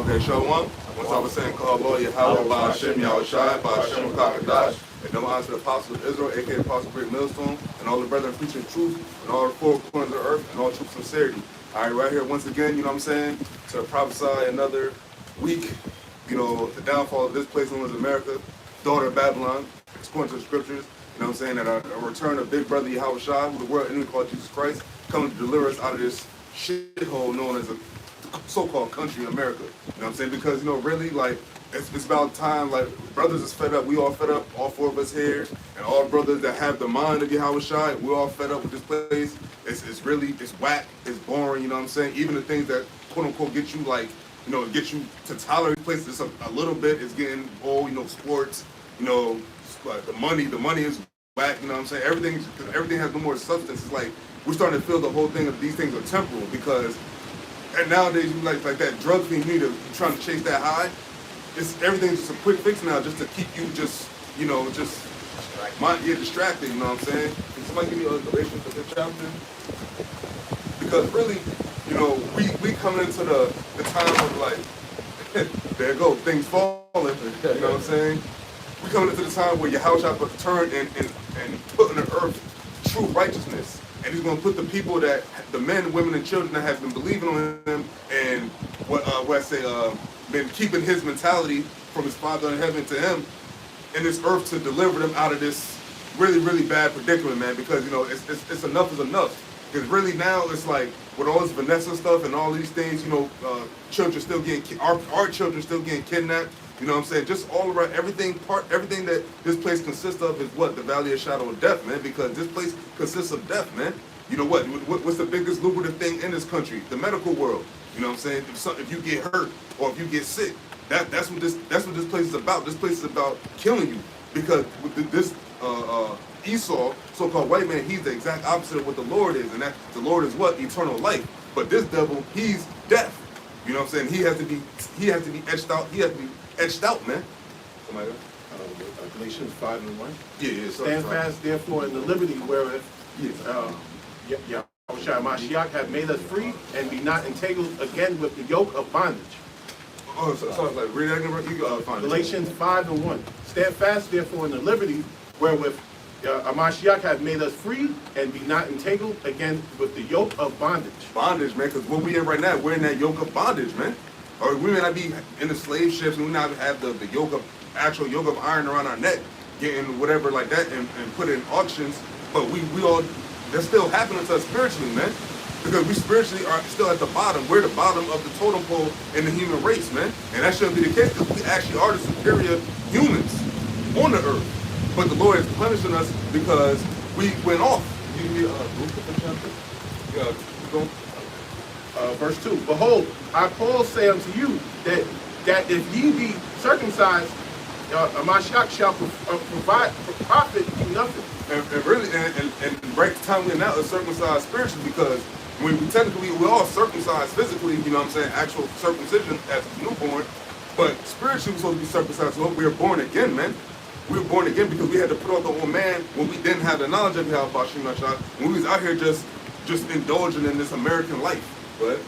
Okay, Shalom. Once I was saying, call Lord Yahawah, YAHAWASHI, Kakadash, and no honor to the apostles of Israel, aka Apostle Great Millstone, and all the brethren preaching truth, and all the four corners of the earth, and all true sincerity. All right, right here once again, you know what I'm saying, to prophesy another week, you know, the downfall of this place known as America, daughter of Babylon, according to the scriptures, you know what I'm saying, that a return of big brother Yahawashi, who the world enemy called Jesus Christ, coming to deliver us out of this shithole known as a so-called country, America. You know what I'm saying? Because, you know, really, like, it's about time, like, brothers is fed up. We all fed up, all four of us here, and all brothers that have the mind of Yahawashi, we're all fed up with this place. It's really, it's whack, it's boring, you know what I'm saying? Even the things that, quote-unquote, get you, like, you know, get you to tolerate places a little bit is getting old, you know, sports, you know, the money is whack, you know what I'm saying? Everything has no more substance. It's like, we're starting to feel the whole thing of these things are temporal because, and nowadays, you like that drug thing, you trying to chase that high. Everything's just a quick fix now, just to keep you just, you know, just distracted. You know what I'm saying? Can somebody give me a Galatians for this chapter? Because really, you know, we coming into the time of like, there you go, things falling. You know what I'm saying? We coming into the time where Yahawashi will turn and put on the earth true righteousness. And he's going to put the people that, the men, women, and children that have been believing on him and been keeping his mentality from his Father in heaven to him in this earth to deliver them out of this really, really bad predicament, man. Because, you know, it's enough is enough. Because really now it's like, with all this Vanessa stuff and all these things, you know, children still getting, our children still getting kidnapped. You know what I'm saying? Just all around, everything that this place consists of is what? The valley of shadow of death, man. Because this place consists of death, man. You know what's the biggest lucrative thing in this country? The medical world. You know what I'm saying? If you get hurt or if you get sick, that's what this place is about. This place is about killing you. Because with this Esau, so-called white man, he's the exact opposite of what the Lord is, and that the Lord is what? Eternal life. But this devil, he's death. You know what I'm saying? He has to be etched out. He has to be etched out, man. Somebody else? Galatians 5:1. Yeah. Stand fast, therefore, in the liberty wherewith Yahawashi Mashiach have made us free, and be not entangled again with the yoke of bondage. Oh, so it's like, read that again, you go find it. Galatians 5:1. Stand fast, therefore, in the liberty wherewith Mashiach have made us free, and be not entangled again with the yoke of bondage. Bondage, man, because what we in right now, we're in that yoke of bondage, man. Or we may not be in the slave ships, and we not have the actual yoke of iron around our neck, getting whatever like that and put it in auctions. But we all, that's still happening to us spiritually, man. Because we spiritually are still at the bottom. We're the bottom of the totem pole in the human race, man. And that shouldn't be the case because we actually are the superior humans on the earth. But the Lord is punishing us because we went off. You need Verse 2. Behold, I Paul say unto you that if ye be circumcised, Mashiach shall profit you nothing. And really, and right time we're now is circumcised spiritually because when we're all circumcised physically, you know what I'm saying, actual circumcision as a newborn, but spiritually we're supposed to be circumcised. So we were born again, man. We were born again because we had to put off the old man when we didn't have the knowledge of Yahawashi, when we was out here just indulging in this American life. But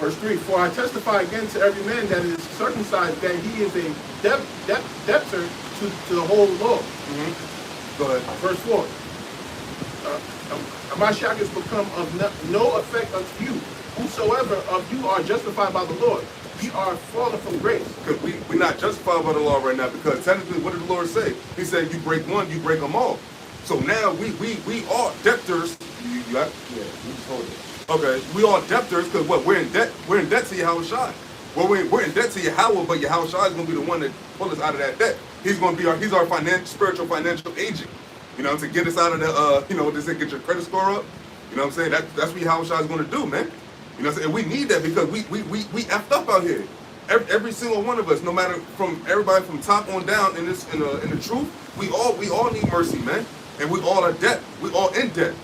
verse 3, for I testify again to every man that is circumcised that he is a debtor to the whole law. Go ahead. Verse 4, Mashiach is become of no effect unto you. Whosoever of you are justified by the Lord, ye are fallen from grace. Because we're not justified by the law right now, because technically what did the Lord say? He said you break one, you break them all. So now we are debtors. You got? Yeah, we just hold it. Okay, we all debtors because what? We're in debt. We're in debt to Yahawashi. Well, we're in debt to Yahawah, but Yahawashi is going to be the one that pull us out of that debt. He's going to be he's our spiritual financial agent. You know, to get us out of the you know, to get your credit score up. You know what I'm saying? That's what Yahawashi is going to do, man. You know what I'm saying? And we need that because we effed up out here. Every single one of us, no matter from everybody from top on down in the truth, we all need mercy, man. And we all are debt. We all in debt.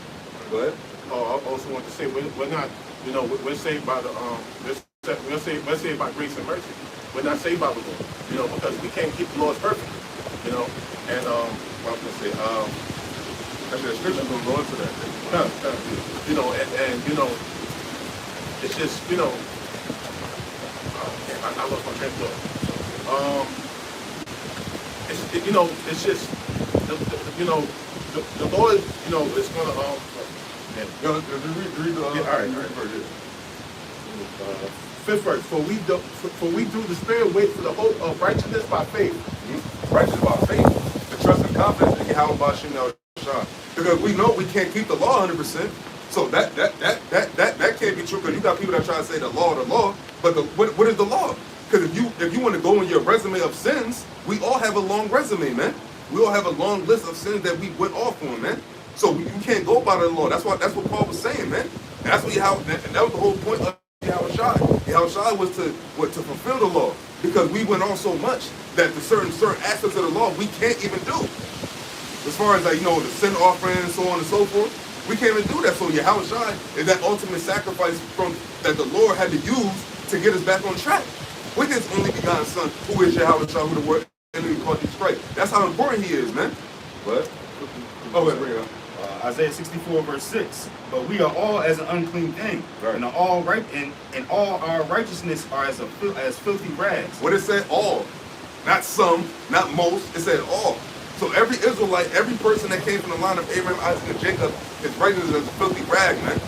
Go ahead. Oh, I also want to say we're not, you know, we're saved by the we're saved by grace and mercy. We're not saved by the law, you know, because we can't keep the laws perfect, you know. And what I was gonna say, actually, the scripture's gonna go into that. You know, and you know, it's just, you know, I lost my train of thought. It's just, the Lord, is gonna, Yo, read the all right. verse. Fifth verse. For we through the Spirit wait for the hope of righteousness by faith. Righteous by faith, the trust and confidence in YAHAWASHI YAHAWASHI. Because we know we can't keep the law 100%. So that can't be true. Because you got people that try to say the law, but what is the law? Because if you want to go in your resume of sins, we all have a long resume, man. We all have a long list of sins that we went off on, man. So you can't go by the law. That's what Paul was saying, man. And that's what and that was the whole point of YAHAWASHI. YAHAWASHI was to fulfill the law, because we went on so much that the certain aspects of the law we can't even do. As far as the sin offering and so on and so forth, we can't even do that. So YAHAWASHI is that ultimate sacrifice that the Lord had to use to get us back on track with His only begotten Son, who is YAHAWASHI, who the word enemy called Jesus Christ. That's how important He is, man. What? Oh, wait, bring it up. Isaiah 64 verse 6. But we are all as an unclean thing, right, and all right, and all our righteousness are as filthy rags. What it said? All, not some, not most. It said all. So every Israelite, every person that came from the line of Abraham, Isaac, and Jacob, his righteousness is a filthy rag, man.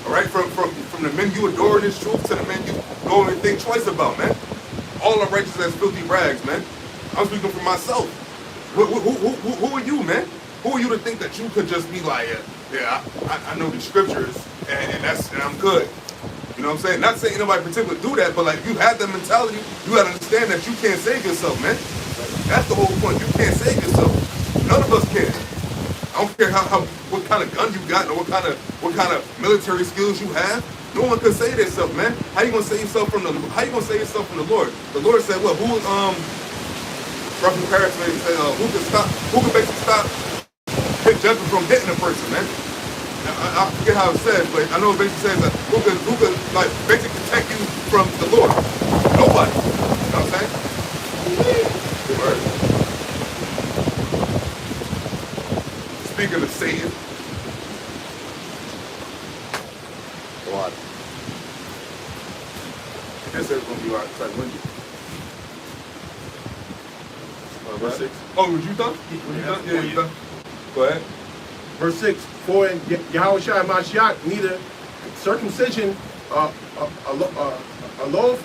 All right, from the men you adore in His truth to the men you don't even think twice about, man. All our righteousness as filthy rags, man. I'm speaking for myself. Who are you, man? Who are you to think that you could just be like, yeah, I know the scriptures and I'm good? You know what I'm saying? Not saying nobody particularly do that, but like, you have that mentality, you gotta understand that you can't save yourself, man. That's the whole point. You can't save yourself. None of us can. I don't care what kind of gun you got or what kind of military skills you have. No one can save themselves, man. How you gonna save yourself from the Lord? The Lord said, well, roughly paraphrasing, who can basically stop judgment from hitting a person, man? I forget how it says, but I know it basically says that who can like basically protect you from the Lord? Nobody. You know what I'm saying? Good word. Speaking of Satan, what? This is gonna be our type windy. Verse 6. Oh, was you done? Yeah, you done? Go ahead. Verse 6. For in YAHAWASHI Mashiach neither circumcision aloof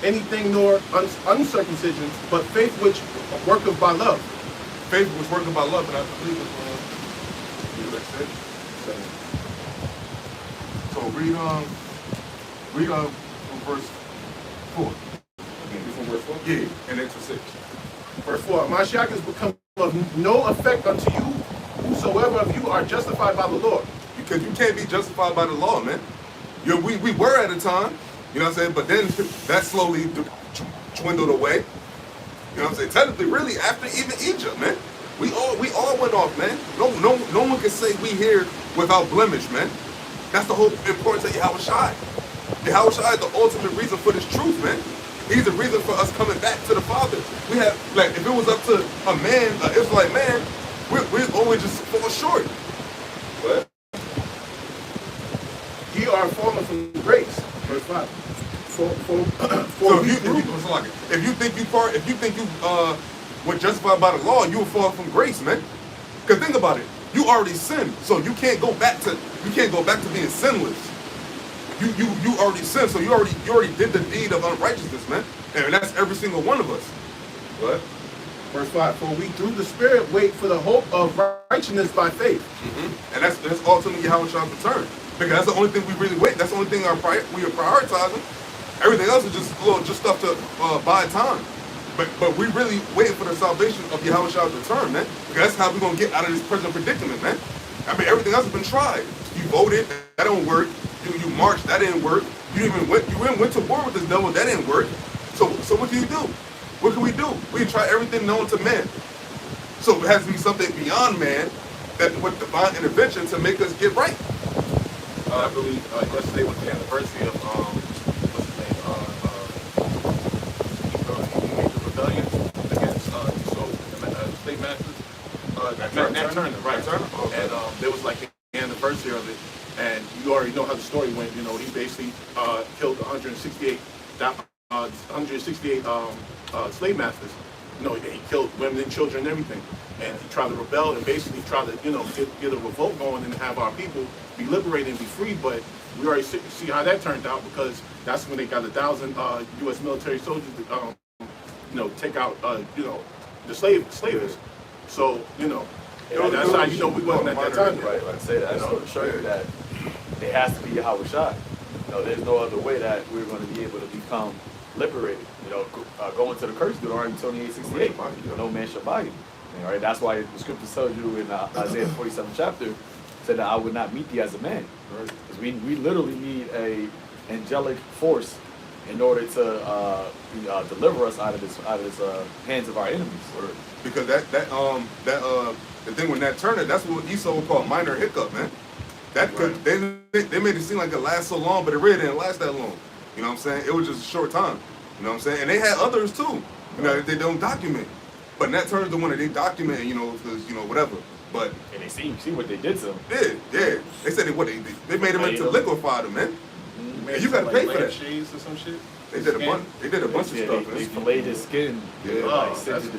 anything nor uncircumcision, but faith which worketh by love. Faith was working by love, and I believe it's so read from verse 4. From verse 4? Yeah, and then to 6. Verse 4. Mashiach is become of no effect unto you, whosoever of you are justified by the Lord. Because you can't be justified by the law, man. We were at a time, you know what I'm saying? But then that slowly dwindled away. You know what I'm saying? Technically, really, after even Egypt, man. We all went off, man. No one can say we here without blemish, man. That's the whole importance of YAHAWASHI. YAHAWASHI is the ultimate reason for this truth, man. He's the reason for us coming back to the Father. We have, like, if it was up to a man, an Israelite man, we'd always just fall short. What? Ye are fallen from grace. Verse 5. So if you think you were justified by the law, you will fall from grace, man. Because think about it, you already sinned, so you can't go back to being sinless. You already sinned, so you already did the deed of unrighteousness, man. And that's every single one of us. What? Verse 5. For we through the Spirit wait for the hope of righteousness by faith. And that's ultimately YAHAWASHI's return. Because that's the only thing we really wait. That's the only thing we are prioritizing. Everything else is just stuff to buy time. But we really waiting for the salvation of YAHAWASHI's return, man. Because that's how we're gonna get out of this present predicament, man. I mean, everything else has been tried. You voted, that don't work. You marched, that didn't work. You even went to war with this devil, that didn't work. So what can you do? What can we do? We can try everything known to man. So it has to be something beyond man, that with divine intervention to make us get right. I believe yesterday was the anniversary of what's his name? He made the rebellion against state masters. Turner, right? Turner. Okay. And there was like the anniversary of it, and you already know how the story went. You know, he basically killed 168 168 slave masters. You know, he killed women and children and everything. And he tried to rebel and basically try to, you know, get a revolt going and have our people be liberated and be free. But we already see how that turned out, because that's when they got 1,000 U.S. military soldiers to, you know, take out, you know, the slavers. So, you know, that's how you know we wasn't at that time. Right, like I say that, you know, to show you that it has to be YAHAWASHI. You know, there's no other way that we're going to be able to become liberated. You know, going to the curse, Deuteronomy 28:68. You know, no man shall buy you. All right, that's why the scripture tells you in Isaiah 47 chapter, said that I would not meet thee as a man. Because we literally need a angelic force in order to deliver us out of this hands of our enemies. Because the thing with Nat Turner, that's what Esau would call a minor hiccup, man. That they made it seem like it lasts so long, but it really didn't last that long. You know what I'm saying? It was just a short time. You know what I'm saying? And they had others too. You know, that they don't document. But Nat Turner's the one that they document, you know, because, you know, whatever. But and they see what they did to him. Yeah. They said they made him into liquefied him, man. And you gotta pay for that. Shades or some shit. They did a bunch of stuff. They filleted his skin. Yeah. Like sent it to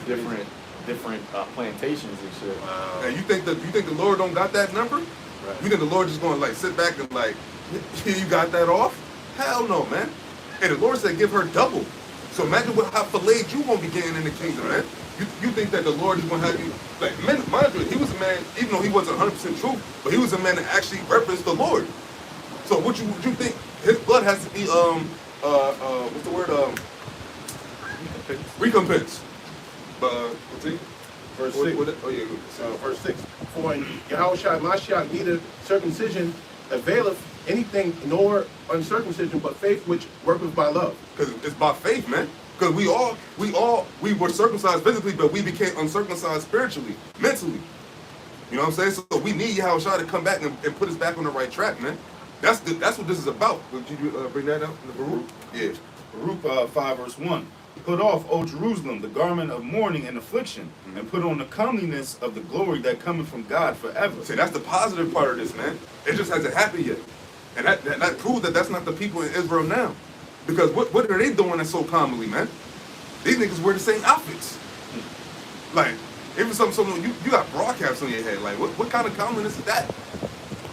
different plantations and shit. Wow. And you think the Lord don't got that number? Right. You think the Lord just gonna like sit back and like, you got that off? Hell no, man. And the Lord said give her double. So imagine how filleted you gonna be getting in the kingdom, man. You think that the Lord is gonna have you like, man, mind you, he was a man, even though he wasn't 100% true, but he was a man that actually referenced the Lord. So what you think his blood has to be what's the word? Recompense. But what's it? Verse 6. Verse 6. For in Yahawashi Mashiach neither circumcision availeth anything nor uncircumcision, but faith which worketh by love. Because it's by faith, man. Because we were circumcised physically, but we became uncircumcised spiritually, mentally. You know what I'm saying? So we need Yahawashi to come back and put us back on the right track, man. That's what this is about. Did you bring that up in the Baruch? Yeah. Baruch 5 verse 1. Put off, O Jerusalem, the garment of mourning and affliction, and put on the comeliness of the glory that cometh from God forever. See, that's the positive part of this, man. It just hasn't happened yet. And that proves that that's not the people in Israel now. Because what are they doing that's so commonly, man? These niggas wear the same outfits. Like, even something you got broadcasts on your head. Like, what kind of commonness is that?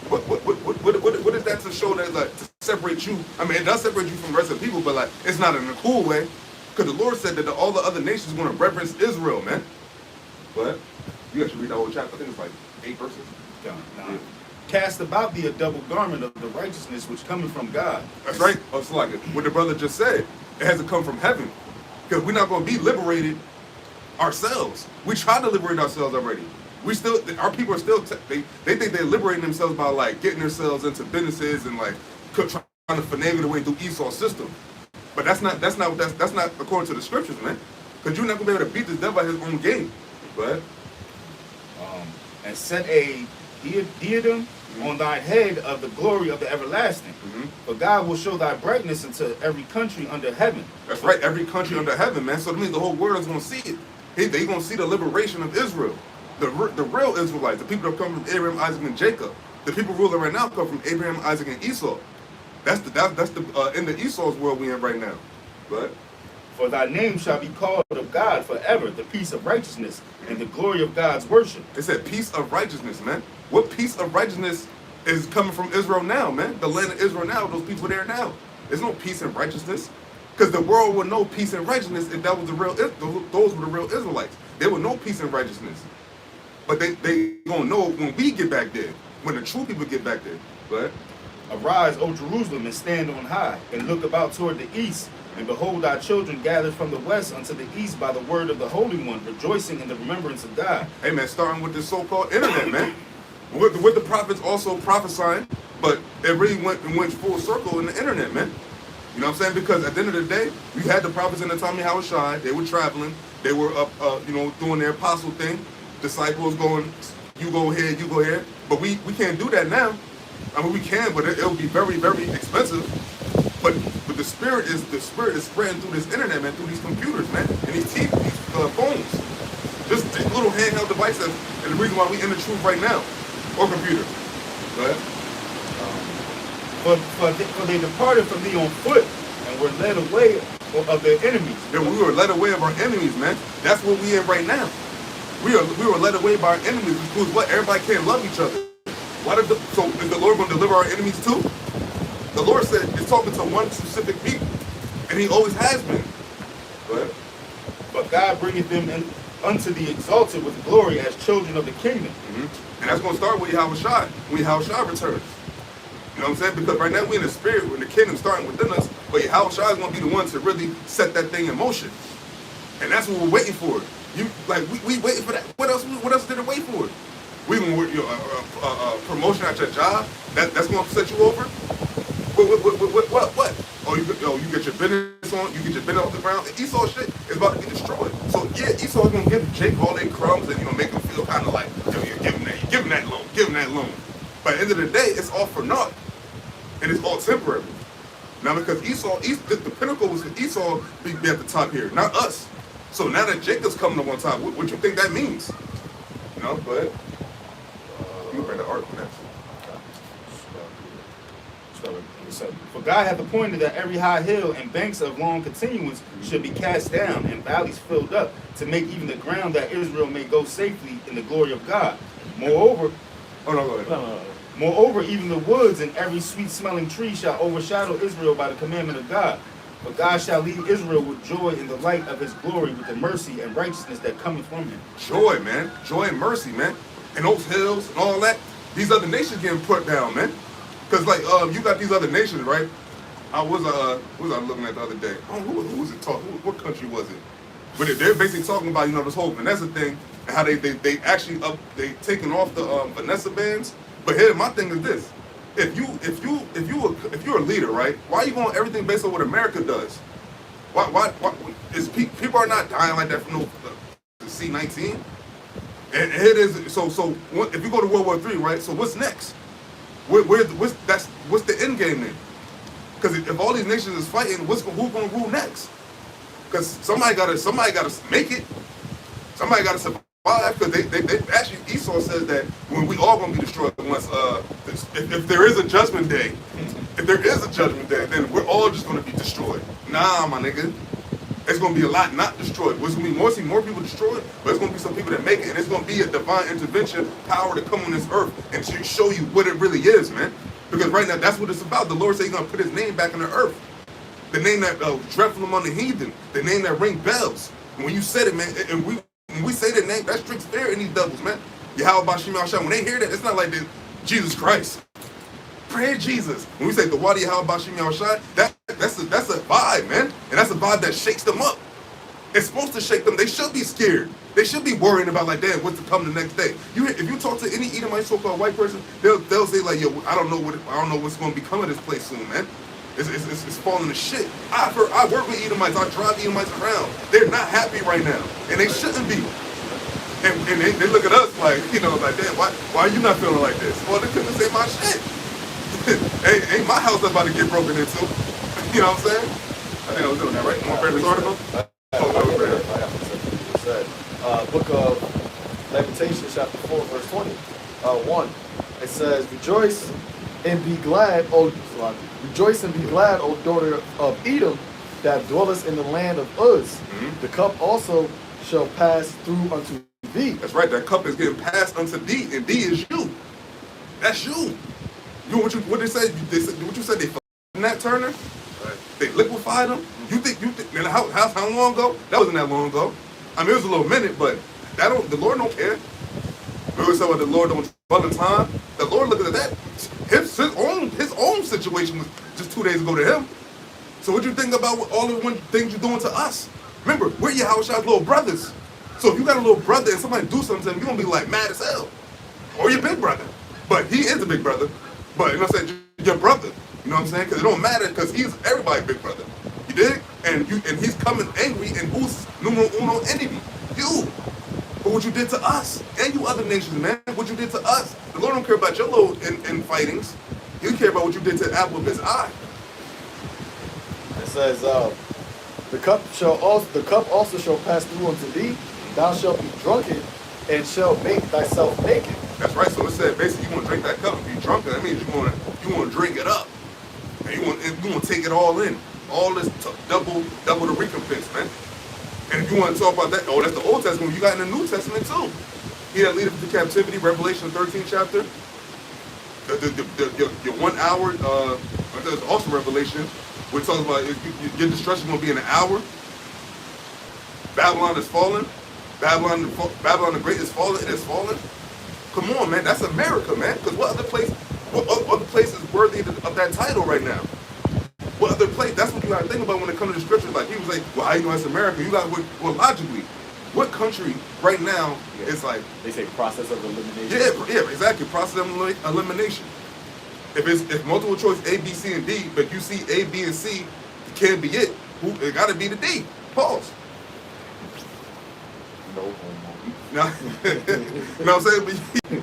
What is that to show that, like, to separate you? I mean, it does separate you from the rest of the people, but like, it's not in a cool way. Because the Lord said that all the other nations are going to reverence Israel, man. But you actually read the whole chapter. I think it's like 8 verses. Yeah. Cast about thee a double garment of the righteousness which cometh from God. That's right. It's like what the brother just said. It has to come from heaven. Because we're not going to be liberated ourselves. We tried to liberate ourselves already. Our people are still, they think they're liberating themselves by like getting themselves into businesses and like trying to finagle their way through Esau's system. But that's not according to the scriptures, man. Because you're not gonna be able to beat this devil by his own game. But and set a diadem on thy head of the glory of the everlasting. For God will show thy brightness into every country under heaven. That's right, every country under heaven, man. So that means the whole world is gonna see it. They're gonna see the liberation of Israel. The real Israelites, the people that come from Abraham, Isaac, and Jacob. The people ruling right now come from Abraham, Isaac, and Esau. That's the in the Esau's world we in right now. But for thy name shall be called of God forever, the peace of righteousness and the glory of God's worship. It said peace of righteousness, man. What peace of righteousness is coming from Israel now, man? The land of Israel now, those people there now. There's no peace and righteousness. Because the world would know peace and righteousness if that was those were the real Israelites. They would know peace and righteousness. But they gonna know when we get back there, when the true people get back there. But arise, O Jerusalem, and stand on high, and look about toward the east, and behold thy children gathered from the west unto the east by the word of the Holy One, rejoicing in the remembrance of God. Hey man, starting with this so-called internet, man. With the prophets also prophesying, but it really went full circle in the internet, man. You know what I'm saying? Because at the end of the day, we had the prophets in the time of YAHAWASHI. They were traveling. They were doing their apostle thing. Disciples going, you go here, you go here. But we can't do that now. I mean, we can, but it'll be very, very expensive. But the spirit is spreading through this internet, man, through these computers, man, and these phones. Just these little handheld devices, and the reason why we in the truth right now, or computer. Go ahead. For they departed from thee on foot, and were led away of their enemies. Yeah, we were led away of our enemies, man. That's what we in right now. We were led away by our enemies, which proves what? Everybody can't love each other. So is the Lord going to deliver our enemies too? The Lord said it's talking to one specific people, and He always has been. Go ahead. But God bringeth them unto the exalted with glory as children of the kingdom. And that's going to start with YAHAWASHI, when YAHAWASHI returns. You know what I'm saying? Because right now we in the spirit, we're in the kingdom starting within us, but YAHAWASHI is going to be the one to really set that thing in motion. And that's what we're waiting for. We waiting for that. What else did it wait for? We gonna work your promotion at your job? That's gonna set you over? What? Oh, you get your business on, you get your business off the ground. Esau shit is about to be destroyed. So yeah, Esau's gonna give Jake all their crumbs and make him feel kind of like, you're giving that loan. But at the end of the day, it's all for naught. And it's all temporary. Now because the pinnacle was for Esau be at the top here, not us. So now that Jacob's coming up on top, what you think that means? You know, go ahead. You can bring the article next. For God hath appointed that every high hill and banks of long continuance should be cast down, and valleys filled up, to make even the ground that Israel may go safely in the glory of God. Moreover, Oh no, go ahead. No. moreover, even the woods and every sweet-smelling tree shall overshadow Israel by the commandment of God. But God shall lead Israel with joy in the light of His glory, with the mercy and righteousness that cometh from Him. Joy, man. Joy and mercy, man. And those hills and all that, these other nations getting put down, man. Because, you got these other nations, right? What was I looking at the other day? Oh, who was it talking? What country was it? But they're basically talking about, this whole Vanessa thing, and how they actually taking off the Vanessa bans. But here, my thing is this. If you're a leader, right? Why are you going everything based on what America does? Why people are not dying like that from the C-19? And it is so if you go to World War III, right? So what's next? What's the end game then? Because if all these nations is fighting, who's gonna rule next? Because somebody gotta make it. Somebody gotta survive. Because they actually, Esau says that when we all gonna be destroyed once if there is a judgment day, then we're all just gonna be destroyed. Nah, my nigga. It's gonna be a lot not destroyed. There's gonna be more people destroyed, but it's gonna be some people that make it, and it's gonna be a divine intervention power to come on this earth and to show you what it really is, man. Because right now that's what it's about. The Lord said He's gonna put His name back in the earth, the name that dreadful among the heathen, the name that ring bells. And when you said it, man, and when we say the name, that strikes fear in these devils, man. YAHAWASHI. When they hear that, it's not like this, Jesus Christ. Praise Jesus. When we say the Wadi YAHAWASHI, that's a vibe, man. And that's a vibe that shakes them up. It's supposed to shake them. They should be scared. They should be worrying about, like, damn, what's to come the next day. If you talk to any Edomite so-called white person, they'll say, like, yo, I don't know what's going to become of this place soon, man. It's falling to shit. I work with Edomites. I drive Edomites around. They're not happy right now, and they shouldn't be. And they look at us like, like, damn, why are you not feeling like this? Well, this ain't my shit. ain't my house about to get broken into. You know what I'm saying? I think I was doing that right. You want to read this article? Book of Lamentations, chapter 4, verse 20. 1. It says, Rejoice and be glad, O daughter of Edom, that dwellest in the land of Uz. The cup also shall pass through unto thee. That's right. That cup is getting passed unto thee, and thee is you. That's you. What they say? What you said? They Nat Turner. Right. They liquefied them. You think? Man, how long ago? That wasn't that long ago. I mean, it was a little minute, but the Lord don't care. Remember, so the Lord don't dwell in time. The Lord looking at that. His own situation was just 2 days ago to Him. So what you think about all the things you're doing to us? Remember, we're YAHAWASHI's little brothers. So if you got a little brother and somebody do something to him, you're gonna be like mad as hell. Or your big brother. But he is a big brother. But you know what I'm saying? Your brother. You know what I'm saying? Because it don't matter, because he's everybody's big brother. You dig? And he's coming angry, and who's numero uno enemy? You. For what you did to us. And you other nations, man. What you did to us. The Lord don't care about your little in-fightings. He care about what you did to the apple of His eye. It says, the cup also shall pass through unto thee. Thou shalt be drunken, and shalt make thyself naked. That's right. So it said basically you want to drink that cup and be drunk. That means you want to drink it up, and you want to take it all in, all this double the recompense, man. And if you want to talk about that, oh, that's the Old Testament. You got in the New Testament too. He that leadeth to captivity, Revelation 13 chapter. Your 1 hour, there's also Revelation. We're talking about your destruction going to be in an hour. Babylon is fallen. Babylon the Great is fallen. It is fallen. Come on, man. That's America, man. Because what other place is worthy of that title right now? What other place? That's what you got to think about when it comes to the scriptures. Like, he was like, well, how you know it's America? You got, well, logically, what country right now is like... They say process of elimination. Yeah, exactly. Process of elimination. If multiple choice A, B, C, and D, but you see A, B, and C, it can't be it. It got to be the D. Pause. No homo. You know what I'm saying?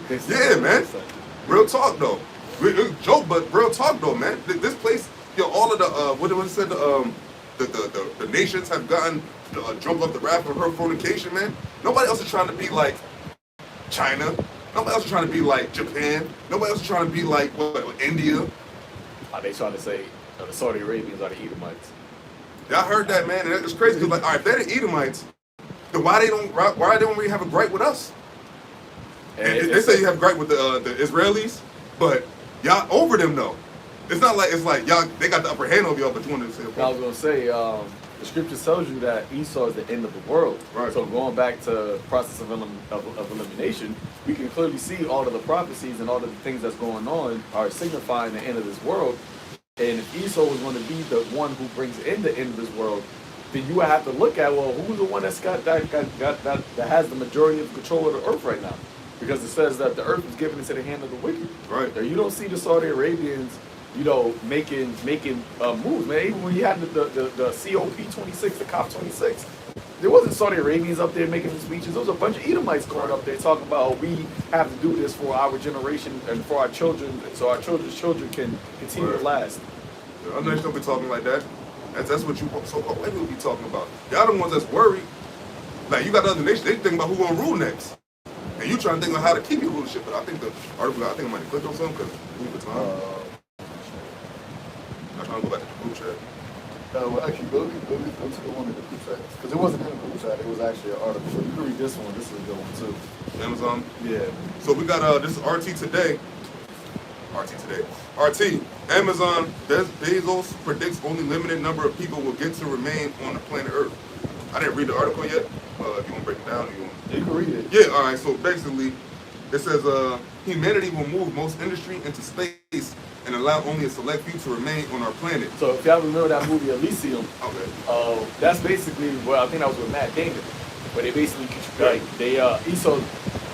But, yeah, man. Real talk, though. Joke, but real talk, though, man. This place, all of the, what it said, the nations have gotten drunk off the wrath of her fornication, man. Nobody else is trying to be like China. Nobody else is trying to be like Japan. Nobody else is trying to be like India. Are they trying to say the Saudi Arabians are the Edomites? Yeah, I heard that, man, and it's crazy because, like, all right, if they're the Edomites, then why they don't really have a gripe with us? And they say you have a gripe with the Israelis, but y'all over them though. It's not like y'all they got the upper hand over y'all, but you want to say. I was gonna say the scripture tells you that Esau is the end of the world. Right. So going back to process of elimination, we can clearly see all of the prophecies and all of the things that's going on are signifying the end of this world. And if Esau was going to be the one who brings in the end of this world, then you would have to look at, well, who's the one that has the majority of control of the earth right now? Because it says that the earth was given into the hand of the wicked. Right. You don't see the Saudi Arabians, making moves, man. Even when you had the COP26, the COP26, there wasn't Saudi Arabians up there making the speeches. There was a bunch of Edomites going up there talking about, oh, we have to do this for our generation and for our children, so our children's children can continue to last. I'm not gonna be talking like that. That's what you so-called white people be talking about. Y'all the ones that's worried. Like, you got the other nations, they think about who gonna rule next. And you trying to think about how to keep your rulership. But I think the article, I might have clicked on something because we have time. I'm trying to go back to the group chat. Well, actually, go to the one in the group chat. Because it wasn't in the group chat, it was actually an article. So you can read this one. This is a good one, too. Amazon? Yeah. So we got, this is RT Today. RT. Amazon, Bezos predicts only limited number of people will get to remain on the planet Earth. I didn't read the article yet. If you want to break it down, You can read it. Yeah, all right. So basically, it says humanity will move most industry into space and allow only a select few to remain on our planet. So if y'all remember that movie Elysium, Okay. that's basically, well, I think that was with Matt Damon, where they basically, Esau,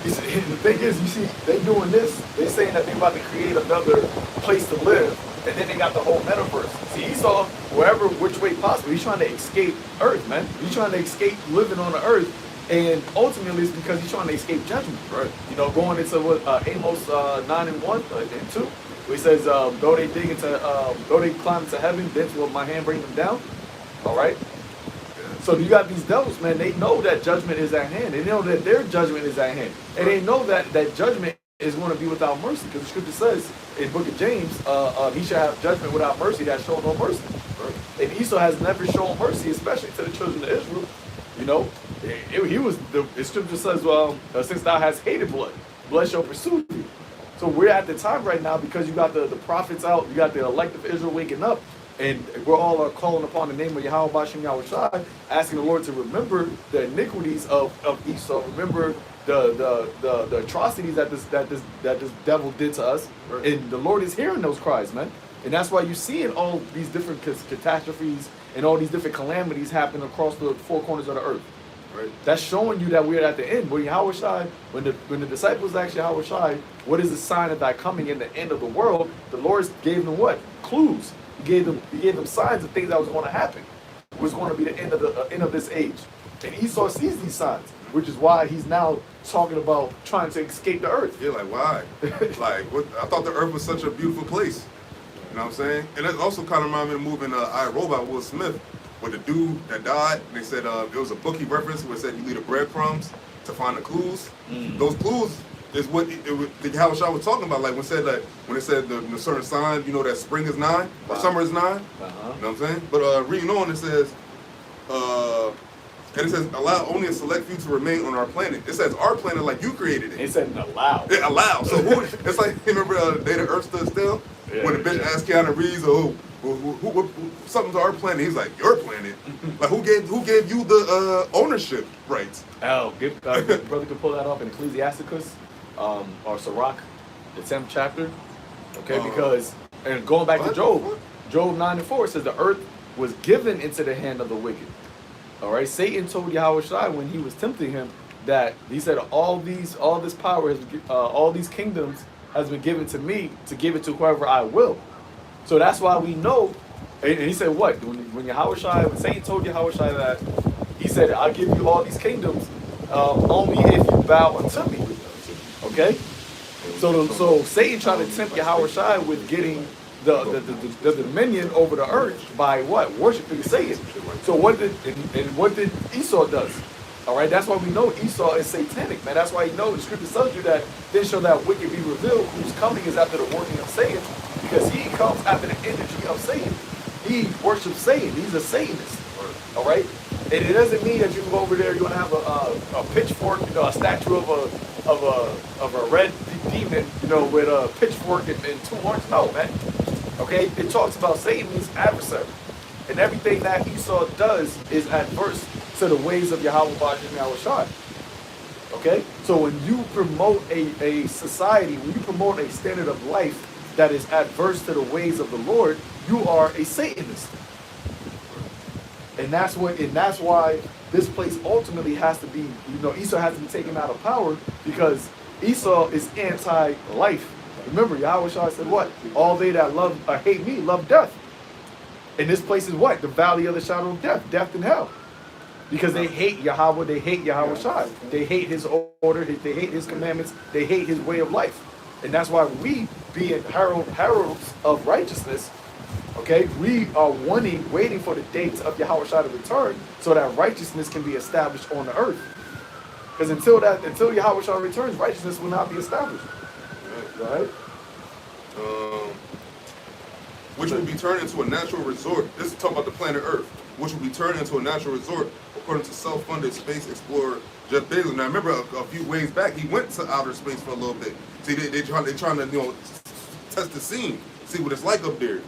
the thing is, you see, they doing this, they saying that they about to create another place to live, and then they got the whole metaverse. See, Esau, which way possible, he's trying to escape Earth, man. He's trying to escape living on the Earth, and ultimately it's because he's trying to escape judgment. Right. Going into what Amos 9 and 1 and 2, where he says, though they climb into heaven, then will my hand bring them down. All right. So you got these devils, man. They know that judgment is at hand. They know that their judgment is at hand, and they know that judgment is going to be without mercy, because the scripture says in the book of James, he shall have judgment without mercy that show no mercy. Right. And Esau has never shown mercy, especially to the children of Israel. The scripture says, well, since thou hast hated blood, blood shall pursue thee. So we're at the time right now, because you got the prophets out, you got the elect of Israel waking up, and we're all calling upon the name of YAHAWASHI, asking the Lord to remember the iniquities of Esau, remember the atrocities that this devil did to us, and the Lord is hearing those cries, man. And that's why you're seeing all these different catastrophes and all these different calamities happen across the four corners of the earth. Right. That's showing you that we're at the end. When the disciples asked Yahawashi, what is the sign of thy coming in the end of the world? The Lord gave them what? Clues. He gave them signs of things that was going to happen. It was going to be the end of this age. And Esau sees these signs, which is why he's now talking about trying to escape the earth. Yeah, like why? I thought the earth was such a beautiful place. You know what I'm saying? And it also kind of reminded me of the movie I, Robot, Will Smith, with the dude that died. And they said it was a book he referenced where it said you leave the breadcrumbs to find the clues. Those clues, is what the Yahawashi was talking about. Like when it said the certain sign, you know, that spring is nigh or summer is nigh. You know what I'm saying? But reading on, it says, and it says, allow only a select few to remain on our planet. It says our planet like you created it. It said allow. It allow. So it's like, remember the day the Earth stood still? Yeah, when the bitch asked Keanu Reeves, who something to our planet, he's like, your planet? Like who gave you the ownership rights? Oh, brother could pull that up in Ecclesiasticus, or Sirach, the 10th chapter. Okay, because, and going back to Job 9:4, it says the earth was given into the hand of the wicked. All right, Satan told Yahawashi when he was tempting him that he said all this power, all these kingdoms has been given to me to give it to whoever I will. So that's why we know. And he said what? When Satan told Yahawashi that, he said, I'll give you all these kingdoms only if you bow unto me. Okay? So Satan tried to tempt Yahawashi with getting the dominion over the earth by what? Worshiping Satan. So what did Esau does? All right, that's why we know Esau is satanic, man. That's why you know the scripture tells you that then shall that wicked be revealed, whose coming is after the working of Satan, because he comes after the energy of Satan. He worships Satan. He's a Satanist. All right, and it doesn't mean that you go over there, you're gonna have a pitchfork, you know, a statue of a red demon, you know, with a pitchfork and two horns. No, man. Okay, it talks about Satan means adversary, and everything that Esau does is adverse to the ways of Yahweh and Yahawashi. Okay, so when you promote a society, when you promote a standard of life that is adverse to the ways of the Lord, you are a Satanist. And that's why this place ultimately has to be, you know, Esau has to be taken out of power, because Esau is anti-life. Remember, Yahawashi said what? All they that hate me love death. And this place is what? The valley of the shadow of death, death and hell. Because they hate Yahweh, they hate Yahawashi. They hate his order, they hate his commandments, they hate his way of life. And that's why we, being heralds of righteousness, okay, we are waiting for the date of Yahawashi to return so that righteousness can be established on the earth. Because until Yahawashi returns, righteousness will not be established. Right? Which will be turned into a natural resort. This is talking about the planet Earth, which will be turned into a natural resort, according to self-funded space explorer Jeff Bezos. Now, remember a few ways back, he went to outer space for a little bit. See, they're trying to, you know, test the scene, see what it's like up there.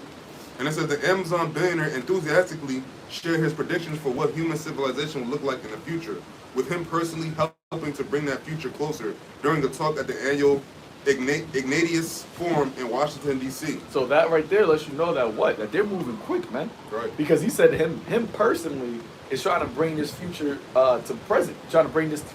And it says the Amazon billionaire enthusiastically shared his predictions for what human civilization will look like in the future, with him personally helping to bring that future closer during the talk at the annual Ignatius Forum in Washington, D.C. So that right there lets you know that they're moving quick, man. Right. Because he said him personally is trying to bring this future to present, trying to bring this to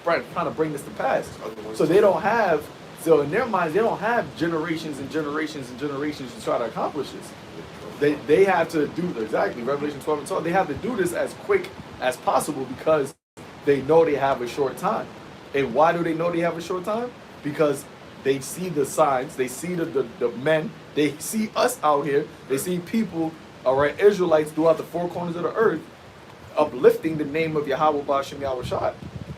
past. So they don't have, so in their minds, they don't have generations and generations and generations to try to accomplish this. They have to do exactly Revelation 12 and 12. They have to do this as quick as possible because they know they have a short time. And why do they know they have a short time? Because they see the signs, they see the men, they see us out here, they see people, all right, Israelites throughout the four corners of the earth, uplifting the name of Yahweh Ba'ashem Yahawashi.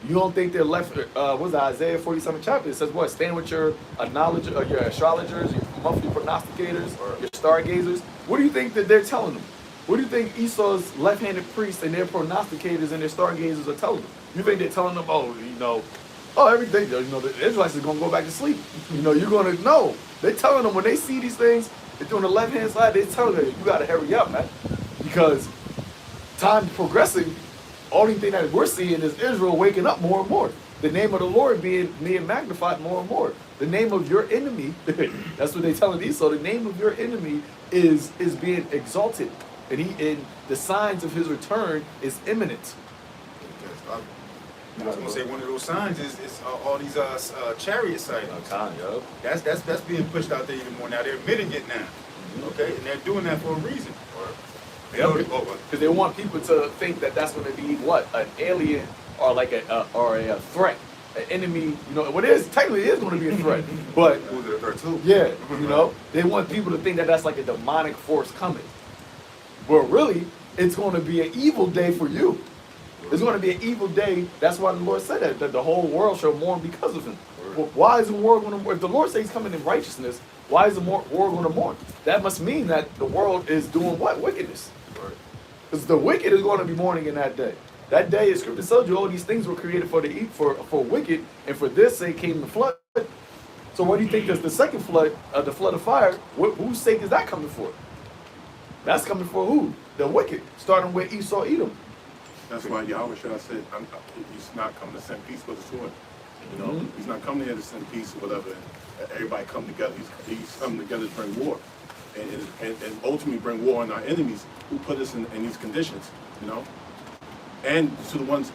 You don't think they're left, what's that, Isaiah 47 chapter? It says what? Stand with your your astrologers, your monthly prognosticators, your stargazers. What do you think that they're telling them? What do you think Esau's left-handed priests and their prognosticators and their stargazers are telling them? You think they're telling them, everything, you know, the Israelites are going to go back to sleep. You know, you're going to know. They're telling them when they see these things, they're doing the left-hand side, they're telling them, you got to hurry up, man. Because time progressing, only thing that we're seeing is Israel waking up more and more. The name of the Lord being magnified more and more. The name of your enemy, that's what they're telling Esau, the name of your enemy is being exalted. And the signs of his return is imminent. I was gonna say one of those signs is all these chariot sightings. That's being pushed out there even more now. They're admitting it now. Okay, and they're doing that for a reason. Because they want people to think that that's going to be what, an alien or like a threat, an enemy. You know, what technically is going to be a threat, but Who's it a threat too? yeah, you know, they want people to think that that's like a demonic force coming. But really, it's going to be an evil day for you. It's going to be an evil day. That's why the Lord said that the whole world shall mourn because of him. Well, why is the world going to mourn? If the Lord says he's coming in righteousness, why is the world going to mourn? That must mean that the world is doing what? Wickedness. Because the wicked is going to be mourning in that day. That day, as Scripture tells you, all these things were created for wicked, and for this sake came the flood. So what do you think is the second flood, the flood of fire? Whose sake is that coming for? That's coming for who? The wicked, starting with Esau, Edom. That's why Yahweh should have said, he's not coming to send peace with a sword. You know, he's not coming here to send peace or whatever. And everybody come together. He's coming together to bring war, and ultimately bring war on our enemies who put us in these conditions. You know, and to the ones,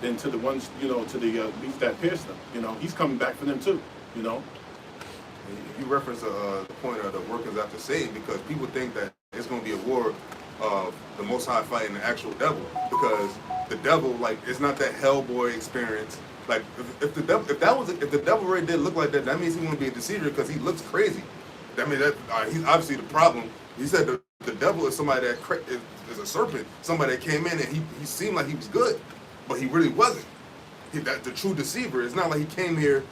you know, to the beast that pierced them. You know, he's coming back for them too. You know. You reference the point of the workers after saved, because people think that it's going to be a war of the Most High fighting the actual devil, because the devil, like, it's not that Hellboy experience. Like, if the devil really did look like that, that means he want to be a deceiver because he looks crazy. I mean, he's obviously the problem. He said the devil is somebody that is a serpent, somebody that came in and he seemed like he was good, but he really wasn't. The true deceiver. It's not like he came here,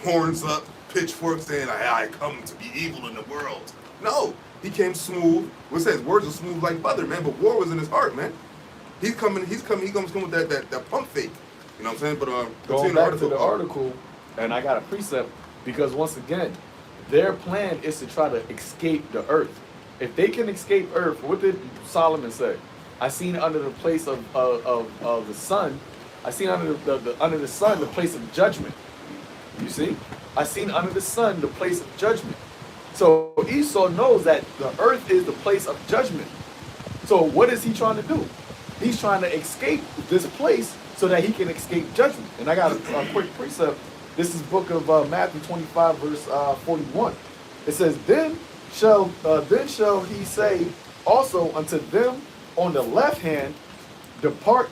horns up, pitchfork, saying, I come to be evil in the world. No, he came smooth. What says words are smooth like butter, man. But war was in his heart, man. He comes with that pump fake. You know what I'm saying? But going back to the article, and I got a precept, because once again, their plan is to try to escape the earth. If they can escape earth, what did Solomon say? I seen under the place of the sun. I seen under the sun the place of judgment. You see? I seen under the sun the place of judgment. So Esau knows that the earth is the place of judgment. So what is he trying to do? He's trying to escape this place so that he can escape judgment. And I got a quick precept. This is book of Matthew 25, verse 41. It says, Then shall he say also unto them on the left hand, Depart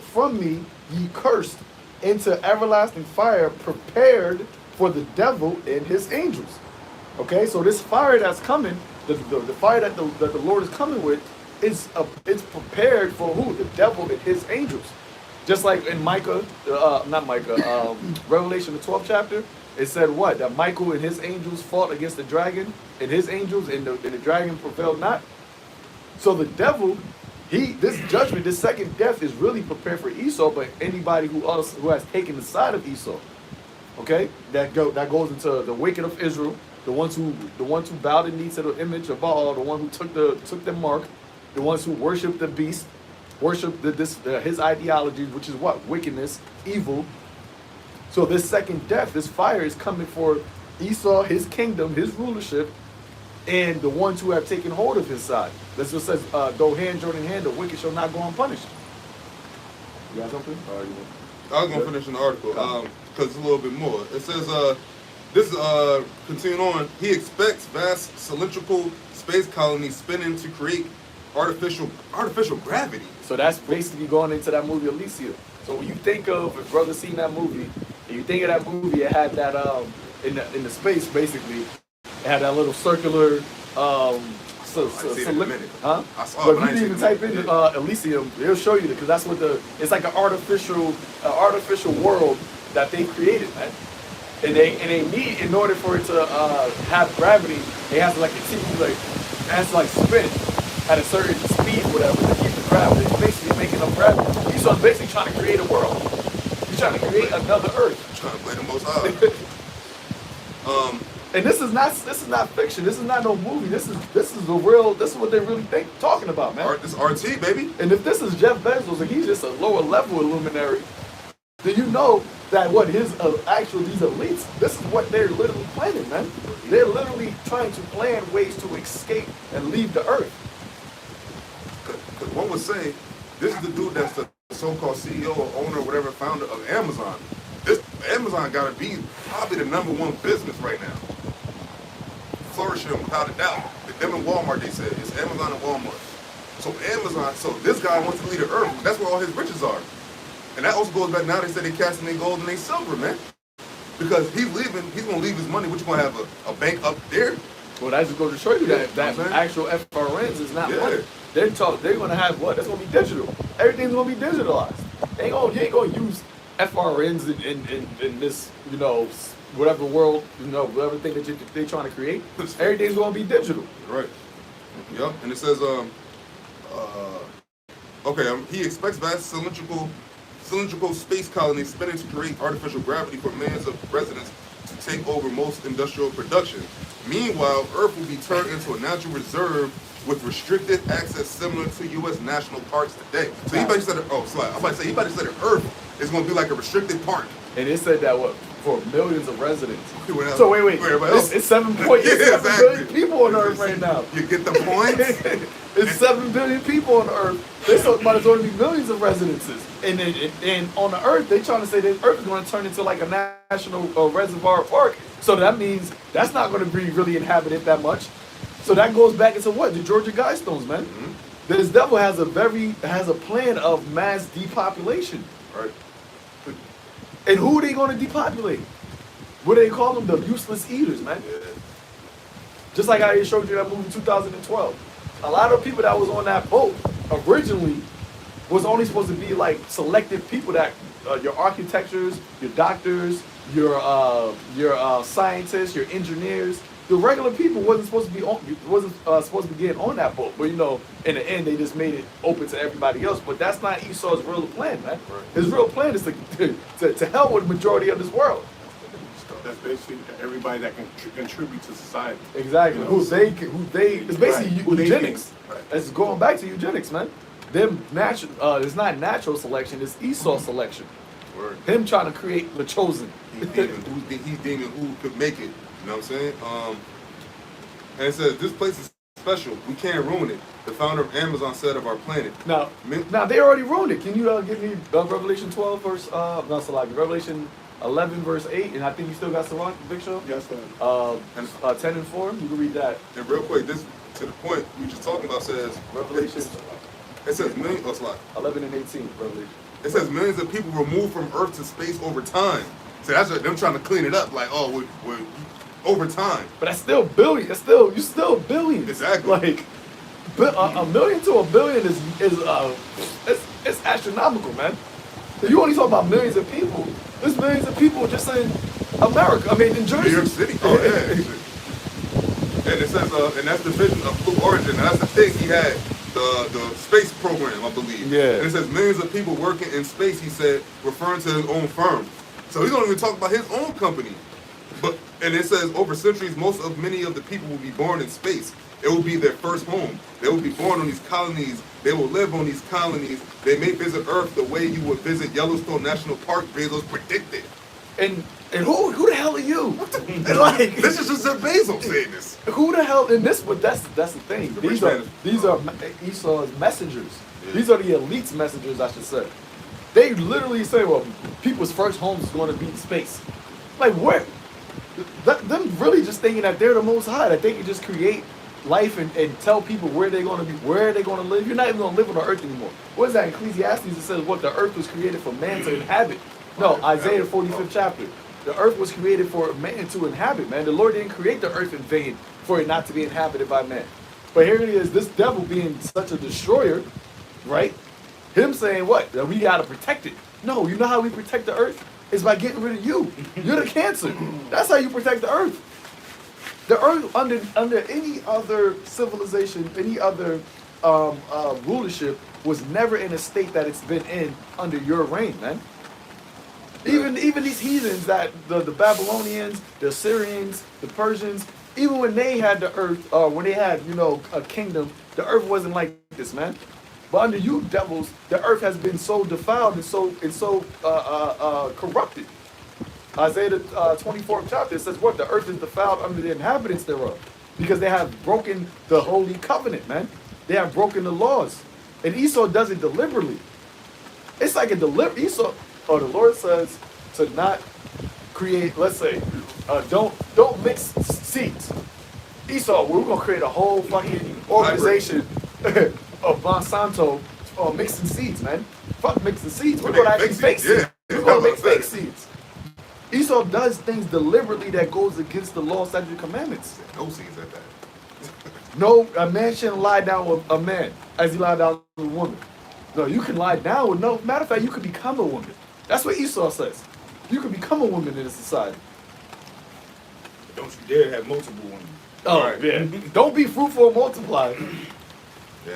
from me, ye cursed, into everlasting fire prepared for the devil and his angels. Okay, so this fire that's coming, the fire that the Lord is coming with, it's prepared for who? The devil and his angels. Just like in Revelation, the 12th chapter, it said what? That Michael and his angels fought against the dragon and his angels, and the dragon prevailed not. So the devil, this judgment, this second death is really prepared for Esau, but anybody who has taken the side of Esau, okay, that goes into the wicked of Israel, the ones who bowed the knee to the image of Baal, the one who took the mark, the ones who worship the beast, worship his ideology, which is what? Wickedness, evil. So this second death, this fire is coming for Esau, his kingdom, his rulership, and the ones who have taken hold of his side. That's what says, though hand join in hand, the wicked shall not go unpunished. You got something? I was going to finish in the article because it's a little bit more. It says, continuing on, he expects vast cylindrical space colonies spinning to create artificial gravity. So that's basically going into that movie Elysium. So when you think of, if brother seen that movie, and you think of that movie, it had that in the space basically, it had that little circular I see it in a minute. huh? I saw But it, if you even type in Elysium, it'll show you, because that's what it's like an artificial world that they created, man. And they need, in order for it to have gravity, they have to it has to spin at a certain speed, whatever, to keep the gravity. It's basically making up gravity. He's basically trying to create a world. He's trying to create another Earth. Trying to play the Most High. And this is not fiction. This is not no movie. This is the real. This is what they really talking about, man. This RT, baby. And if this is Jeff Bezos and he's just a lower level illuminary, then you know that what his these elites, this is what they're literally planning, man. They're literally trying to plan ways to escape and leave the earth. Because one would say, this is the dude that's the so-called CEO or owner or whatever, founder of Amazon. Amazon got to be probably the #1 business right now. Flourishing without a doubt. Them and Walmart, they said. It's Amazon and Walmart. So this guy wants to lead the earth. That's where all his riches are. And that also goes back, now they say they casting their gold and their silver, man. Because he's going to leave his money. What, you going to have a bank up there? Well, that just goes to show you that actual FRNs is not money. they're gonna have what? That's gonna be digital. Everything's gonna be digitalized. You ain't gonna use FRNs in this, you know, whatever world, you know, whatever thing that they're trying to create. Everything's gonna be digital. Right. Yep. And it says, he expects vast cylindrical space colonies spinning to create artificial gravity for millions of residents to take over most industrial production. Meanwhile, Earth will be turned into a natural reserve with restricted access similar to U.S. national parks today. So he said, he better said that Earth is going to be like a restricted park. And it said that what? For millions of residents. Well, So wait. It's 7 billion people on Earth right now. You get the point? It's 7 billion people on Earth. They're talking about it's going to be millions of residences. And on the Earth, they're trying to say that Earth is going to turn into like a national reservoir park. So that means that's not going to be really inhabited that much. So that goes back into what? The Georgia Guidestones, man. Mm-hmm. This devil has a plan of mass depopulation. Right. And who are they going to depopulate? What do they call them? The useless eaters, man. Yeah. Just like I showed you that movie 2012. A lot of people that was on that boat originally was only supposed to be like selected people that your architectures, your doctors, your scientists, your engineers. The regular people wasn't supposed to be getting on that boat. But you know, in the end, they just made it open to everybody else. But that's not Esau's real plan, man. Right. His real plan is to hell with the majority of this world. That's basically everybody that can contribute to society. Exactly. You know, it's basically eugenics. Right. It's going back to eugenics, man. Them natural. It's not natural selection. It's Esau selection. Word. Him trying to create the chosen. He's deeming who could make it. You know what I'm saying? And it says, this place is special. We can't ruin it. The founder of Amazon said of our planet. Now they already ruined it. Can you give me Revelation 12 verse, Revelation 11 verse 8, and I think you still got Savant, Big Show? Yes, sir. 10 and 4, you can read that. And real quick, this, to the point we just talking about, says, Revelation. It says millions, 11 and 18, Revelation. It says millions of people removed from Earth to space over time. So that's what them trying to clean it up, like, we're over time. But that's still billion. You're still billions. Exactly. Like, a million to a billion is it's astronomical, man. You only talk about millions of people. There's millions of people just in America. I mean, in Jersey. New York City. Oh yeah. And it says, and that's the vision of Blue Origin. And that's the thing he had, the space program, I believe. Yeah. And it says millions of people working in space. He said, referring to his own firm. So he don't even talk about his own company. And it says over centuries, many of the people will be born in space. It will be their first home. They will be born on these colonies. They will live on these colonies. They may visit Earth the way you would visit Yellowstone National Park, Bezos predicted. And who the hell are you? Like, this is just Bezos saying this. Who the hell in this? But that's the thing. These are Esau's messengers. Yeah. These are the elite's messengers, I should say. They literally say, well, people's first home is going to be space. Like, where? Them really just thinking that they're the most high, that they can just create life and tell people where they're going to be, where they're going to live. You're not even going to live on the earth anymore. What is that? Ecclesiastes, it says what? The earth was created for man to inhabit. No, Isaiah 45th chapter. The earth was created for man to inhabit, man. The Lord didn't create the earth in vain for it not to be inhabited by man. But here it is, this devil being such a destroyer, right? Him saying what? That we got to protect it. No, you know how we protect the earth? It's by getting rid of you. You're the cancer. That's how you protect the earth. The earth, under any other civilization, any other rulership, was never in a state that it's been in under your reign, man. Even these heathens, that the Babylonians, the Assyrians, the Persians, even when they had the earth, when they had, a kingdom, the earth wasn't like this, man. But under you devils, the earth has been so defiled and so corrupted. Isaiah 24th chapter, it says what? The earth is defiled under the inhabitants thereof. Because they have broken the holy covenant, man. They have broken the laws. And Esau does it deliberately. It's like the Lord says to not create, let's say, don't mix seeds. Esau, we're going to create a whole fucking organization of Monsanto mixing seeds, man. Fuck mixing seeds. We're going to actually fake seeds. We're going to make fake seeds. Esau does things deliberately that goes against the law, statute, commandments. No seeds at that. No, a man shouldn't lie down with a man. as he lied down with a woman. No, you can lie down with no. Matter of fact, you could become a woman. That's what Esau says. You can become a woman in a society. Don't you dare have multiple women. Oh, Right. yeah. Don't be fruitful and multiply. Yeah,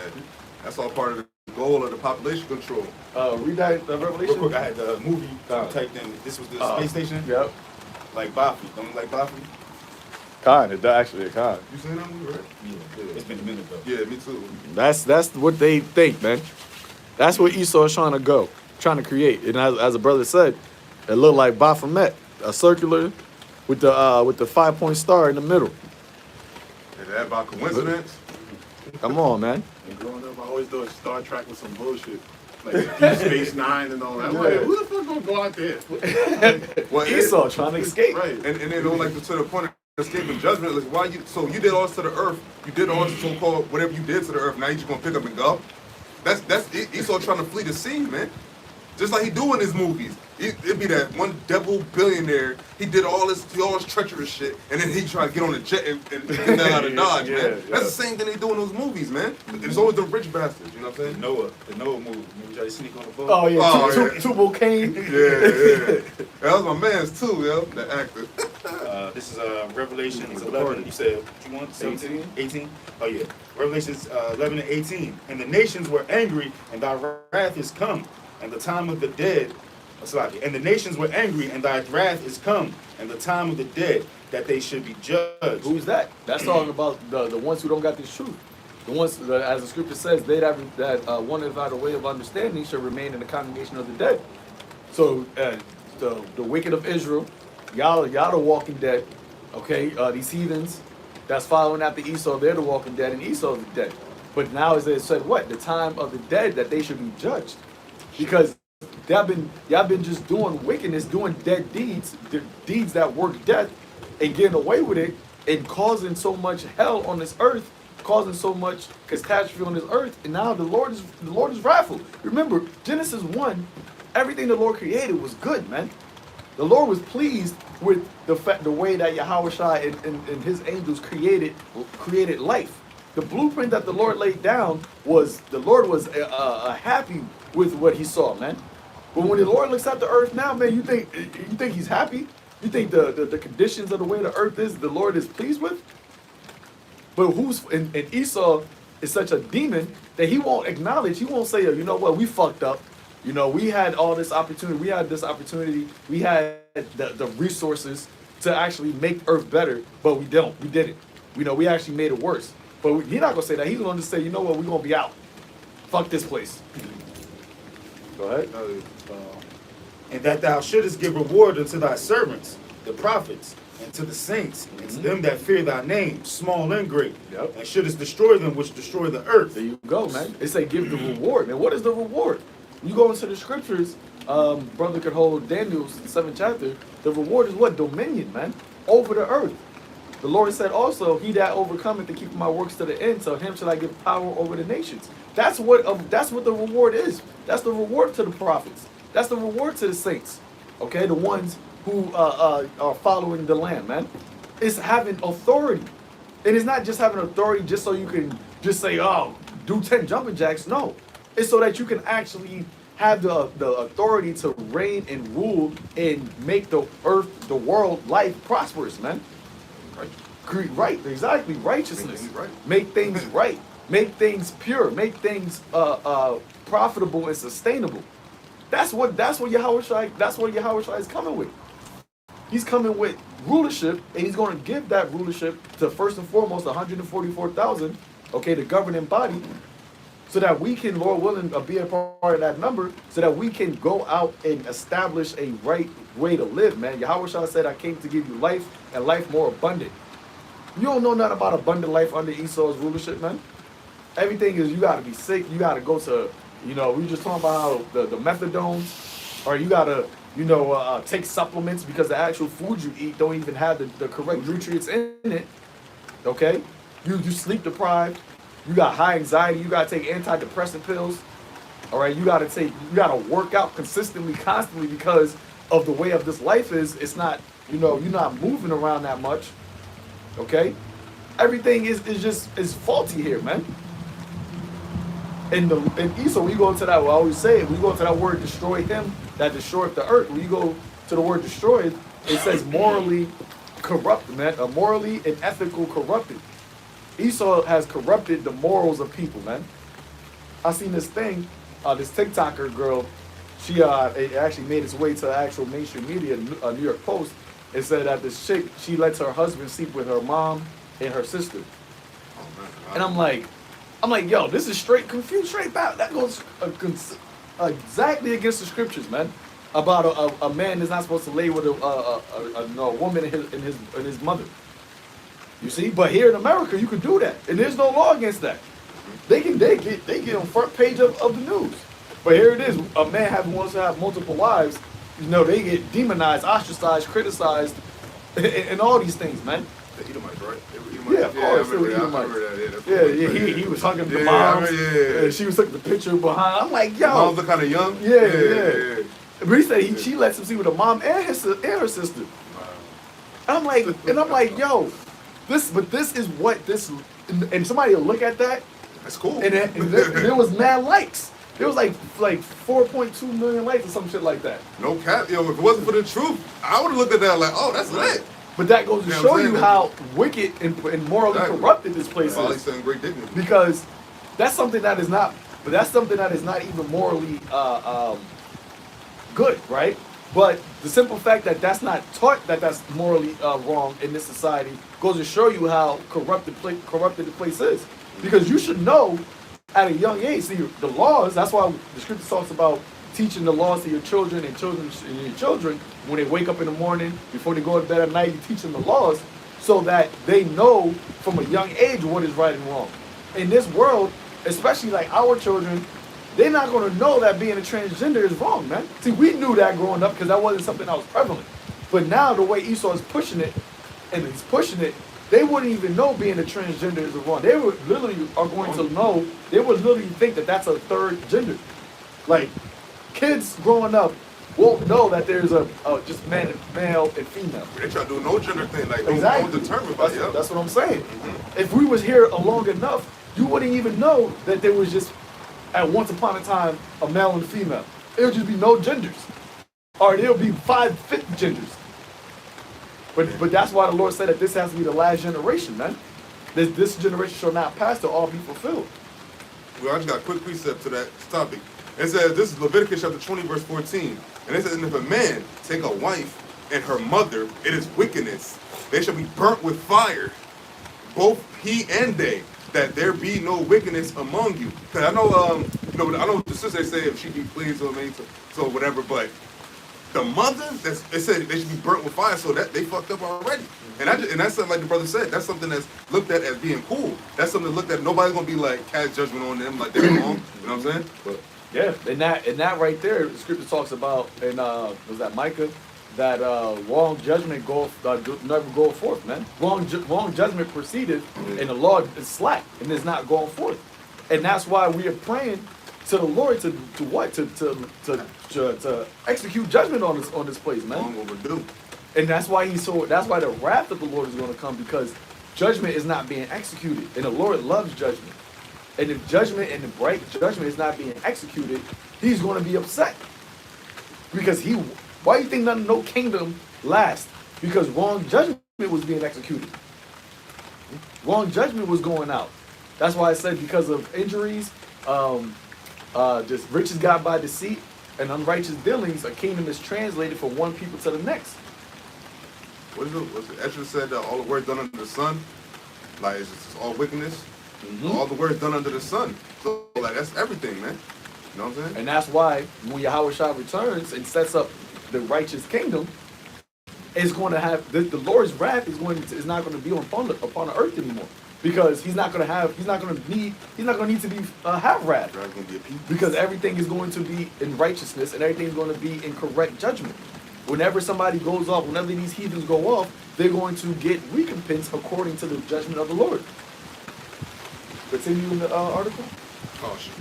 that's all part of the goal of the population control. Read that Revelation. Real quick, I had the movie typed in. This was the space station. Yep. Like Buffy. Don't you like Buffy? Kind, it actually a kind. You seen that movie, right? Yeah. It's been a minute though. Yeah, me too. That's what they think, man. That's what Esau is trying to go, trying to create. And as a brother said, it looked like Baphomet, a circular with the 5-point star in the middle. And that by coincidence? Come on, man. And growing up, I always thought Star Trek was some bullshit. Like Deep Space Nine and all that. I'm like, who the fuck gonna go out there? Well, Esau trying to escape. Right. And they don't like to the point of escaping judgment. Like, why you? So you did all this to the earth. You did all this so-called whatever you did to the earth. Now you just gonna pick up and go? That's Esau trying to flee the scene, man. Just like he do in his movies. It'd be that one devil billionaire. He did all this treacherous shit, and then he tried to get on a jet and get out of Dodge, man. That's the same thing they do in those movies, man. It's always the rich bastards, you know what I'm saying? The Noah movie. Remember try to sneak on the boat? Oh yeah, Oh, yeah. Tubal Cain. Yeah. That was my man's too, yo, the actor. This is Revelations 11. You said what you want? 17? 18? Oh yeah. Revelations 11 and 18. And the nations were angry, and thy wrath is come, and the time of the dead. And the nations were angry, and thy wrath is come, and the time of the dead, that they should be judged. Who's that? That's talking about the ones who don't got this truth. The ones, as the scripture says, they that one without a way of understanding shall remain in the congregation of the dead. So the wicked of Israel, y'all the walking dead. Okay, these heathens that's following after Esau, they're the walking dead, and Esau's the dead. But now as it said, what? The time of the dead that they should be judged, because y'all been just doing wickedness, doing dead deeds, deeds that work death, and getting away with it, and causing so much hell on this earth, causing so much catastrophe on this earth, and now the Lord is wrathful. Remember, Genesis 1, everything the Lord created was good, man. The Lord was pleased with the way that YAHAWASHI and his angels created life. The blueprint that the Lord laid down was, the Lord was happy with what he saw, man. But when the Lord looks at the earth now, man, you think he's happy? You think the conditions of the way the earth is, the Lord is pleased with? But and Esau is such a demon that he won't acknowledge, he won't say, you know what, we fucked up. You know, we had all this opportunity, we had the resources to actually make earth better, but we didn't. You know, we actually made it worse. But he's not gonna say that. He's gonna just say, you know what, we're gonna be out. Fuck this place. Go ahead. And that thou shouldest give reward unto thy servants, the prophets, and to the saints, and to them that fear thy name, small and great. Yep. And shouldest destroy them which destroy the earth. There you go, man. It say give the reward. Man, what is the reward? You go into the scriptures, brother could hold Daniel's 7th chapter. The reward is what? Dominion, man. Over the earth. The Lord said also, he that overcometh to keep my works to the end, so him shall I give power over the nations. That's what the reward is. That's the reward to the prophets. That's the reward to the saints. Okay, the ones who are following the Lamb, man. It's having authority. And it's not just having authority just so you can just say, oh, do 10 jumping jacks. No. It's so that you can actually have the authority to reign and rule and make the earth, the world, life prosperous, man. Right, exactly. Righteousness. Make things right. Make things pure. Make things profitable and sustainable. That's what YAHAWASHI is coming with. He's coming with rulership, and he's going to give that rulership to first and foremost 144,000, okay, the governing body, so that we can, Lord willing, be a part of that number, so that we can go out and establish a right way to live, man. YAHAWASHI said, I came to give you life and life more abundant. You don't know nothing about abundant life under Esau's rulership, man. Everything is, you got to be sick, you got to go to, we just talking about how the methadones, or you got to, take supplements because the actual food you eat don't even have the correct nutrients in it, okay? You sleep deprived, you got high anxiety, you got to take antidepressant pills, all right? You got to work out consistently, constantly, because of the way of this life is, it's not, you're not moving around that much, okay? Everything is faulty here, man. in Esau, when you go into that, well, I always say it, when you go into that word destroy him that destroyed the earth, when you go to the word destroyed, it says morally corrupted, man, morally and ethical corrupted. Esau has corrupted the morals of people, man. I seen this thing, this TikToker girl, she it actually made its way to actual mainstream media, New York Post. It said that this chick, she lets her husband sleep with her mom and her sister. And I'm like, yo, this is straight confused, straight back. That goes exactly against the scriptures, man. About a man is not supposed to lay with a woman and his mother. You see, but here in America, you can do that, and there's no law against that. They get on front page of the news. But here it is, a man wants to have multiple wives. You know, they get demonized, ostracized, criticized, and all these things, man. The Edomites, right? Yeah, of course, they were Edomites. Yeah, he was hugging the moms. And she was taking the picture behind. I'm like, yo. Moms are kind of young. Yeah. But he said she lets him see with her mom and her sister. I'm like, yo, this is what this, and somebody will look at that. That's cool. And there was mad likes. There was like 4.2 million likes or some shit like that. No cap, yo. If it wasn't for the truth, I would have looked at that like, oh, that's lit. But that goes to show you how wicked and morally corrupted this place is. Saying great dignity. Because that's something that is not even morally good, right? But the simple fact that that's not taught that that's morally wrong in this society goes to show you how corrupted the place is. Because you should know at a young age, see the laws. That's why the scripture talks about teaching the laws to your children and your children when they wake up in the morning, before they go to bed at night. You teach them the laws so that they know from a young age what is right and wrong. In this world, especially like our children, they're not going to know that being a transgender is wrong, man. See, we knew that growing up because that wasn't something that was prevalent. But now the way Esau is pushing it, and he's pushing it, they wouldn't even know being a transgender is wrong. They would literally are going to know, they would literally think that that's a third gender. Like, kids growing up won't know that there's a just male and female. They try to do no gender thing, like Exactly. don't determine by it. That's what I'm saying. If we was here long enough, you wouldn't even know that there was just, at once upon a time, a male and a female. It would just be no genders. Or there would be 5 fifth genders. But that's why the Lord said that this has to be the last generation, man. This generation shall not pass till all be fulfilled. Well, I just got a quick precept to that topic. It says, this is Leviticus chapter 20, verse 14. And it says, and if a man take a wife and her mother, it is wickedness. They shall be burnt with fire, both he and they, that there be no wickedness among you. Because I know, I know the sister say if she be pleased or made so whatever, but the mother, it said they should be burnt with fire, so that they fucked up already. And that's something, like the brother said, that's something that's looked at as being cool. That's something looked at, nobody's gonna be like cast judgment on them like they're wrong. You know what I'm saying? But yeah, and that right there, the scripture talks about in was that Micah, that wrong judgment never go forth, man. Wrong judgment proceeded, and the law is slack and is not going forth. And that's why we are praying to the Lord to what? To execute judgment on this place, man. long overdue. And that's why the wrath of the Lord is going to come, because judgment is not being executed. And the Lord loves judgment. And if judgment and the right judgment is not being executed, he's going to be upset. Because why do you think no kingdom lasts? Because wrong judgment was being executed. Wrong judgment was going out. That's why I said because of injuries, just riches got by deceit and unrighteous dealings, a kingdom is translated from one people to the next. What's it? Ezra said that all the words done under the sun, like it's just all wickedness. All the words done under the sun. So like that's everything, man. You know what I'm saying? And that's why when YAHAWASHI returns and sets up the righteous kingdom, it's going to have the Lord's wrath is not going to be upon the earth anymore, because he's not going to need to be have wrath, because everything is going to be in righteousness and everything is going to be in correct judgment. Whenever somebody goes off, whenever these heathens go off, they're going to get recompense according to the judgment of the Lord. Continue in the article. Oh shit.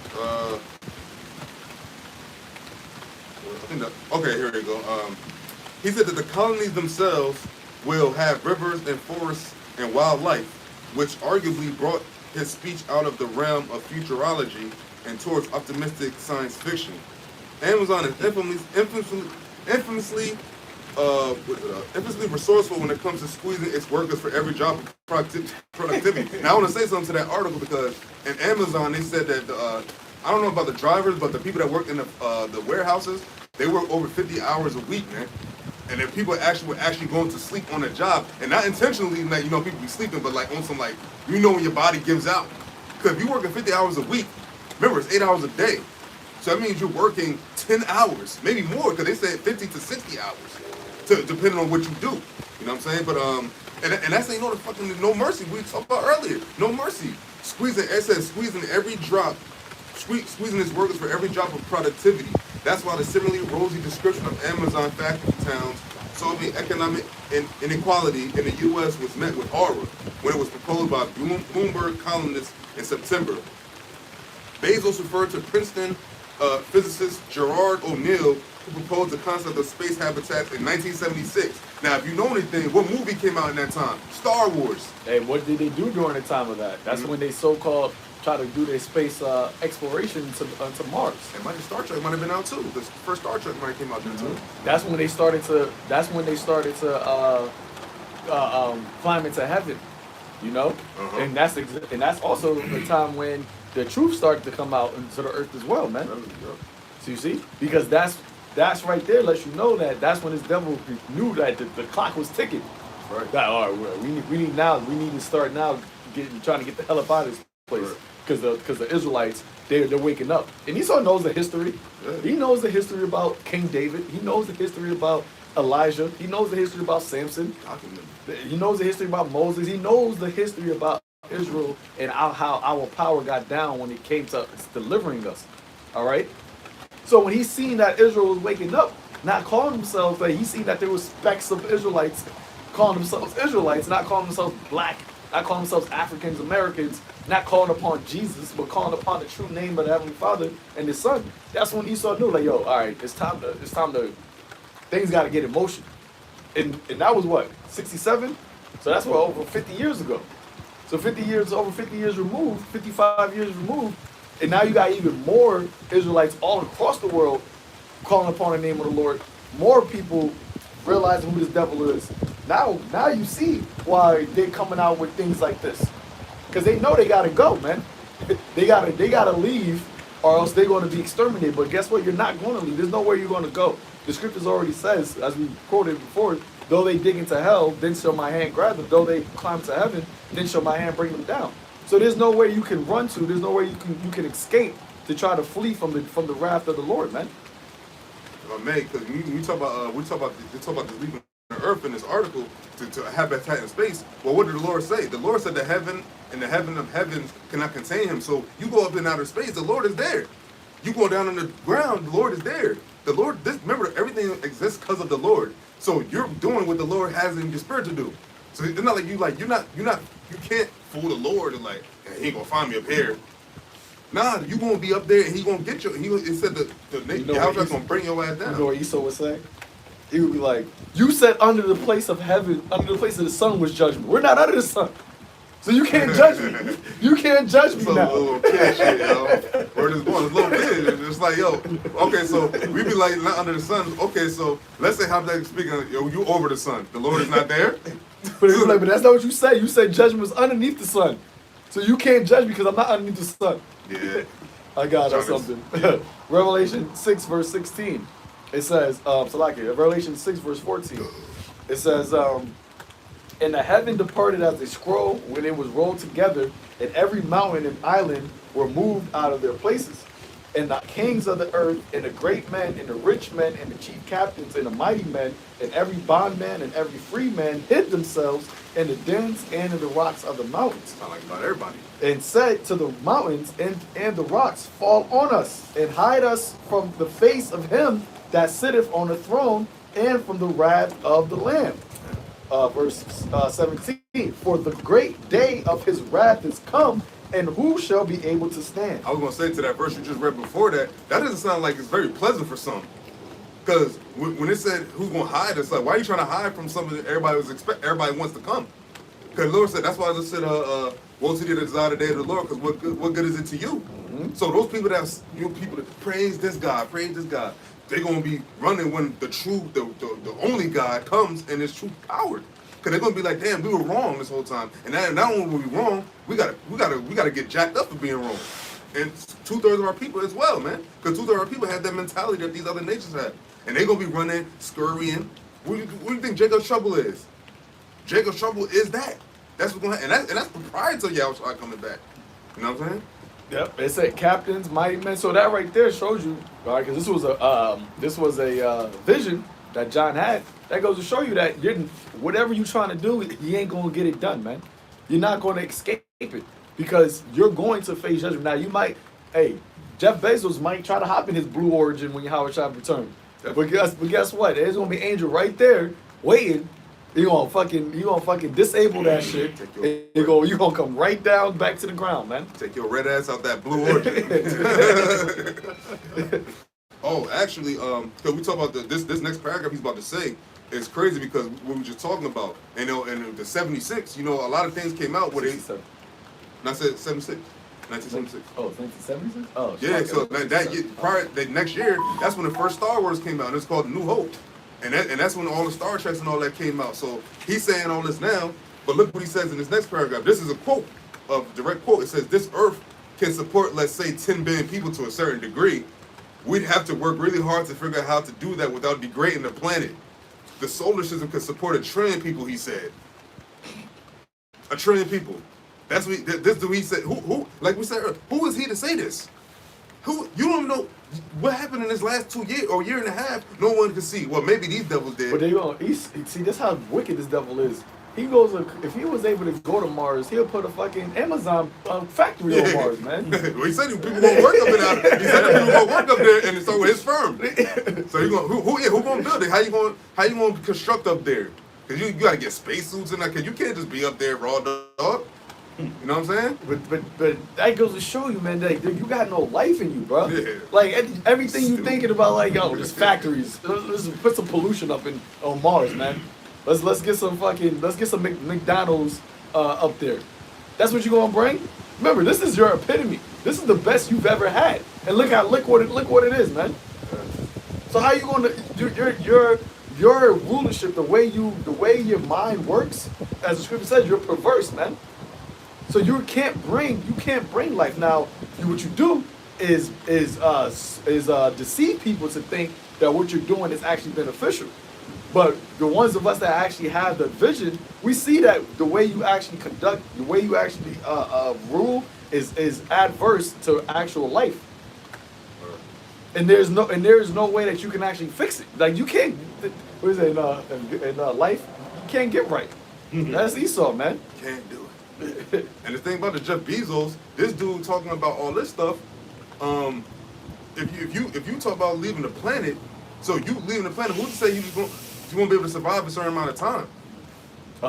Okay, here we go. He said that the colonies themselves will have rivers and forests and wildlife, which arguably brought his speech out of the realm of futurology and towards optimistic science fiction. Amazon is infamously resourceful when it comes to squeezing its workers for every job of productivity. Now I want to say something to that article because in Amazon they said that I don't know about the drivers, but the people that work in the warehouses, they work over 50 hours a week, man. And then people were actually going to sleep on a job, and not intentionally, like people be sleeping, but like on some like when your body gives out. Because if you're working 50 hours a week, remember it's 8 hours a day, so that means you're working 10 hours, maybe more, because they said 50 to 60 hours, depending on what you do. You know what I'm saying? But and that's ain't the fucking no mercy we talked about earlier. No mercy. Squeezing every drop. Squeezing its workers for every drop of productivity. That's why the similarly rosy description of Amazon factory towns solving economic inequality in the U.S. was met with horror when it was proposed by Bloomberg columnists in September. Bezos referred to Princeton physicist Gerard O'Neill, who proposed the concept of space habitats in 1976. Now, if you know anything, what movie came out in that time? Star Wars. Hey, what did they do during the time of that? That's when they so-called try to do their space exploration to Mars. And Star Trek might have been out too. The first Star Trek might have came out then too. That's when they started to. That's when they started to climb into heaven. You know, and that's also the time when the truth started to come out into the earth as well, man. So you see, because that's right there lets you know that that's when this devil knew that the clock was ticking. Right. That all right, well, we need to start now trying to get the hell up out of this place. Because the Israelites, they're waking up. And Esau knows the history. Yeah. He knows the history about King David. He knows the history about Elijah. He knows the history about Samson. He knows the history about Moses. He knows the history about Israel and how our power got down when it came to delivering us. All right? So when he seen that Israel was waking up, not calling themselves, he seen that there was specks of Israelites calling themselves Israelites, not calling themselves black, not calling themselves Africans, Americans, not calling upon Jesus, but calling upon the true name of the Heavenly Father and His Son. That's when Esau knew, like, yo, all right, it's time to, things got to get in motion. And that was what, 67? So that's what, over 50 years ago. So over 50 years removed, 55 years removed, and now you got even more Israelites all across the world calling upon the name of the Lord. More people realizing who this devil is. Now you see why they're coming out with things like this. Because they know they gotta go, man. They gotta leave, or else they're gonna be exterminated. But guess what? You're not gonna leave. There's nowhere you're gonna go. The scriptures already says, as we quoted before, though they dig into hell, then shall my hand grab them. Though they climb to heaven, then shall my hand bring them down. So there's nowhere you can run to. There's nowhere you can escape to try to flee from the wrath of the Lord, man. Man, because we talk about this leaving the earth in this article to habitat in space. Well, what did the Lord say? The Lord said the heaven and the heaven of heavens cannot contain Him. So you go up in outer space, the Lord is there. You go down on the ground, the Lord is there. The Lord, remember, everything exists because of the Lord. So you're doing what the Lord has in your spirit to do. So it's not like you can't fool the Lord and like, hey, He ain't gonna find me up here. Nah, you gonna be up there and He gonna get you. It said Yahweh's gonna bring your ass down. You know what Esau would say? He would be like, you said under the place of heaven, under the place of the sun was judgment. We're not under the sun. So you can't judge me. You can't judge me now. A little kid shit, yo. Where this going? It's a little kid. It's like, yo, okay, so we be like, not under the sun. Okay, so let's say, how that speaking, yo, you over the sun. The Lord is not there? But that's not what you said. You said judgment was underneath the sun. So you can't judge me because I'm not underneath the sun. Yeah. I got something. Revelation 6, verse 16. It says, Revelation 6, verse 14. It says, and the heaven departed as a scroll when it was rolled together, and every mountain and island were moved out of their places. And the kings of the earth, and the great men, and the rich men, and the chief captains, and the mighty men, and every bondman, and every free man hid themselves in the dens and in the rocks of the mountains. Sound like about everybody. And said to the mountains and the rocks, fall on us, and hide us from the face of him that sitteth on the throne, and from the wrath of the Lamb. Verse 17, for the great day of his wrath is come, and who shall be able to stand? I was going to say to that verse you just read before that doesn't sound like it's very pleasant for some. Because when it said who's going to hide, it's like, why are you trying to hide from something that everybody wants to come? Because the Lord said, that's why I said, woe to thee that desire the day of the Lord, because what good is it to you? So those people people that praise this God, they're gonna be running when the only God comes in His true power. Cause they're gonna be like, damn, we were wrong this whole time, and not only were we wrong, we gotta get jacked up for being wrong. And 2/3 of our people as well, man. Because 2/3 of our people have that mentality that these other nations have, and they're gonna be running, scurrying. What do you think Jacob's trouble is? Jacob's trouble is that. That's what's gonna happen, and that's the prior to Yahawashi coming back. You know what I'm saying? Yep, it said captains, mighty men. So that right there shows you, all right, because this was a vision that John had. That goes to show you that whatever you're trying to do, you ain't gonna get it done, man. You're not gonna escape it because you're going to face judgment. Now you might, Jeff Bezos might try to hop in his Blue Origin when Yahawashi return. But guess what? There's gonna be an angel right there waiting. You gonna fucking disable that shit. You gonna come right down back to the ground, man. Take your red ass out that Blue Origin. Oh, actually, cause we talk about this next paragraph he's about to say is crazy because what we were just talking about, and the 76, a lot of things came out where they. And I said 76. 1976. Oh, it's 1976? Oh, yeah. So that year, that next year, that's when the first Star Wars came out, and it's called New Hope. And that's when all the Star Treks and all that came out. So he's saying all this now, but look what he says in this next paragraph. This is a quote, direct quote. It says, "This Earth can support, let's say, 10 billion people to a certain degree. We'd have to work really hard to figure out how to do that without degrading the planet. The solar system can support 1 trillion people," he said. 1 trillion people. That's what this dude he said. Who? Like we said earlier, who is he to say this? Who? You don't even know what happened in this last 2 years or year and a half. No one can see. Well, maybe these devils did. But they gonna see. That's how wicked this devil is. He goes. If he was able to go to Mars, he'll put a fucking Amazon factory on Mars, man. Well, he said people gonna work up there. He said people gonna work up there, and so with his firm. So you gonna who gonna build it? How you gonna construct up there? Cause you gotta get spacesuits and that. Cause you can't just be up there raw dog. You know what I'm saying? But that goes to show you, man, that you got no life in you, bro. Yeah. Like everything you thinking about, like just factories. Let's put some pollution up on Mars, man. Let's get some McDonald's up there. That's what you gonna bring? Remember, this is your epitome. This is the best you've ever had, and look what it is, man. So how you gonna your rulership, the way your mind works, as the scripture says, you're perverse, man. So you can't bring life. Now, what you do is deceive people to think that what you're doing is actually beneficial. But the ones of us that actually have the vision, we see that the way you actually conduct, the way you actually rule is adverse to actual life. And there's no way that you can actually fix it. Like you can't. What is it in life? You can't get right. That's Esau, man. Can't do it. And the thing about the Jeff Bezos, this dude talking about all this stuff. If you talk about leaving the planet, so you leaving the planet, who's to say you won't be able to survive a certain amount of time?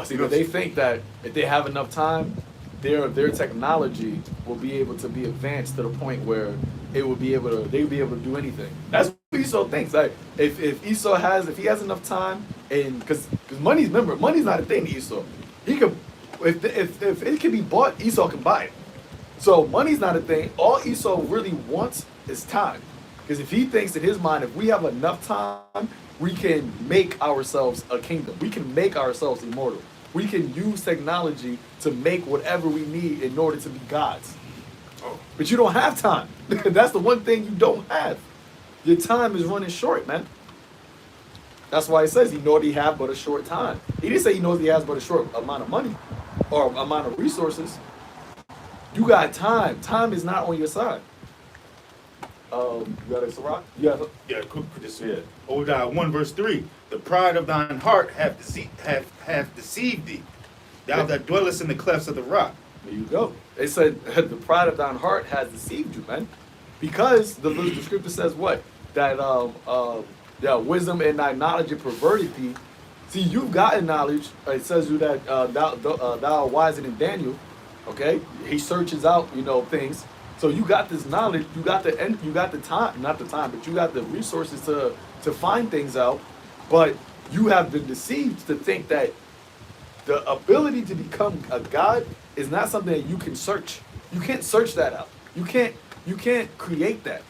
See, but they think that if they have enough time, their technology will be able to be advanced to the point where they will be able to do anything. That's what Esau thinks. Like if he has enough time, and because money's not a thing to Esau. He could. If it can be bought, Esau can buy it. So money's not a thing. All Esau really wants is time. Because if he thinks in his mind, if we have enough time, we can make ourselves a kingdom. We can make ourselves immortal. We can use technology to make whatever we need in order to be gods. But you don't have time. That's the one thing you don't have. Your time is running short, man. That's why it says he knows he have but a short time. He didn't say he knows he has but a short amount of money or amount of resources. You got time. Time is not on your side. You got a Sirach? Yeah, quick this here. Obadiah 1 verse 3. The pride of thine heart hath deceived thee, thou that dwellest in the clefts of the rock. There you go. It said the pride of thine heart has deceived you, man. Because the scripture says what? That wisdom and thy knowledge have perverted thee. See, you've gotten knowledge. It says you that thou art wiser than Daniel. Okay, he searches out things. So you got this knowledge. You got the time, not the time, but you got the resources to find things out. But you have been deceived to think that the ability to become a god is not something that you can search. You can't search that out. You can't You can't create that.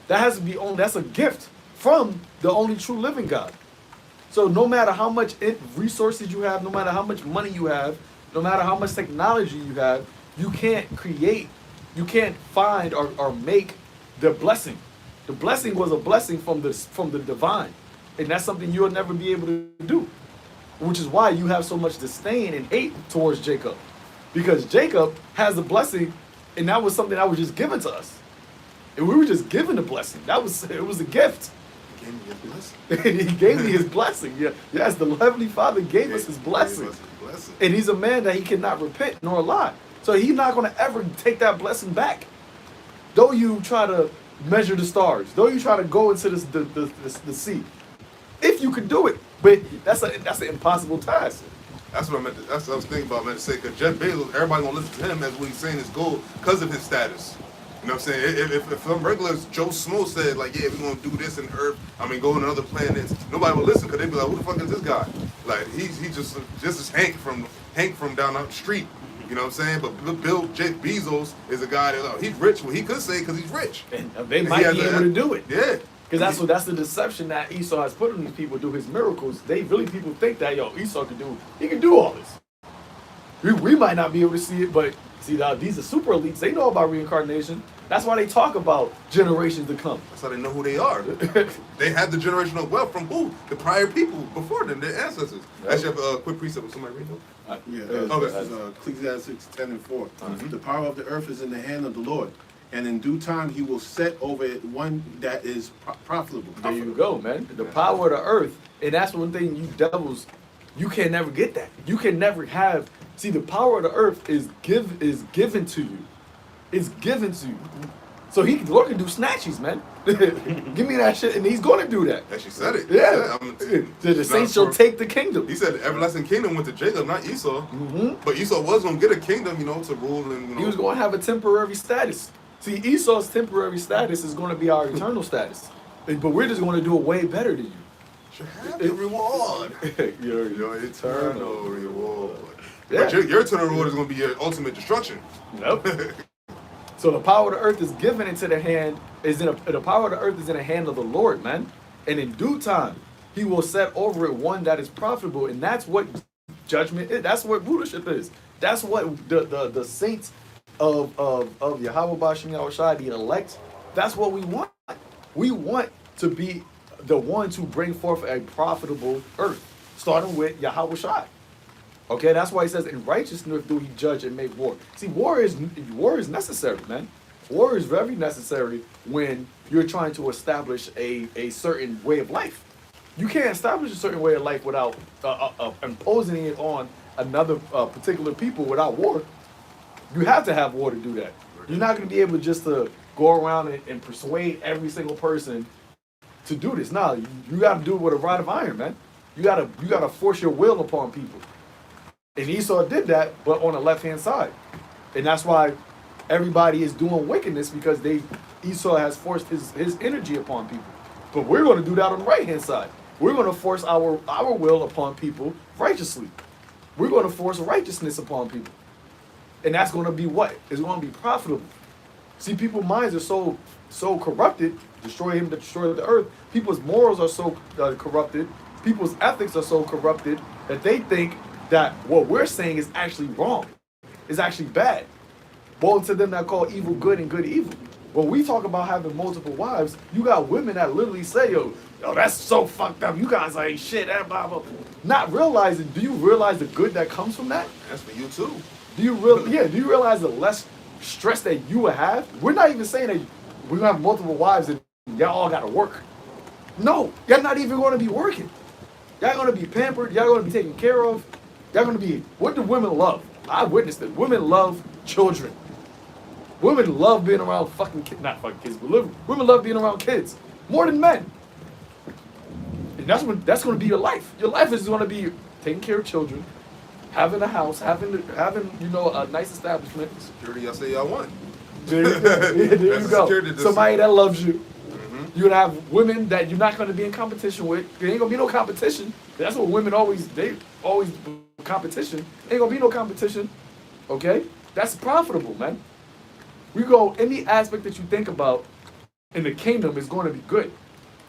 That has to be only, that's a gift from the only true living God. So no matter how much resources you have, no matter how much money you have, no matter how much technology you have, you can't create, you can't find or make the blessing. The blessing was a blessing from the divine. And that's something you'll never be able to do. Which is why you have so much disdain and hate towards Jacob. Because Jacob has a blessing, and that was something that was just given to us. And we were just given the blessing. It was a gift. He gave me a blessing. He gave me his blessing. Yeah. Yes, the Heavenly Father gave us his blessing. And he's a man that he cannot repent nor lie. So he's not going to ever take that blessing back. Though you try to measure the stars, though you try to go into the sea, if you could do it, but that's an impossible task. That's what I meant. That's what I was thinking about. I meant to say, because Jeff Bezos, everybody gonna listen to him as what he's saying is gold because of his status. You know what I'm saying? If some regular Joe Smo said like, yeah, we're gonna do this in Earth, I mean, go on other planets, nobody would listen because they'd be like, who the fuck is this guy? Like he's just as Hank from down the street. You know what I'm saying? But Jeff Bezos is a guy that he's rich. Well, he could say because he's rich. And they might be able to do it. Yeah. Because that's the deception that Esau has put on these people do his miracles. People think that Esau can do all this. We might not be able to see it, but see these are super elites. They know about reincarnation. That's why they talk about generations to come. That's how they know who they are. They had the generational wealth from who? The prior people before them, their ancestors. Yep. Actually, have a quick precept. Would somebody read them? This is Ecclesiastes 10:4. The power of the earth is in the hand of the Lord, and in due time he will set over it one that is profitable. There you go, man. The power of the earth, and that's one thing you devils, you can never get that. You can never have. See, the power of the earth is given to you. It's given to you. So the Lord can do snatchies, man. Give me that shit, and he's going to do that. Actually said it. Yeah. The saints shall take the kingdom. He said the everlasting kingdom went to Jacob, not Esau. But Esau was going to get a kingdom, to rule and. He was going to have a temporary status. See, Esau's temporary status is going to be our eternal status. But we're just going to do it way better than you. Should have the reward. Your eternal reward. Yeah. But your eternal reward is going to be your ultimate destruction. Nope. So the power of the earth is given into the hand, the power of the earth is in the hand of the Lord, man. And in due time, he will set over it one that is profitable. And that's what judgment is. That's what rulership is. That's what the saints of YAHAWASHI, the elect, that's what we want. We want to be the ones who bring forth a profitable earth, starting with YAHAWASHI. Okay, that's why he says, in righteousness do he judge and make war. See, war is necessary, man. War is very necessary when you're trying to establish a certain way of life. You can't establish a certain way of life without imposing it on another particular people without war. You have to have war to do that. You're not going to be able just to go around and persuade every single person to do this. No, you got to do it with a rod of iron, man. You got to force your will upon people. And Esau did that, but on the left-hand side. And that's why everybody is doing wickedness, because Esau has forced his energy upon people. But we're going to do that on the right-hand side. We're going to force our will upon people righteously. We're going to force righteousness upon people. And that's going to be what? It's going to be profitable. See, people's minds are so corrupted, destroy the earth. People's morals are so corrupted. People's ethics are so corrupted that they think that what we're saying is actually wrong. It's actually bad. Woe to them that call evil good and good evil. When we talk about having multiple wives, you got women that literally say, yo, that's so fucked up. You guys ain't shit, blah, blah. Not realizing, do you realize the good that comes from that? That's for you too. Do you realize the less stress that you will have? We're not even saying that we're gonna have multiple wives and y'all all gotta work. No, y'all not even gonna be working. Y'all gonna be pampered, y'all gonna be taken care of. Y'all gonna be, what do women love? I witnessed it. Women love children. Women love being around not fucking kids, but women love being around kids more than men. And that's going to be your life. Your life is going to be taking care of children, having a house, having a nice establishment. Security, I say y'all want. There you go. Somebody that loves you. You're gonna have women that you're not gonna be in competition with. There ain't gonna be no competition. That's what women always competition. Ain't gonna be no competition. Okay? That's profitable, man. We go any aspect that you think about in the kingdom is going to be good.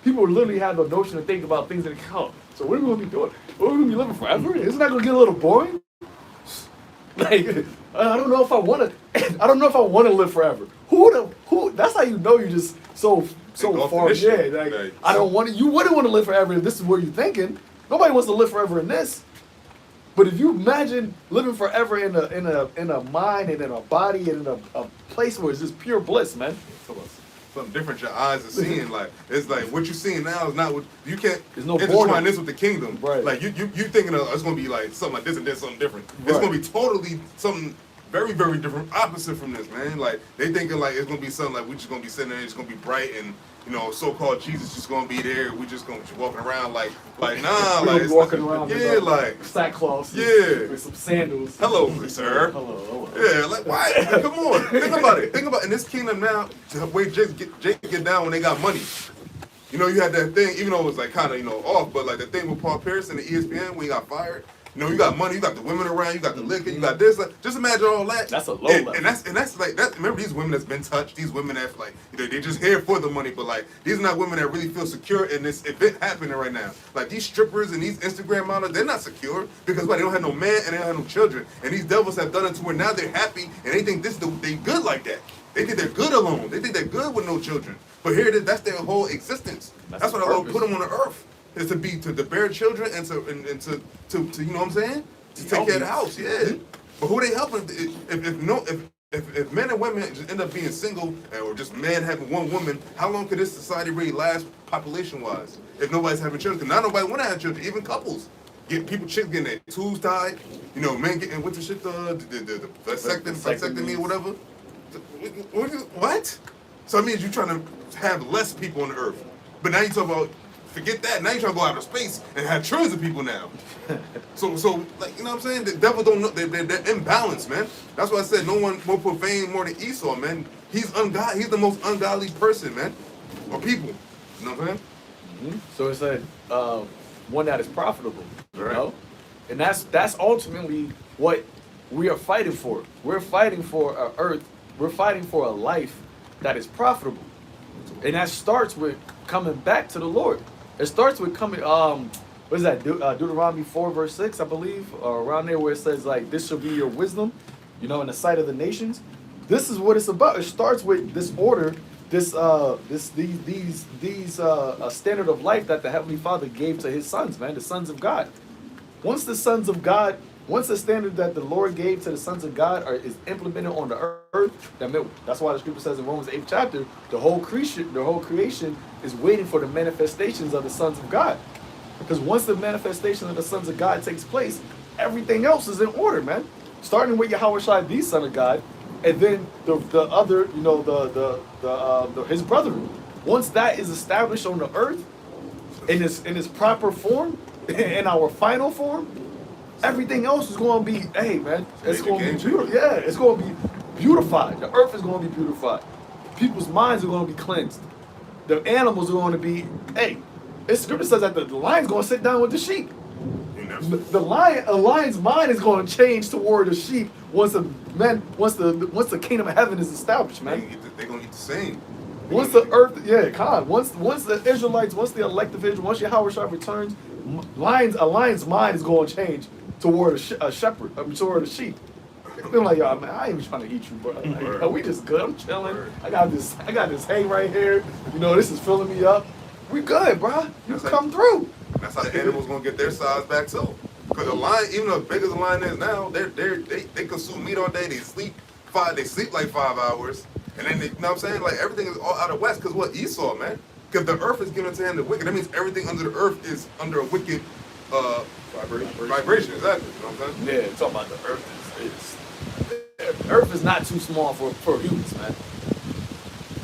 People literally have the notion to think about things that come. So what are we going to be doing? What are we going to be living forever? Isn't that going to get a little boring? Like, I don't know if I want to. I don't know if I want to live forever. Who? That's how you know you're just so far. Yeah, like, I don't want to. You wouldn't want to live forever if this is where you're thinking. Nobody wants to live forever in this. But if you imagine living forever in a mind and in a body and in a place where it's just pure bliss, man. Something different your eyes are seeing. Like, it's like what you're seeing now is not what you can't. There's no intertwine boredom. this with the kingdom. Right. Like you thinking of it's gonna be like something like this and then something different. It's Right. gonna be totally something very, very different, opposite from this, man. Like they thinking like it's gonna be something like we just gonna be sitting there, it's gonna be bright and so-called Jesus just gonna be there. We just gonna be walking around like nah, We're like it's walking around yeah, with like sackcloth, yeah, with some sandals. hello, sir. Hello. Yeah, like why? Come on, think about it. Think about in this kingdom now. The way Jake get down when they got money. You know, you had that thing, even though it was like kind of off, but like the thing with Paul Pierce and the ESPN when he got fired. You know, you got money, you got the women around, you got the liquor, you got this. Like, just imagine all that. That's a low and, level. and that's like that. Remember these women that's been touched. These women that like they just here for the money, but like these are not women that really feel secure in this event happening right now. Like these strippers and these Instagram models, they're not secure because they don't have no man and they don't have no children. And these devils have done it to where now they're happy and they think they good like that. They think they're good alone. They think they're good with no children. But here it is. That's their whole existence. That's what the Lord put them on the earth. Is to bear children and to you know what I'm saying? To take care of the house, yeah. But who they helping? If men and women just end up being single or just men having one woman, how long could this society really last population-wise? If nobody's having children, because not nobody want to have children, even couples. Chicks getting their tubes tied, men getting with the shit, the vasectomy or whatever. What? So it means you're trying to have less people on the earth. But now you talk about forget that. Now you're trying to go out of space and have trillions of people now. So like, you know what I'm saying? The devil don't know. They're imbalanced, man. That's why I said no one more profane more than Esau, man. He's ungodly. He's the most ungodly person, man. Or people. You know what I'm saying? Mm-hmm. So it said one that is profitable. You Right. know? And that's ultimately what we are fighting for. We're fighting for an earth. We're fighting for a life that is profitable. And that starts with coming back to the Lord. It starts with coming, what is that, Deuteronomy 4 verse 6, I believe, or around there where it says, like, this shall be your wisdom, in the sight of the nations. This is what it's about. It starts with this order, these standard of life that the Heavenly Father gave to his sons, man, the sons of God. Once the standard that the Lord gave to the sons of God is implemented on the earth, that's why the scripture says in Romans 8th chapter, the whole creation is waiting for the manifestations of the sons of God. Because once the manifestation of the sons of God takes place, everything else is in order, man. Starting with YAHAWASHI, the Son of God, and then the other, his brethren. Once that is established on the earth in its proper form, in our final form, everything else is going to be, hey man, it's going to be beautiful. Yeah, it's going to be beautified. The earth is going to be beautified. People's minds are going to be cleansed. The animals are going to be, the scripture says that the lion's going to sit down with the sheep. A lion's mind is going to change toward the sheep once the kingdom of heaven is established, man. They're going to eat the same. Once the earth, once the Israelites, once the elect of Israel, once YAHAWASHI returns, a lion's mind is going to change toward a shepherd, toward a sheep. They're like, yo, man, I ain't even trying to eat you, bro. Like, we just good. I'm chilling. I got this hay right here. This is filling me up. We good, bro. You come through. That's how the animals gonna get their size back too. Because a lion, even though as big as a lion is now, they consume meat all day. They sleep like 5 hours, and then you know what I'm saying? Like everything is all out of west. Because what Esau, man? Because the earth is given to him the wicked. That means everything under the earth is under a wicked vibration. Exactly. You know what I'm saying? Yeah, talking about the earth Earth is not too small for humans, man.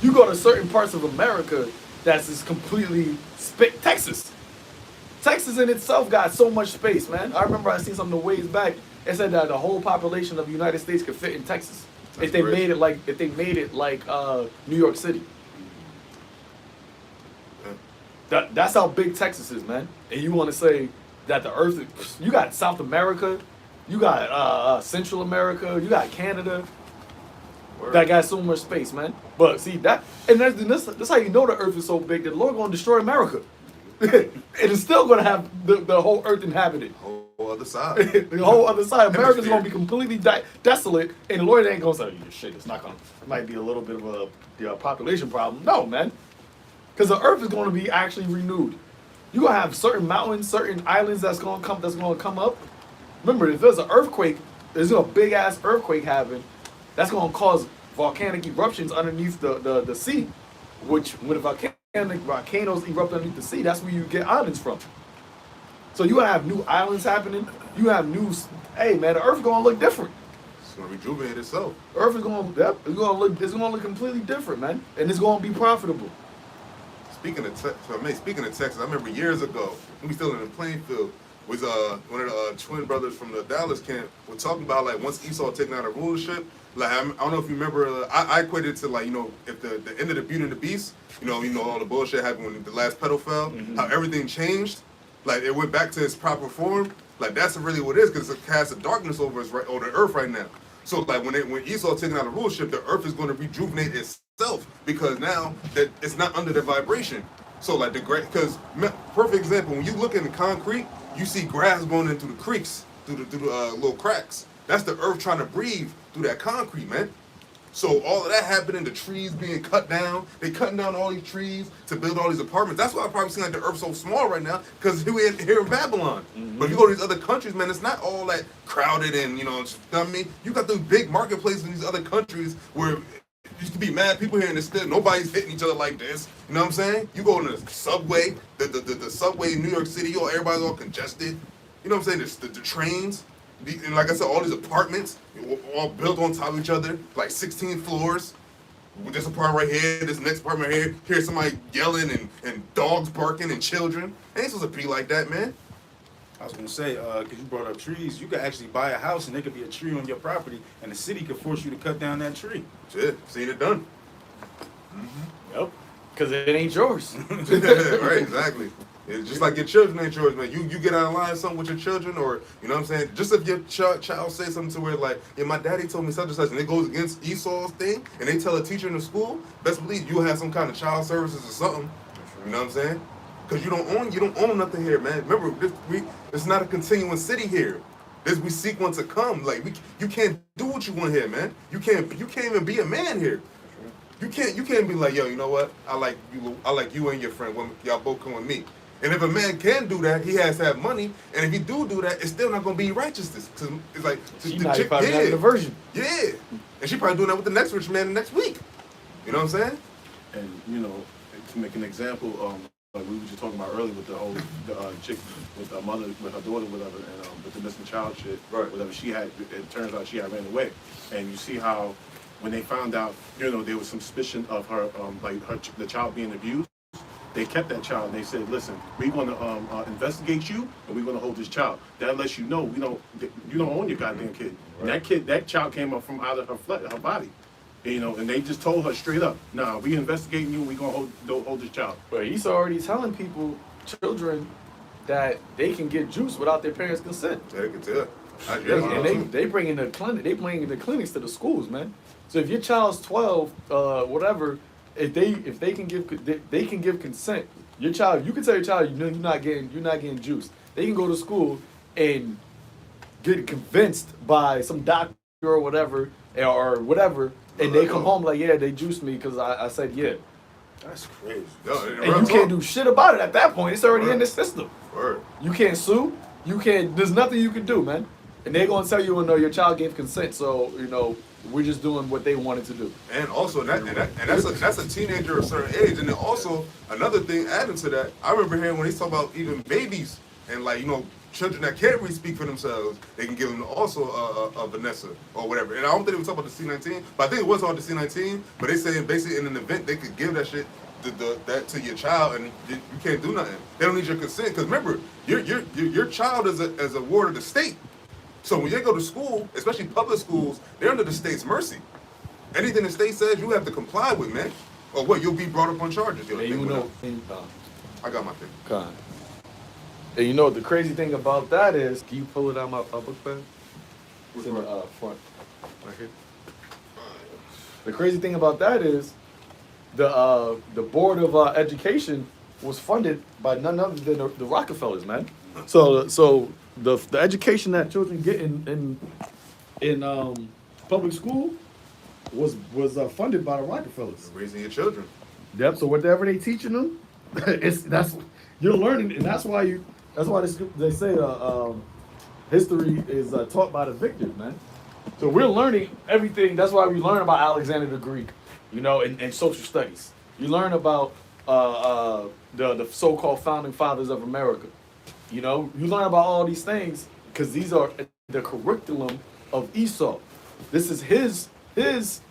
You go to certain parts of America that's just completely Texas. Texas in itself got so much space, man. I remember I seen something a ways back. It said that the whole population of the United States could fit in Texas if they made it like New York City. That's how big Texas is, man. And you want to say that the earth is, you got South America, you got Central America, you got Canada. that got so much space, man. But see that, and that's how you know the earth is so big that the Lord gonna destroy America. It is still gonna have the whole earth inhabited. Whole other side. The whole other side, America's gonna be completely desolate, and the Lord ain't gonna say, "Shit, it's not gonna." It might be a little bit of a population problem. No, man, because the earth is gonna be actually renewed. You gonna have certain mountains, certain islands that's gonna come up. Remember, if there's an earthquake, there's a big ass earthquake happening. That's gonna cause volcanic eruptions underneath the sea, which when the volcanoes erupt underneath the sea, that's where you get islands from. So you have new islands happening. You have new. Hey man, the earth gonna look different. It's gonna rejuvenate itself. Earth is gonna, yep, it's gonna look completely different, man, and it's gonna be profitable. Speaking of Texas, I remember years ago, when we still in the playing field, was one of the twin brothers from the Dallas camp were talking about like once Esau taking out a rulership. Like I don't know if you remember, I equated it to like if the end of the Beauty and the Beast, you know all the bullshit happened when the last petal fell, how everything changed, like it went back to its proper form. Like that's really what it is, because it's a cast of darkness over the earth right now. So like when Esau taking out a rulership, the earth is going to rejuvenate itself because now that it's not under the vibration. So like because perfect example, when you look in the concrete, you see grass going into the creeks through the little cracks. That's the earth trying to breathe through that concrete, man. So all of that happening, the trees being cut down, they cutting down all these trees to build all these apartments. That's why I probably seem like the earth's so small right now, because we're here in Babylon. But if you go to these other countries, man, it's not all that crowded and, you know what I mean? You got those big marketplaces in these other countries where used to be mad people here and it's still nobody's hitting each other like this. You know what I'm saying? You go in the subway, the subway in New York City, everybody's all congested. You know what I'm saying? The trains. And like I said, all these apartments, all built on top of each other, like 16 floors. With this apartment right here, this next apartment right here, here's somebody yelling and dogs barking and children. It ain't supposed to be like that, man. I was gonna say, because you brought up trees, you could actually buy a house and there could be a tree on your property, and the city could force you to cut down that tree. Shit, seen it done. Yep, because it ain't yours. Right, exactly. It's just like your children ain't yours, man. You get out of line something with your children, or you know what I'm saying. Just if your child says something to where like, yeah, my daddy told me such and such, and it goes against Esau's thing, and they tell a teacher in the school, best believe you'll have some kind of child services or something. You know what I'm saying? Because you don't own nothing here, man. Remember, it's not a continuing city here. We seek one to come. Like you can't do what you want here, man. You can't even be a man here. You can't be like, yo, you know what? I like you and your friend. Y'all both come with me. And if a man can do that, he has to have money. And if he do that, it's still not gonna be righteousness. Cause it's like She probably having a version. Yeah, and she probably doing that with the next rich man next week. You know what I'm saying? And you know, to make an example, like we were just talking about earlier with the chick with her mother, with her daughter, whatever, and with the missing child shit, Right. whatever she had. It turns out she had ran away, and you see how when they found out, you know, there was some suspicion of her, the child being abused. They kept that child and they said, listen, we're going to investigate you and we're going to hold this child. That lets you know you don't own your goddamn kid. Right. That child came up from out of her body. You know, and they just told her straight up, nah, we investigating you and we're going to hold this child. But he's already telling children, that they can get juice without their parents' consent. Yeah, they can tell. And they bring in the clinics to the schools, man. So if your child's 12, whatever, if they can give consent. Your child, you can tell your child, you're not getting juice. They can go to school and get convinced by some doctor or whatever, and they come home like, yeah, they juiced me because I said yeah. That's crazy. And you can't do shit about it at that point. It's already in the system. Word. You can't sue. There's nothing you can do, man. And they're gonna tell you, no, your child gave consent, so we're just doing what they wanted to do. And also that's a teenager of a certain age. And then also another thing adding to that, I remember hearing when they talk about even babies and children that can't really speak for themselves, they can give them also a Vanessa or whatever. And I don't think they were talking about the C19, but I think it was on the C19. But they saying basically in an event they could give that shit that to your child, and you can't do nothing. They don't need your consent because remember, your child is a ward of the state. So when you go to school, especially public schools, they're under the state's mercy. Anything the state says, you have to comply with, man. Or what? You'll be brought up on charges. I I got my thing. God. And you know what the crazy thing about that is? Can you pull it out my book bag? It's in the front, right here. The crazy thing about that is the board of education was funded by none other than the Rockefellers, man. So the education that children get in public school was funded by the Rockefellers. Raising your children. Yep. So whatever they teaching them, that's you're learning, and that's why they say history is taught by the victors, man. So we're learning everything. That's why we learn about Alexander the Greek, you know, in social studies. You learn about the so-called founding fathers of America. You know, you learn about all these things because these are the curriculum of Esau. This is his history,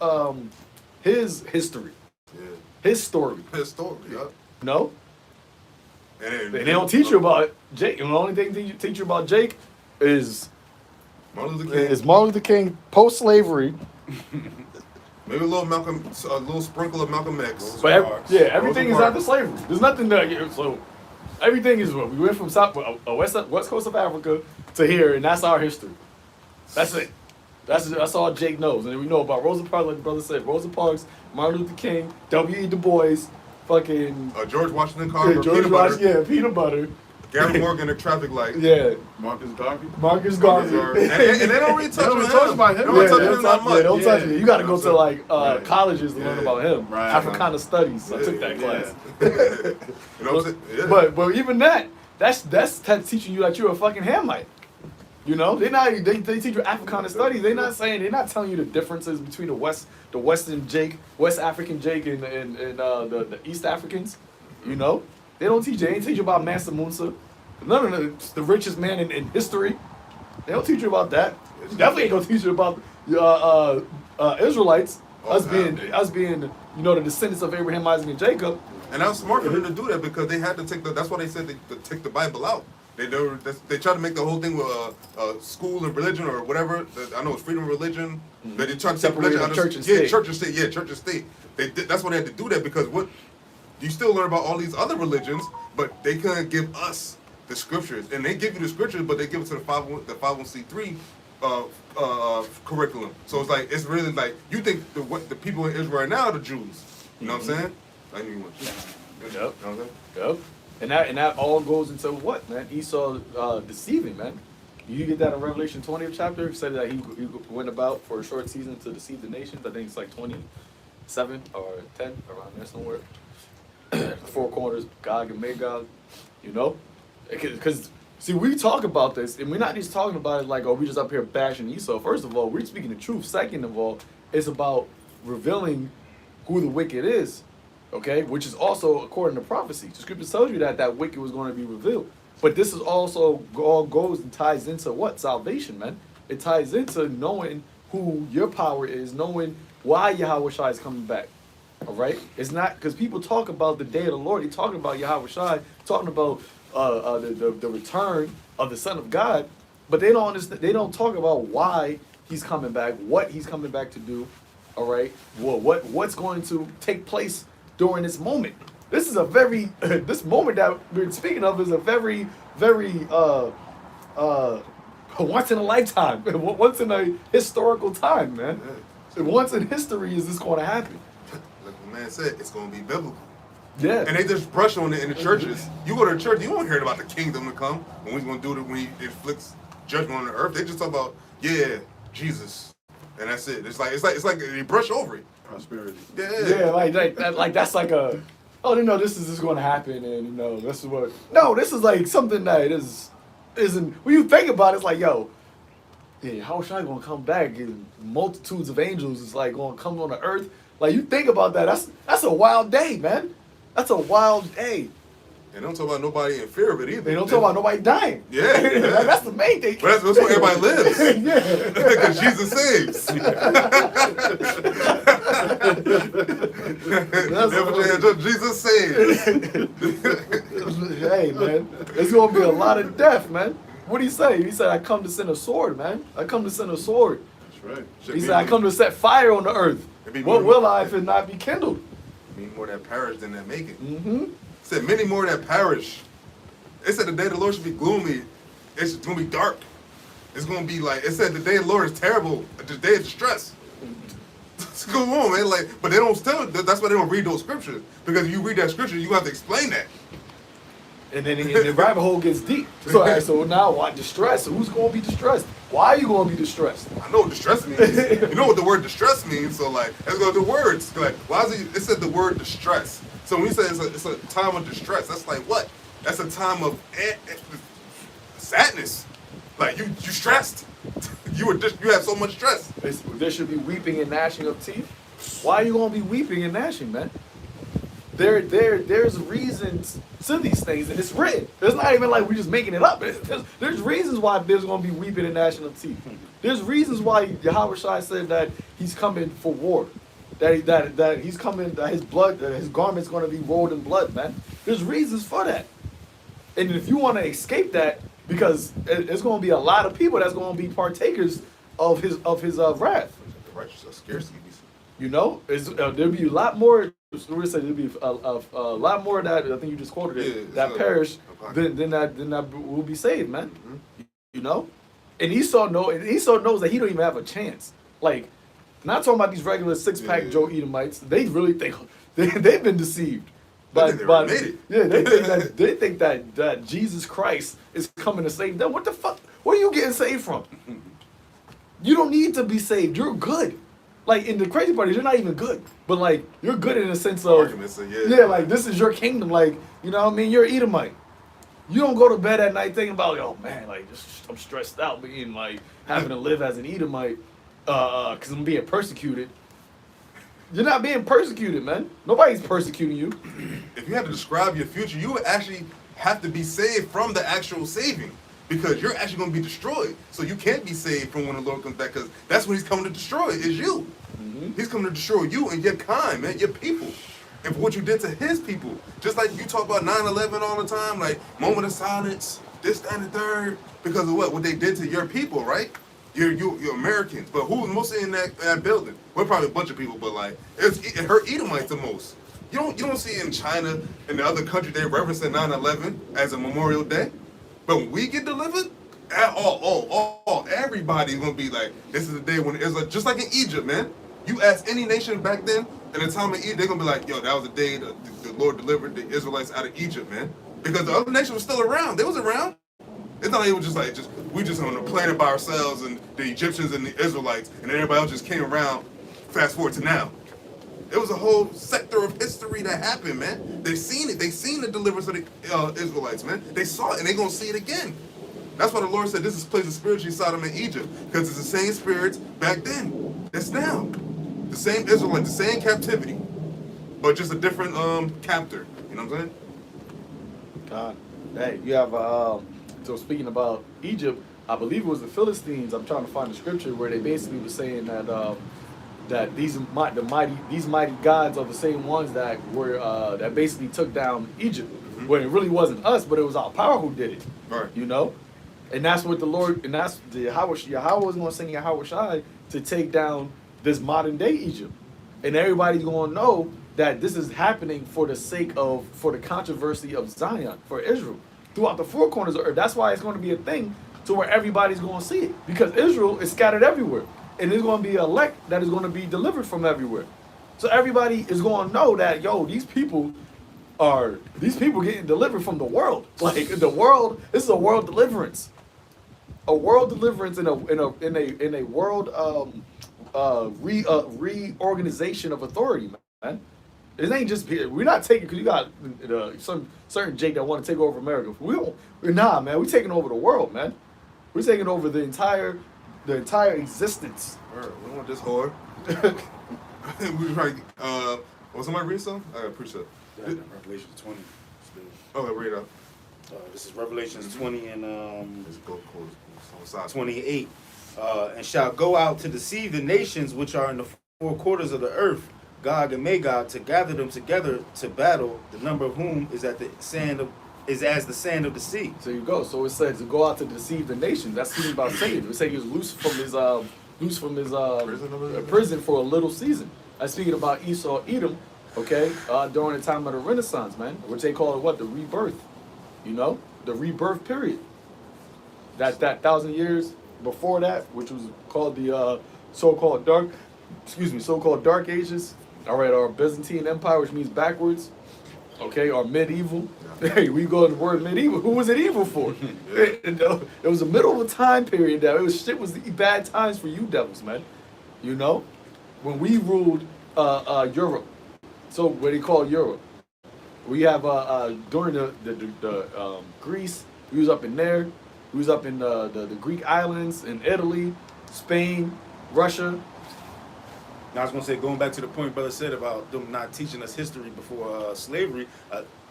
Yeah. his story. His story, yeah. No, And they don't teach you about Jake. And the only thing they teach you about Jake is Martin Luther King. Martin Luther King post-slavery. Maybe a little sprinkle of Malcolm X. But everything is Rosa after slavery. There's nothing there. So everything is what we went from west coast of Africa to here, and that's our history. That's it. That's all Jake knows. And then we know about Rosa Parks, like the brother said, Rosa Parks, Martin Luther King, W.E. Du Bois, fucking George Washington Carver, George peanut butter, Washington, peanut butter. Gary Morgan, a traffic light. Yeah, Marcus Garvey. Marcus Garvey. And they don't really touch They don't on really talk him. about him. They don't Yeah, touch they on him that much. Don't touch it. You got to go to like Right. colleges to learn Yeah. about him. Right. Africana Studies. I took that class. You know what I'm saying? Yeah. But even that's teaching you that you're a fucking Hamite. You know, they teach you Africana studies. They're not telling you the differences between the Western Jake, West African Jake, and the East Africans. You know, they ain't teach you about Mansa Musa, none of the richest man in history. They don't teach you about that. Definitely ain't gonna teach you about Israelites, us being you know the descendants of Abraham, Isaac, and Jacob. And that was smart for them to do that because they had to that's why they said to take the Bible out. They tried to make the whole thing with school and religion or whatever. I know it's freedom of religion. But they tried to take religion out of church and state. church and state. Yeah, church and state. That's why they had to do that because you still learn about all these other religions, but they couldn't give us the scriptures. And they give you the scriptures, but they give it to the 501c3 curriculum. So it's really like you think the people in Israel right now are the Jews. You know what I'm saying? I knew you want to. Yep. You know what I'm saying? Yep. And that all goes into what, man? Esau deceiving, man. You get that in Revelation 20th chapter. It said that he went about for a short season to deceive the nations. I think it's like 27 or 10 around there somewhere. The four corners, Gog and Magog. You know, because see, we talk about this, and we're not just talking about it like, oh, we just up here bashing Esau. First of all, we're speaking the truth. Second of all, it's about revealing who the wicked is. Okay, which is also according to prophecy. The scripture tells you that wicked was going to be revealed. But this is also all goes and ties into what? Salvation, man. It ties into knowing who your power is, knowing why YAHAWASHI is coming back. All right? It's not because people talk about the day of the Lord. They're talking about YAHAWASHI, talking about the return of the Son of God, but they don't understand. They don't talk about why he's coming back, what he's coming back to do. All right? Well, what's going to take place during this moment. This is a very this moment that we're speaking of is a very once in a lifetime, once in a historical time, man. Yeah. Once in history is this going to happen. Like the man said, it's going to be biblical. Yeah. And they just brush on it in the churches. You go to the church, you won't hear about the kingdom to come when we're going to do it when he inflicts judgment on the earth. They just talk about Jesus, and that's it. It's like they brush over it. Prosperity. Yeah, like that's like a, oh, you know, this is just going to happen, and you know, this is what. No, this is like something that isn't. When you think about it, it's like, yo, yeah, how is I going to come back? And multitudes of angels is like going to come on the earth. Like you think about that, that's a wild day, man. That's a wild day. And they don't talk about nobody in fear of it either. They don't talk about nobody dying. Yeah. Like, that's the main thing. But that's where everybody lives. Yeah. Because Jesus saves. Jesus saves. Hey, man, it's gonna be a lot of death, man. What did he say? He said, "I come to send a sword, man. I come to send a sword." That's right. He said, "I come to set fire on the earth. What will I if it not be kindled?" Many more that perish than that make it. Mm-hmm. Said many more that perish. It said the day of the Lord should be gloomy. It's gonna be dark. It's gonna be like it said the day of the Lord is terrible. The day of distress. Come on, man. Like, but they don't still. That's why they don't read those scriptures, because if you read that scripture, you have to explain that. And then the rabbit hole gets deep. So, all right, so now why distress? Who's going to be distressed? Why are you going to be distressed? I know what distress means. You know what the word distress means. So like, let's go to the words. Like, why is it said the word distress? So when you say it's a time of distress, that's like what? That's a time of sadness. Like you stressed. You have so much stress. There should be weeping and gnashing of teeth. Why are you going to be weeping and gnashing, man? There's reasons to these things, and it's written. It's not even like we're just making it up. There's reasons why there's going to be weeping and gnashing of teeth. There's reasons why YAHAWASHI said that he's coming for war, that he's coming, that his blood, that his garment's going to be rolled in blood, man. There's reasons for that, and if you want to escape that, because it's going to be a lot of people that's going to be partakers of his wrath. The righteous are scarcely be. You know, there'll be a lot more. There'll be a lot more that I think you just quoted it that perish than that will be saved, man. Mm-hmm. You know, and Esau knows that he don't even have a chance. Like, not talking about these regular 6-pack Joe Edomites. They really think they've been deceived. They think that Jesus Christ is coming to save them. What the fuck? Where are you getting saved from? You don't need to be saved. You're good. Like, in the crazy part is you're not even good, but like you're good in the sense of like this is your kingdom. Like, you know what I mean? You're an Edomite. You don't go to bed at night thinking about, oh man, like I'm stressed out being like having to live as an Edomite because I'm being persecuted. You're not being persecuted, man. Nobody's persecuting you. If you had to describe your future, you would actually have to be saved from the actual saving, because you're actually going to be destroyed. So you can't be saved from when the Lord comes back, because that's when he's coming to destroy, is you. Mm-hmm. He's coming to destroy you and your kind, man, your people. And for what you did to his people. Just like you talk about 9/11 all the time, like moment of silence, this, that, and the third, because of what they did to your people, right? You're Americans, but who was mostly in that building? Well, probably a bunch of people, but like it hurt Edomites the most. You don't see in China and the other country they referencing 9/11 as a Memorial Day, but when we get delivered, everybody's gonna be like, this is the day when it's like, just like in Egypt, man. You ask any nation back then, in the time of Egypt, they're gonna be like, yo, that was the day the Lord delivered the Israelites out of Egypt, man, because the other nation was still around. They was around. It's not like it was we just on the planet by ourselves, and the Egyptians and the Israelites, and everybody else just came around. Fast forward to now. It was a whole sector of history that happened, man. They seen it. They seen the deliverance of the Israelites, man. They saw it, and they're going to see it again. That's why the Lord said this is place of spiritually Sodom and Egypt, because it's the same spirits back then. That's now. The same Israelites, the same captivity, but just a different captor. You know what I'm saying? God. Hey, you have so speaking about Egypt, I believe it was the Philistines. I'm trying to find the scripture where they basically were saying that that these mighty gods are the same ones that were that basically took down Egypt. Mm-hmm. When it really wasn't us, but it was our power who did it. Right. You know, and that's what the Lord, and that's the Yahawah was going to send YAHAWASHI to take down this modern day Egypt, and everybody's going to know that this is happening for the controversy of Zion, for Israel, throughout the four corners of earth. That's why it's going to be a thing to where everybody's going to see it, because Israel is scattered everywhere, and there's going to be an elect that is going to be delivered from everywhere. So everybody is going to know that, yo, these people getting delivered from the world. Like the world, this is a world deliverance, a world deliverance in a world reorganization of authority, man. It ain't just, we're not taking, because you got some certain Jake that want to take over America. Nah, man, we're taking over the world, man. We're taking over the entire existence. We don't want this whore. We trying to, was somebody read something? I appreciate it. Yeah, Revelation 20. Okay, read it up. This is Revelations 20 and Let's go close. 28. And shall go out to deceive the nations which are in the four quarters of the earth, Gog and Magog, to gather them together to battle, the number of whom is as the sand of the sea. So you go. So it says to go out to deceive the nations. That's speaking about Satan. It said he was loose from his prison for a little season. That's speaking about Esau, Edom, okay, during the time of the Renaissance, man, which they call it what? The rebirth. You know, the rebirth period. That 1,000 years before that, which was called the so-called dark so-called Dark Ages. All right, our Byzantine Empire, which means backwards. Okay, or medieval. Hey, we go to the word medieval. Who was it evil for? It was the middle of a time period that shit was bad times for you devils, man. You know, when we ruled Europe. So what they call Europe. We have during the Greece. We was up in there. We was up in the Greek islands, in Italy, Spain, Russia. Now I was gonna say, going back to the point brother said about them not teaching us history before slavery.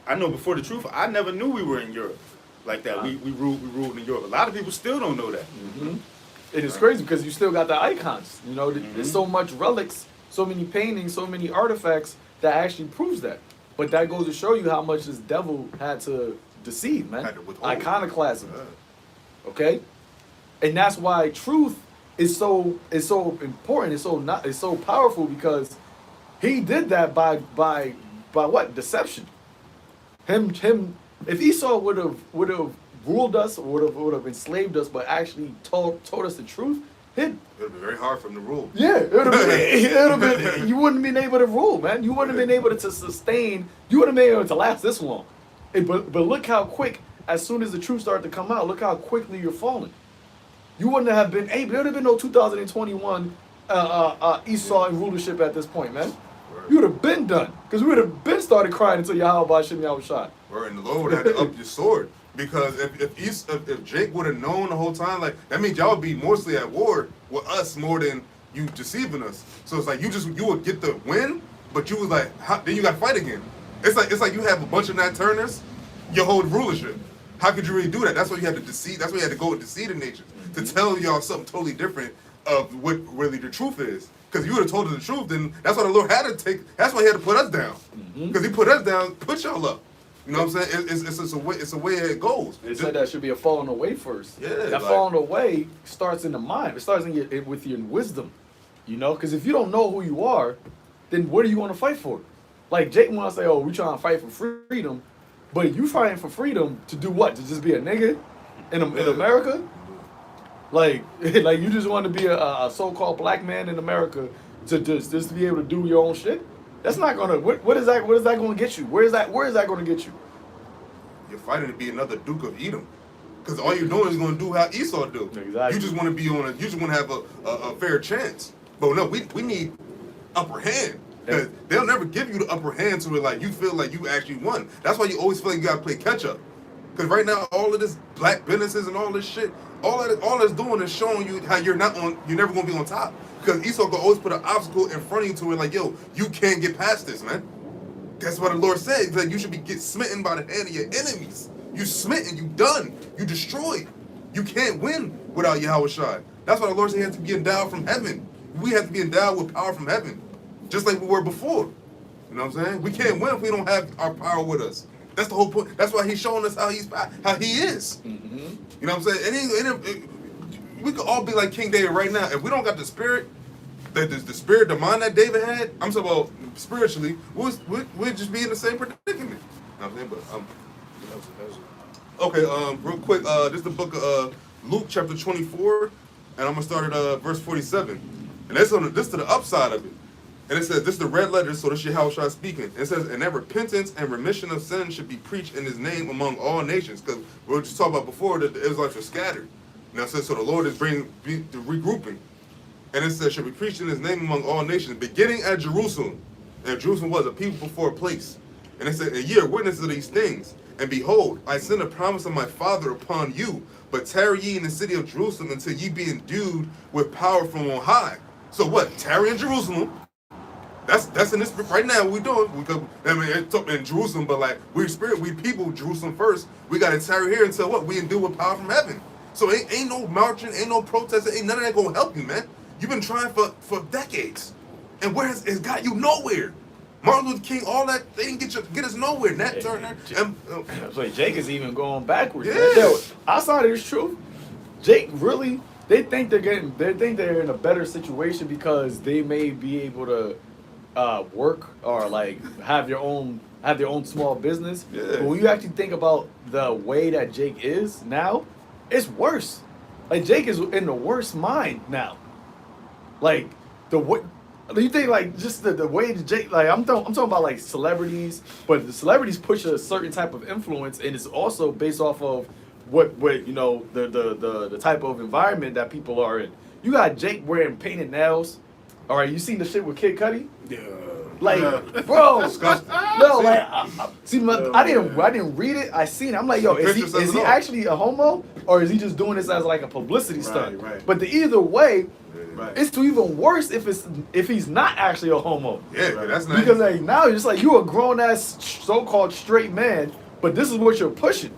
I know before the truth, I never knew we were in Europe like that. We ruled in Europe. A lot of people still don't know that. Mm-hmm. It is crazy because you still got the icons. You know, there's so much relics, so many paintings, so many artifacts that actually proves that. But that goes to show you how much this devil had to deceive, man. Iconoclasm. Yeah. Okay, and that's why truth is so important. It's so powerful because he did that by what? Deception. Him. If Esau would have ruled us or would have enslaved us, but actually told us the truth, it would have been very hard for him to rule. Yeah, it would have been. You wouldn't have been able to rule, man. You wouldn't have been able to sustain. You wouldn't have been able to last this long. But look how quick. As soon as the truth started to come out, look how quickly you're falling. You wouldn't have been able. There would have been no 2021 Esau and rulership at this point, man. You would have been done because we would have been started crying until YAHAWASHI YAHAWASHI. Right, and the Lord would have to up your sword because if Jake would have known the whole time, like that means y'all would be mostly at war with us more than you deceiving us. So it's like you would get the win, but you was like then you got to fight again. It's like you have a bunch of Nat Turners, your whole rulership. How could you really do that? That's why you had to deceive. That's why you had to go with deceit in nature to tell y'all something totally different of what really the truth is. Because if you would have told us the truth, then that's why the Lord had to take. That's why He had to put us down. Because He put us down, put y'all up. You know what I'm saying? It's a way it goes. They said that should be a falling away first. Yeah, that falling away starts in the mind. It starts with your wisdom. You know, because if you don't know who you are, then what do you want to fight for? Like Jake want to say, "Oh, we trying to fight for freedom," but you fighting for freedom to do what? To just be a nigga in America? Like you just want to be a so-called black man in America to just to be able to do your own shit? That's not gonna. What is that gonna get you? Where is that gonna get you? You're fighting to be another Duke of Edom, because all you're doing is gonna do how Esau do. Exactly. You just want to be on. You just want to have a fair chance. But no, we need upper hand. Because they'll never give you the upper hand to it like you feel like you actually won. That's why you always feel like you gotta play catch up. Because right now, all of this black businesses and all this shit, all it's doing is showing you how you're never gonna be on top. Because Esau can always put an obstacle in front of you to it, like, yo, you can't get past this, man. That's what the Lord said. He's like, you should get smitten by the hand of your enemies. You smitten, you done, you destroyed. You can't win without YAHAWASHI. That's why the Lord said he has to be endowed from heaven. We have to be endowed with power from heaven, just like we were before. You know what I'm saying? We can't win if we don't have our power with us. That's the whole point. That's why he's showing us how he is. Mm-hmm. You know what I'm saying? We could all be like King David right now. If we don't got the spirit, the mind that David had, I'm talking about spiritually, we'd just be in the same predicament. You know what I'm saying? But okay, real quick, this is the book of Luke chapter 24, and I'm gonna start at verse 47. And this to the upside of it. And it says, this is the red letters, so this is YAHAWASHI speaking. It says, and that repentance and remission of sin should be preached in his name among all nations. Because we were just talking about before that the Israelites were scattered. Now it says, so the Lord is bringing the regrouping. And it says, should be preached in his name among all nations, beginning at Jerusalem. And Jerusalem was a people before a place. And it said, and ye are witnesses of these things. And behold, I send a promise of my Father upon you. But tarry ye in the city of Jerusalem until ye be endued with power from on high. So what? Tarry in Jerusalem. That's in this right now. What we doing? It's in Jerusalem, but like we people Jerusalem first. We got to tarry here until what? We endure with power from heaven. So ain't no marching, ain't no protesting, ain't none of that gonna help you, man. You've been trying for decades, and where it's got you nowhere. Martin Luther King, all that they didn't get us nowhere. Nat Turner, so Jake is even going backwards. Yeah. Outside of this truth, Jake really they think they're in a better situation because they may be able to work or like have their own small business. Yeah. But when you actually think about the way that Jake is now, it's worse. Like Jake is in the worst mind now. Like Do you think like just the way that Jake like I'm talking about like celebrities, but the celebrities push a certain type of influence, and it's also based off of what you know the type of environment that people are in. You got Jake wearing painted nails. All right, you seen the shit with Kid Cudi? Yeah. Like, bro, Disgusting. no, like, I didn't read it. I seen it. I'm like, yo, The is picture says he it all. actually a homo, or is he just doing this as like a publicity stunt? right. But either way, Right. it's even worse if he's not actually a homo. Yeah, that's not. Because like now it's like you a grown ass so-called straight man, but this is what you're pushing.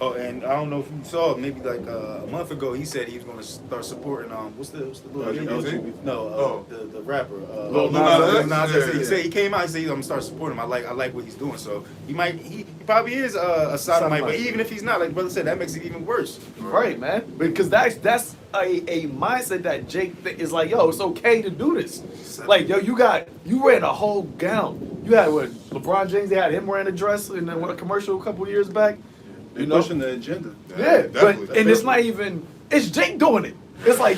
Oh, and I don't know if you saw, maybe like a month ago, he said he was going to start supporting what's the little LGBT? no the rapper Lil Nas Nas X? X. He said he came out and said he's going to start supporting him. I like what he's doing. So he probably is a sodomite, but even if he's not, like brother said, that makes it even worse. Right, man. Because that's a mindset that Jake is like, yo, it's okay to do this. Like, yo, you wearing a whole gown. You had what LeBron James, they had him wearing a dress in a commercial a couple years back. They pushing the agenda. Yeah, definitely. but and it's not even. It's Jake doing it. It's like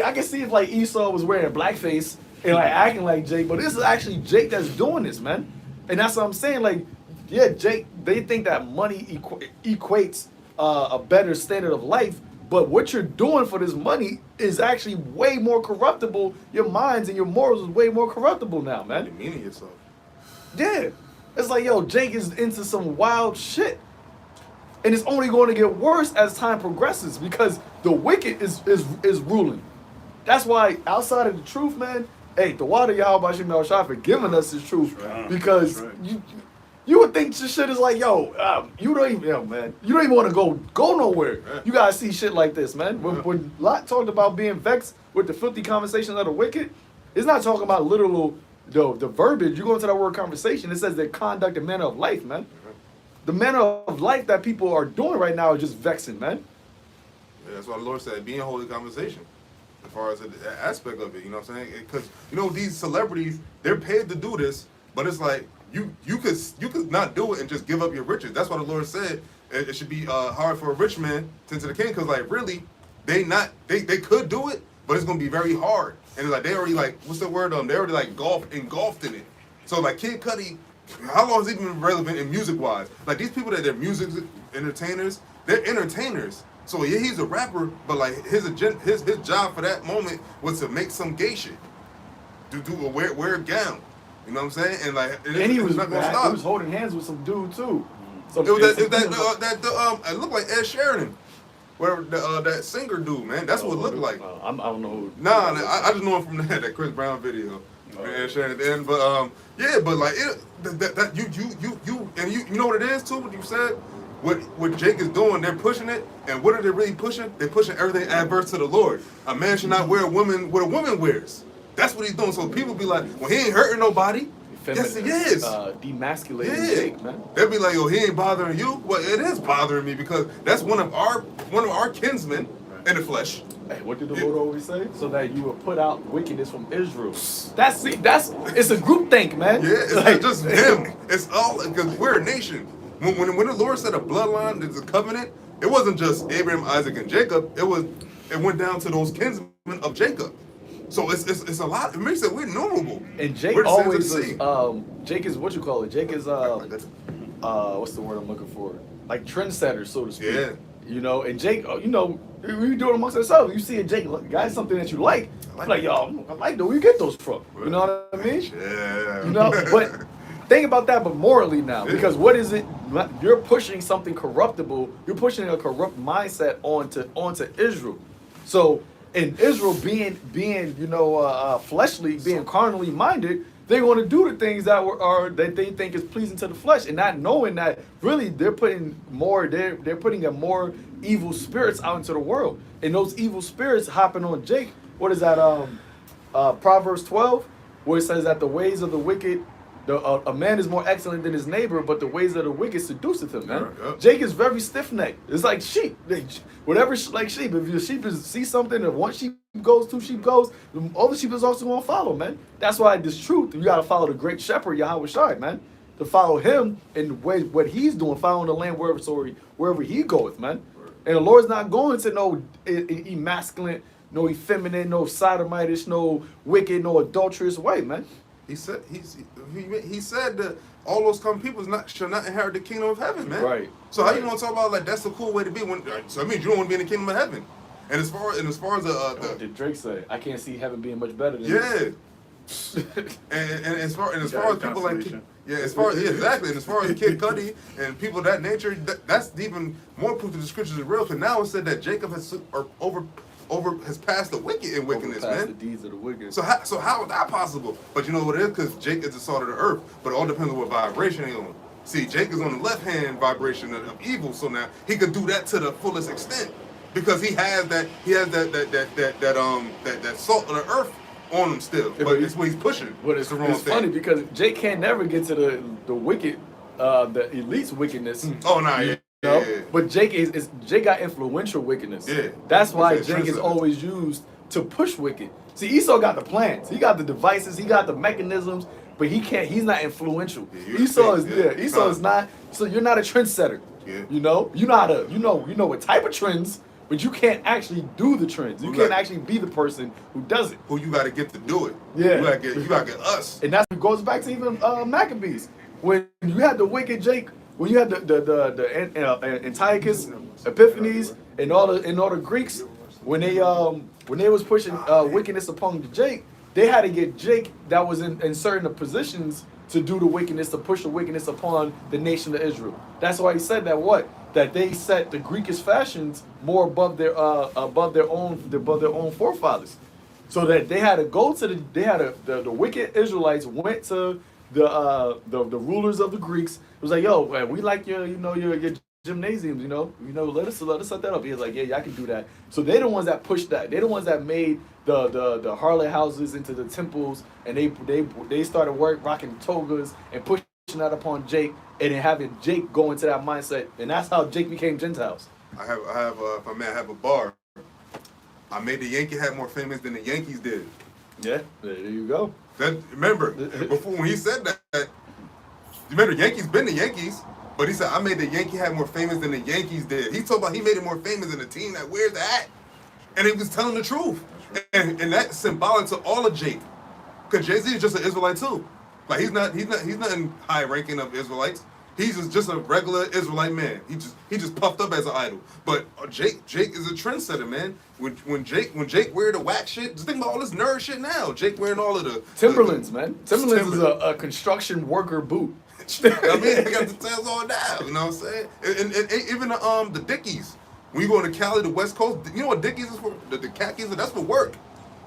I can see if like Esau was wearing blackface and like acting like Jake, but this is actually Jake that's doing this, man. And that's what I'm saying. Like, yeah, Jake. They think that money equates a better standard of life, but what you're doing for this money is actually way more corruptible. Your minds and your morals is way more corruptible now, man. Demeaning yourself. Yeah, it's like yo, Jake is into some wild shit. And it's only going to get worse as time progresses because the wicked is ruling. That's why outside of the truth, man, hey, the water YAHAWASHI for giving us this truth. Right. Because you would think this shit is like, yo, you don't even want to go nowhere. You gotta see shit like this, man. When Lot talked about being vexed with the filthy conversations of the wicked, it's not talking about literal the verbiage. You go into that word conversation, it says their conduct and manner of life, man. The manner of life that people are doing right now is just vexing, man. Yeah, that's why the Lord said, be in holy conversation. As far as the aspect of it, you know what I'm saying? Because you know these celebrities, they're paid to do this, but it's like you could not do it and just give up your riches. That's why the Lord said it should be hard for a rich man to enter the kingdom. Because like really, they could do it, but it's gonna be very hard. And it's like they already like what's the word? They already like engulfed in it. So like Kid Cudi. How long has he been relevant in music-wise? Like these people that they're music entertainers, they're entertainers. So yeah, he's a rapper, but like his job for that moment was to make some gay shit, wear a gown. You know what I'm saying? And like, And he was not gonna stop. he was holding hands with some dude too. Some, It was it looked like Ed Sheeran, where that singer dude, man. That's what it looked like. I don't know. Who, Nah, I just know him from that Chris Brown video. Ed Sheeran at the end, but yeah, but like you know what it is too. What you said, what Jake is doing, they're pushing it, and what are they really pushing? They're pushing everything adverse to the Lord. A man should not wear what a woman wears. That's what he's doing. So people be like, well, he ain't hurting nobody. Yes, he is. Demasculating Jake, man. They'll be like, yo, he ain't bothering you. Well, it is bothering me because that's one of our kinsmen in the flesh. Hey, what did the Lord always say? So that you will put out wickedness from Israel. That's it's a group think, man. Yeah, it's like, not just him. It's all because we're a nation. When the Lord said a bloodline is a covenant, it wasn't just Abraham, Isaac, and Jacob. It went down to those kinsmen of Jacob. So it's a lot. It makes it we're innumerable. And Jake We're the always sons of the sea. Jake is what you call it. Jake is what's the word I'm looking for? Like trendsetter, so to speak. Yeah. You know, and Jake, you know, we do it amongst ourselves. You see a Jake guy something that you like, like yo, I like that. Where you get those from? You know what I mean? Yeah. You know, but think about that, but morally now, because what is it? You're pushing something corruptible. You're pushing a corrupt mindset onto Israel. So in Israel being you know fleshly, being carnally minded, they want to do the things that they think is pleasing to the flesh, and not knowing that really they're putting a more evil spirits out into the world, and those evil spirits hopping on Jake. What is that? Proverbs 12, where it says that the ways of the wicked. A man is more excellent than his neighbor, but the ways of the wicked seduceth him, man. Yeah. Jake is very stiff-necked. It's like sheep. Whatever, like sheep. If your sheep see something, if one sheep goes, two sheep goes, the other sheep is also going to follow, man. That's why this truth, you got to follow the great shepherd, YAHAWASHI, man. To follow him and what he's doing, following the land wherever he goeth, man. And the Lord's not going to no emasculate, no effeminate, no sodomitish, no wicked, no adulterous wife, man. He said he said that all those common people shall not inherit the kingdom of heaven, man. Right. So how you want to talk about like that's a cool way to be? So that means you don't want to be in the kingdom of heaven. And as far as What the did Drake say? I can't see heaven being much better than yeah. and as far as people like exactly, and as far as Kid Cudi and people of that nature, that's even more proof that the scriptures are real. Because now it said that Jacob has has passed the wicked in wickedness, Overpass man. the deeds of the wicked. So how is that possible? But you know what it is? Because Jake is the salt of the earth. But it all depends on what vibration he's on. See, Jake is on the left hand vibration of evil, so now he could do that to the fullest extent because he has that salt of the earth on him still. Yeah, but it's what he's pushing. But it's the wrong thing. funny because Jake can't never get to the wicked, the elite's wickedness. Oh no, yeah. You know? Yeah. But Jake got influential wickedness. Yeah. That's why He's a Jake is trendsetter. always used to push wicked. See, Esau got the plans, he got the devices, he got the mechanisms, but he's not influential. Yeah, Esau you're Esau is not. So you're not a trendsetter. Yeah. You know, you know what type of trends, but you can't actually do the trends. You can't actually be the person who does it. Who you got to get to do it? Yeah. You got to get us. And that's what goes back to even Maccabees. When you had the wicked Jake, when you had the Antiochus, Epiphanes, and all the Greeks, when they was pushing wickedness upon Jake, they had to get Jake that was in certain positions to do the wickedness, to push the wickedness upon the nation of Israel. That's why he said that they set the Greekish fashions more above their own forefathers. So that they had to go to the wicked Israelites went to the rulers of the Greeks. It was like, yo, man, we like your gymnasiums, let us set that up. He was like, yeah, I can do that. So they're the ones that pushed that. They're the ones that made the harlot houses into the temples, and they started rocking togas and pushing that upon Jake, and then having Jake go into that mindset, and that's how Jake became Gentiles. I have a bar. I made the Yankee hat more famous than the Yankees did. Yeah, there you go. Remember, before when he said that, remember Yankees been the Yankees, but he said I made the Yankee hat more famous than the Yankees did. He talked about he made it more famous than the team that wears the hat, and he was telling the truth, and that's symbolic to all of Jake, because Jay-Z is just an Israelite too. Like he's not in high ranking of Israelites. He's just a regular Israelite man. He just puffed up as an idol. But Jake is a trendsetter, man. When Jake wear the whack shit, just think about all this nerd shit now. Jake wearing all of the Timberlands, man. Timberlands is a construction worker boot. I mean, they got the tails on down. You know what I'm saying? And even the Dickies. When you go to Cali, the West Coast, you know what Dickies is for? The khakis, that's for work.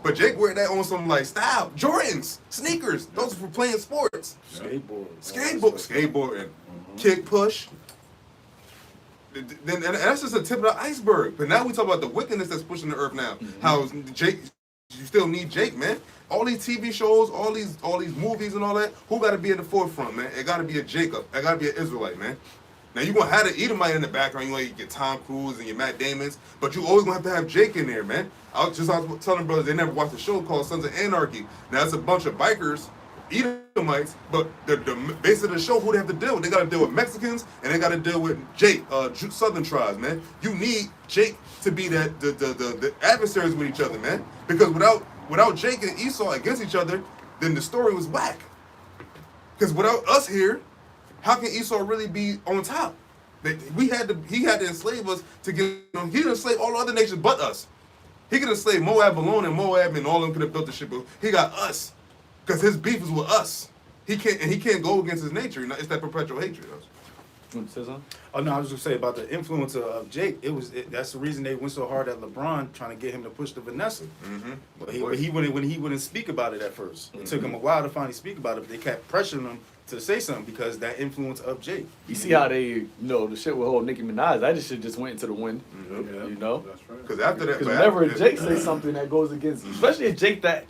But Jake wear that on some like style. Jordans, sneakers, those are for playing sports. Skateboarding. Kick push. And that's just the tip of the iceberg. But now we talk about the wickedness that's pushing the earth now. Mm-hmm. How Jake, you still need Jake, man. All these TV shows, all these movies and all that, who got to be at the forefront, man? It got to be a Jacob. It got to be an Israelite, man. Now you're going to have the Edomite in the background. You get Tom Cruise and your Matt Damons, but you always going to have Jake in there, man. I was telling brothers they never watched a show called Sons of Anarchy. Now it's a bunch of bikers, Edomites, but the base of the show, who they have to deal with? They got to deal with Mexicans and they got to deal with Jake, Southern tribes, man. You need Jake to be that the adversaries with each other, man. Because without Jake and Esau against each other, then the story was whack. Because without us here, how can Esau really be on top? He had to enslave us to get. He didn't enslave all the other nations but us. He could have enslaved Moab alone, and Moab and all of them could have built the ship. But he got us, because his beef is with us. He can't go against his nature. It's that perpetual hatred. You want to say something? Oh no, I was just gonna say about the influence of Jake. That's the reason they went so hard at LeBron, trying to get him to push the Vanessa. Mm-hmm. But he wouldn't speak about it at first. It took him a while to finally speak about it, but they kept pressuring him to say something because that influence of Jake. You see how they, the shit with whole Nicki Minaj, that shit just went into the wind. Mm-hmm. That's right. Because after that, Because whenever Jake says something that goes against, especially if Jake that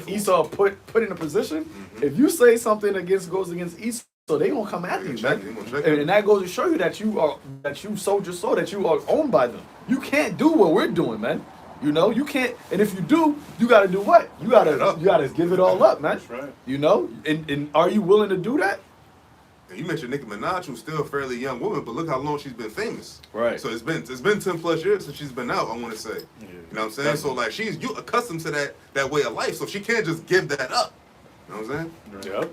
Esau put in a position, if you say something goes against Esau, they gonna come after you, man. And that goes to show you that you sold your soul, that you are owned by them. You can't do what we're doing, man. You can't, and if you do, you gotta do what? You gotta give it all up, man. That's right. And are you willing to do that? And you mentioned Nicki Minaj, who's still a fairly young woman, but look how long she's been famous. Right. So it's been 10+ years since she's been out, I want to say. Yeah. You know what I'm saying? So like you accustomed to that way of life, so she can't just give that up. You know what I'm saying? Yep.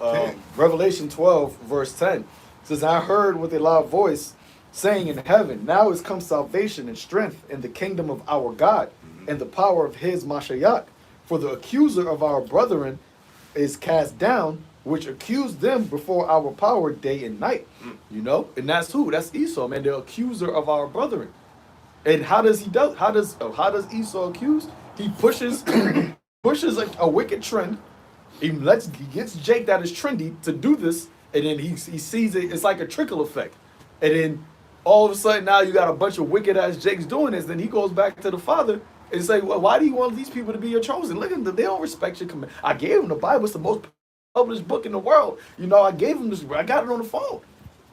Okay. Revelation 12, verse 10 says, I heard with a loud voice saying in heaven, now is come salvation and strength in the kingdom of our God and the power of his Mashiach. For the accuser of our brethren is cast down, which accused them before our power day and night. You know? And that's who? That's Esau, man, the accuser of our brethren. And how does he do? How does Esau accuse? He pushes a wicked trend. He gets Jake that is trendy to do this, and then he sees it. It's like a trickle effect, and then all of a sudden now you got a bunch of wicked ass Jakes doing this. Then he goes back to the father and say, well, why do you want these people to be your chosen? Look at them; they don't respect your command. I gave them the Bible; it's the most published book in the world. You know, I gave them this. I got it on the phone.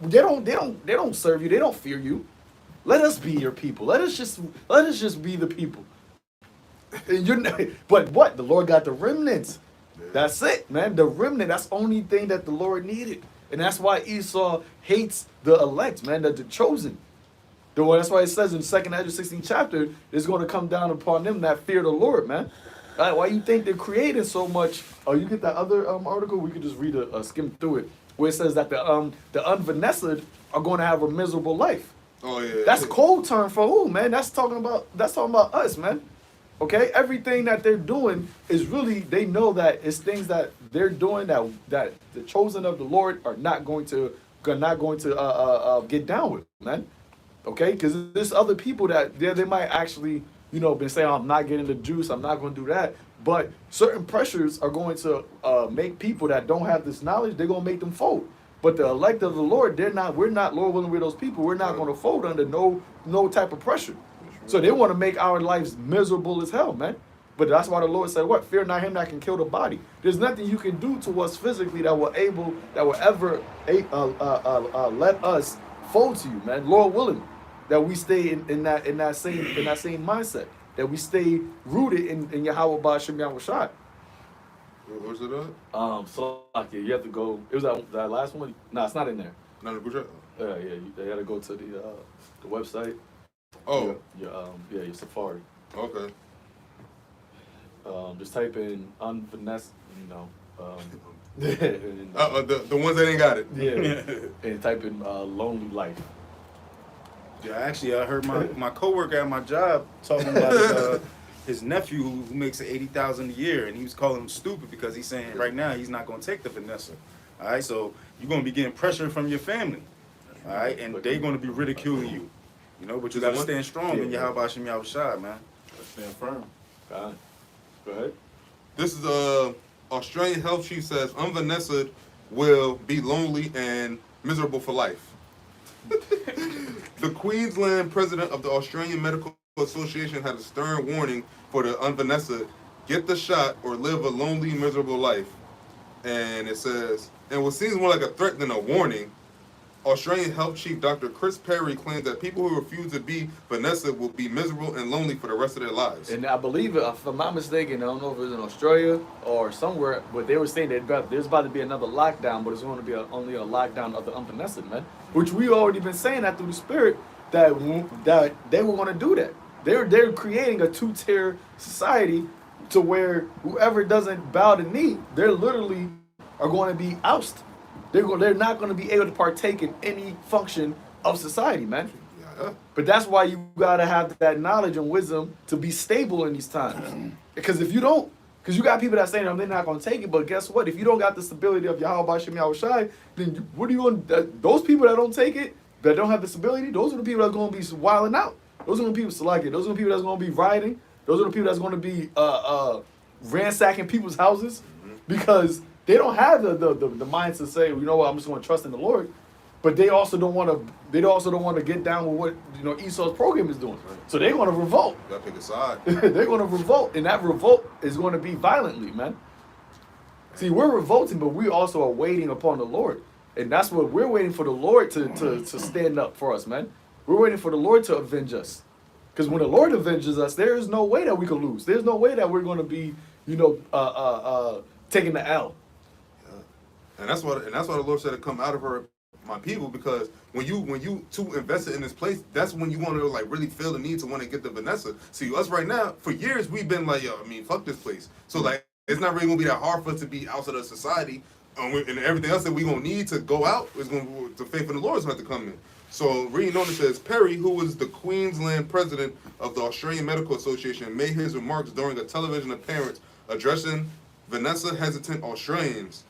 They don't serve you. They don't fear you. Let us be your people. Let us just be the people. And but what? The Lord got the remnants. That's it, man. The remnant. That's the only thing that the Lord needed, and that's why Esau hates the elect, man. The chosen. That's why it says in 2nd Ezra 16 chapter, it's going to come down upon them that fear the Lord, man. Right? Why you think they're creating so much? Oh, you get that other article? We could just read skim through it, where it says that the unvanessed are going to have a miserable life. Oh yeah. That's code term for who, man? That's talking about us, man. Okay, everything that they're doing is really, they know that it's things that they're doing that the chosen of the Lord are not going to get down with, man. Okay, because there's other people that they might actually, been saying, I'm not getting the juice, I'm not going to do that. But certain pressures are going to make people that don't have this knowledge, they're going to make them fold. But the elect of the Lord, we're not, Lord willing, we're those people. We're not going to fold under no type of pressure. So they want to make our lives miserable as hell, man. But that's why the Lord said, what? Fear not him that can kill the body. There's nothing you can do to us physically that will ever let us fold to you, man. Lord willing, that we stay in that same mindset, that we stay rooted in Yahawah Ba'ashem Yahawashi. Where's it at? Salakia, you have to go. It was that last one. No, it's not in there. Not in the group chat? They had to go to the website. Oh. Your Safari. Okay. Just type in unfinesse, The ones that ain't got it. Yeah. And type in lonely life. Yeah, actually, I heard my coworker at my job talking about his nephew who makes $80,000 a year, and he was calling him stupid because he's saying right now he's not going to take the Vanessa. All right, so you're going to be getting pressure from your family. All right, and they're going to be ridiculing you. But you got to stand strong in Yahawah Shem Yahawashi, man. Stand firm. Go ahead. This is Australian health chief says unvanessa will be lonely and miserable for life. The Queensland president of the Australian Medical Association had a stern warning for the unvanessa: get the shot or live a lonely, miserable life. And it says, and what seems more like a threat than a warning, Australian Health Chief Dr. Chris Perry claims that people who refuse to be Vanessa will be miserable and lonely for the rest of their lives. And I believe, if I'm not mistaken, I don't know if it was in Australia or somewhere, but they were saying that there's about to be another lockdown, but it's going to be only a lockdown of the unvanessa, man. Which we already been saying that through the Spirit, that they will want to do that. They're creating a two-tier society to where whoever doesn't bow the knee, they're literally are going to be ousted. They're not going to be able to partake in any function of society, man. Yeah. But that's why you got to have that knowledge and wisdom to be stable in these times. Because if you don't, because you got people that say they're not going to take it, but guess what? If you don't got the stability of Yahawah Ba'ashem Yahawashi, then what are you going to, those people that don't take it, that don't have the stability, those are the people that are going to be wilding out. Those are the people selected. Those are the people that's going to be rioting. Those are the people that's going to be ransacking people's houses because they don't have the mind to say, you know what, I'm just going to trust in the Lord. But they also don't want to. They also don't want to get down with what Esau's program is doing. So they're going to revolt. You gotta pick a side. They're going to revolt, and that revolt is going to be violently, man. See, we're revolting, but we also are waiting upon the Lord, and that's what we're waiting for the Lord to stand up for us, man. We're waiting for the Lord to avenge us, because when the Lord avenges us, there is no way that we can lose. There's no way that we're going to be, taking the L. And that's why the Lord said to come out of her, my people, because when you too invested in this place, that's when you want to like really feel the need to want to get the Vanessa. See, us right now, for years we've been like, yo, I mean, fuck this place. So like, it's not really gonna be that hard for us to be outside of society, and everything else that we gonna need to go out is going to faith in the Lord is going to come in. So reading on, it says Perry, who was the Queensland president of the Australian Medical Association, made his remarks during a television appearance addressing Vanessa hesitant Australians.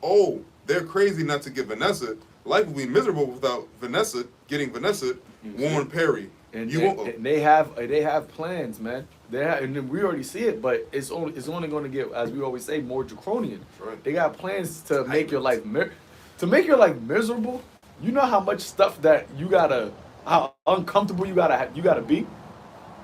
Oh, they're crazy not to get Vanessa. Life will be miserable without Vanessa getting Vanessa. Warren Perry. And, You won't. and they have plans, man. They have, and we already see it, but it's only going to get, as we always say, more draconian. Right. They got plans to make your life miserable. You know how much stuff that how uncomfortable you gotta be.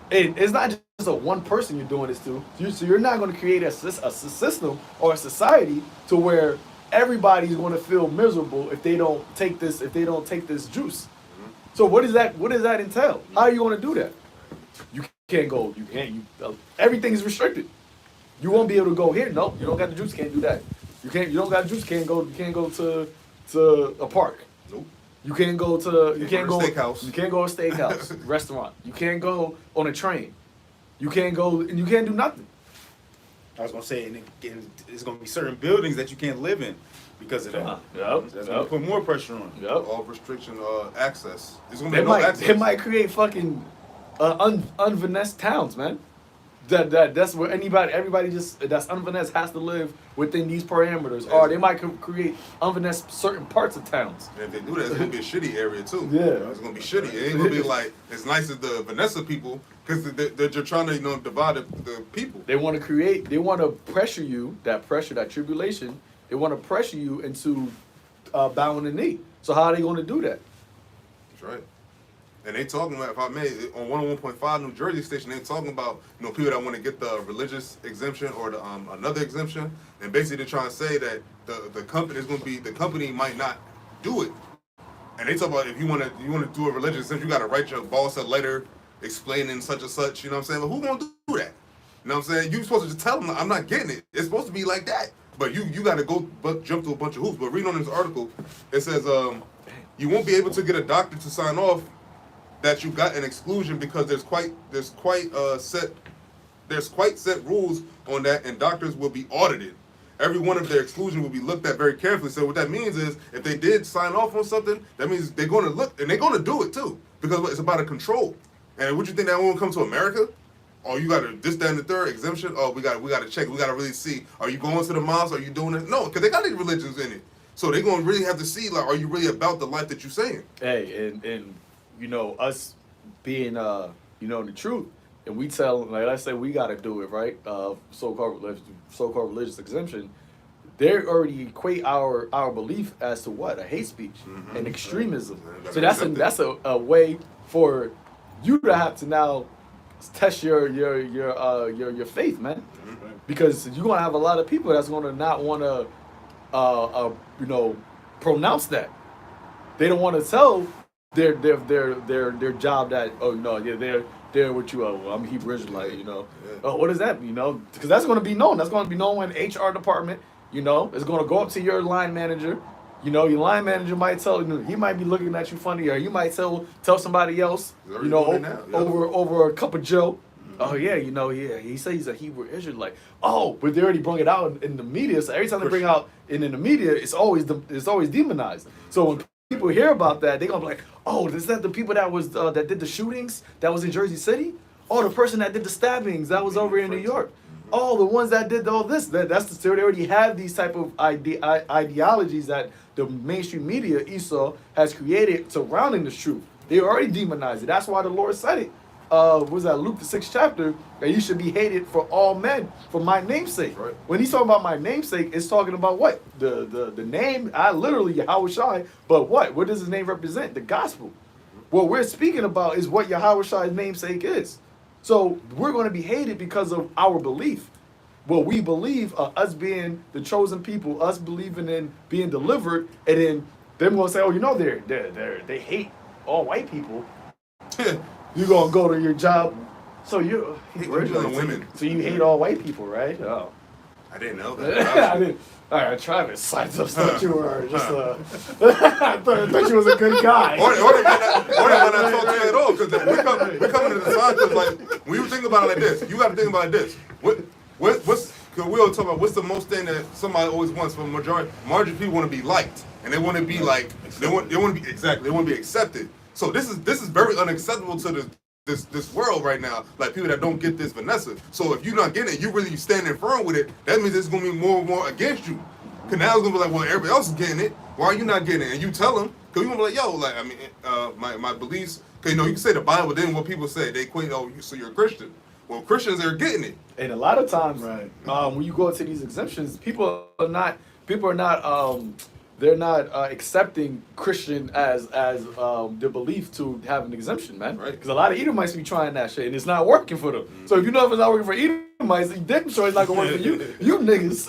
It's not just a one person you're doing this to. So you're not going to create a system or a society to where everybody's going to feel miserable if they don't take this juice. So what does that entail? How are you going to do that? You can't go. Everything is restricted. You won't be able to go here. No, you don't got the juice. Can't do that. You don't got the juice. Can't go to a park. Nope. You can't go to steakhouse. You can't go to a steakhouse, restaurant. You can't go on a train. You can't go and you can't do nothing. I was gonna say, and it's gonna be certain buildings that you can't live in because of that. That's gonna put more pressure on. All restriction access. It's gonna be no access. They might create fucking unfinessed towns, man. That's where everybody that's unfinessed has to live within these parameters, or they might create unfinessed certain parts of towns. And if they do that, it's gonna be a shitty area too. Yeah. It's gonna be shitty. It ain't gonna be like as nice as the Vanessa people, because they're trying to divide the people. They want to pressure you, that tribulation. They want to pressure you into bowing the knee. So how are they going to do that? That's right. And they talking about, if I may, on 101.5 New Jersey station, they talking about people that want to get the religious exemption or the another exemption, and basically they're trying to say that the company might not do it. And they talk about if you want to do a religious exemption, you got to write your boss a letter explaining such and such. You know what I'm saying? But who gonna do that? You know what I'm saying? You supposed to just tell them I'm not getting it. It's supposed to be like that. But you got to go jump through a bunch of hoops. But reading on this article, it says you won't be able to get a doctor to sign off that you got an exclusion because there's quite set rules on that, and doctors will be audited. Every one of their exclusion will be looked at very carefully. So what that means is, if they did sign off on something, that means they're going to look, and they're going to do it too, because it's about a control. And would you think that won't come to America? Oh, you got to this, that, and the third exemption. Oh, we got to check. We got to really see. Are you going to the mosque? Are you doing it? No, because they got these religions in it. So they're going to really have to see, like, are you really about the life that you're saying? Hey, and us being in the truth, and we tell, like, let's say we got to do it, right? So-called religious exemption. They already equate our belief as to what? A hate speech and extremism. So that's a way for you to have to now test your faith, man, because you're gonna have a lot of people that's gonna not want to pronounce that. They don't want to tell their job that, oh no, yeah, they're what you are. Well, I'm Hebrew Israelite, Oh, what does that mean? Because that's going to be known. That's going to be known in the HR department. It's going to go up to your line manager. Your line manager might tell you, he might be looking at you funny, or you might tell somebody else, over a cup of Joe. Oh yeah, he says he's a Hebrew Israelite. Oh, but they already brought it out in the media. So every time they bring out in the media, it's always demonized. So when people hear about that, they're gonna be like, oh, is that the people that was that did the shootings that was in Jersey City? Oh, the person that did the stabbings that was over in New York. Oh, the ones that did all this. That's the story. They already have these type of ideologies that the mainstream media, Esau, has created surrounding this truth. They already demonized it. That's why the Lord said it. Was that Luke the 6th chapter, that you should be hated for all men for my namesake. Right. When he's talking about my namesake, it's talking about what? The name, literally YAHAWASHI, but what does his name represent? The gospel. What we're speaking about is what YAHAWASHI's namesake is. So we're going to be hated because of our belief. What we believe, us being the chosen people, us believing in being delivered, and then them going to say, oh, they hate all white people. You're going to go to your job. So you hate women. So you hate all white people, right? Oh. I didn't know that. I didn't. All right, Travis, I just thought you were just. I thought you was a good guy. Or they might not talk to you at all, because we're coming to the side, because like, when you think about it like this, you got to think about it like this. What's, because we always talk about what's the most thing that somebody always wants from majority of people want to be liked, and they want to be like, they want to be, exactly, they want to be accepted. So this is very unacceptable to this world right now, like people that don't get this Vanessa. So if you're not getting it, you really standing firm with it, that means it's gonna be more and more against you. Cause now it's gonna be like, well, everybody else is getting it, why are you not getting it? And you tell them, cause you gonna be like, yo, like, I mean, my beliefs, cause you know, you can say the Bible, then what people say, they equate, oh, so you're a Christian. Well, Christians are getting it. And a lot of times, Right. when you go into these exemptions, people are not they're not accepting Christian as their belief to have an exemption, man. Right. Because a lot of Edomites be trying that shit, and it's not working for them. So if you know if it's not working for Edomites, you damn sure it's not gonna work for you, you niggas.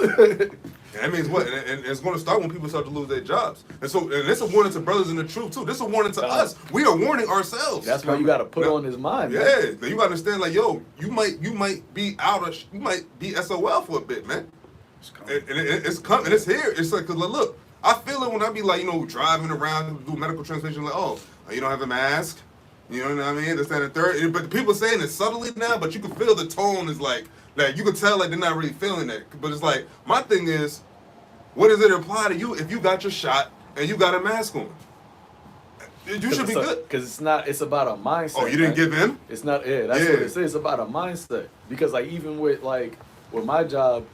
And that means what? And it's going to start when people start to lose their jobs. And so, and it's a warning to brothers in the truth too. This is a warning to us. We are warning ourselves. That's why you got to put on his mind. Man. Yeah, then you got to understand, like, yo, you might be you might be SOL for a bit, man. It's coming. It's here. It's like, 'cause look, I feel it when I be like, you know, driving around, do medical translation, like, oh, you don't have a mask. You know what I mean? This, that, and the third. But people saying it subtly now, but you can feel the tone is like you can tell like they're not really feeling that. But it's like, my thing is, what does it apply to you if you got your shot and you got a mask on? You should be good. Because it's about a mindset. Oh, you didn't give in? It's not, that's what it is. It's about a mindset. Because like even with my job,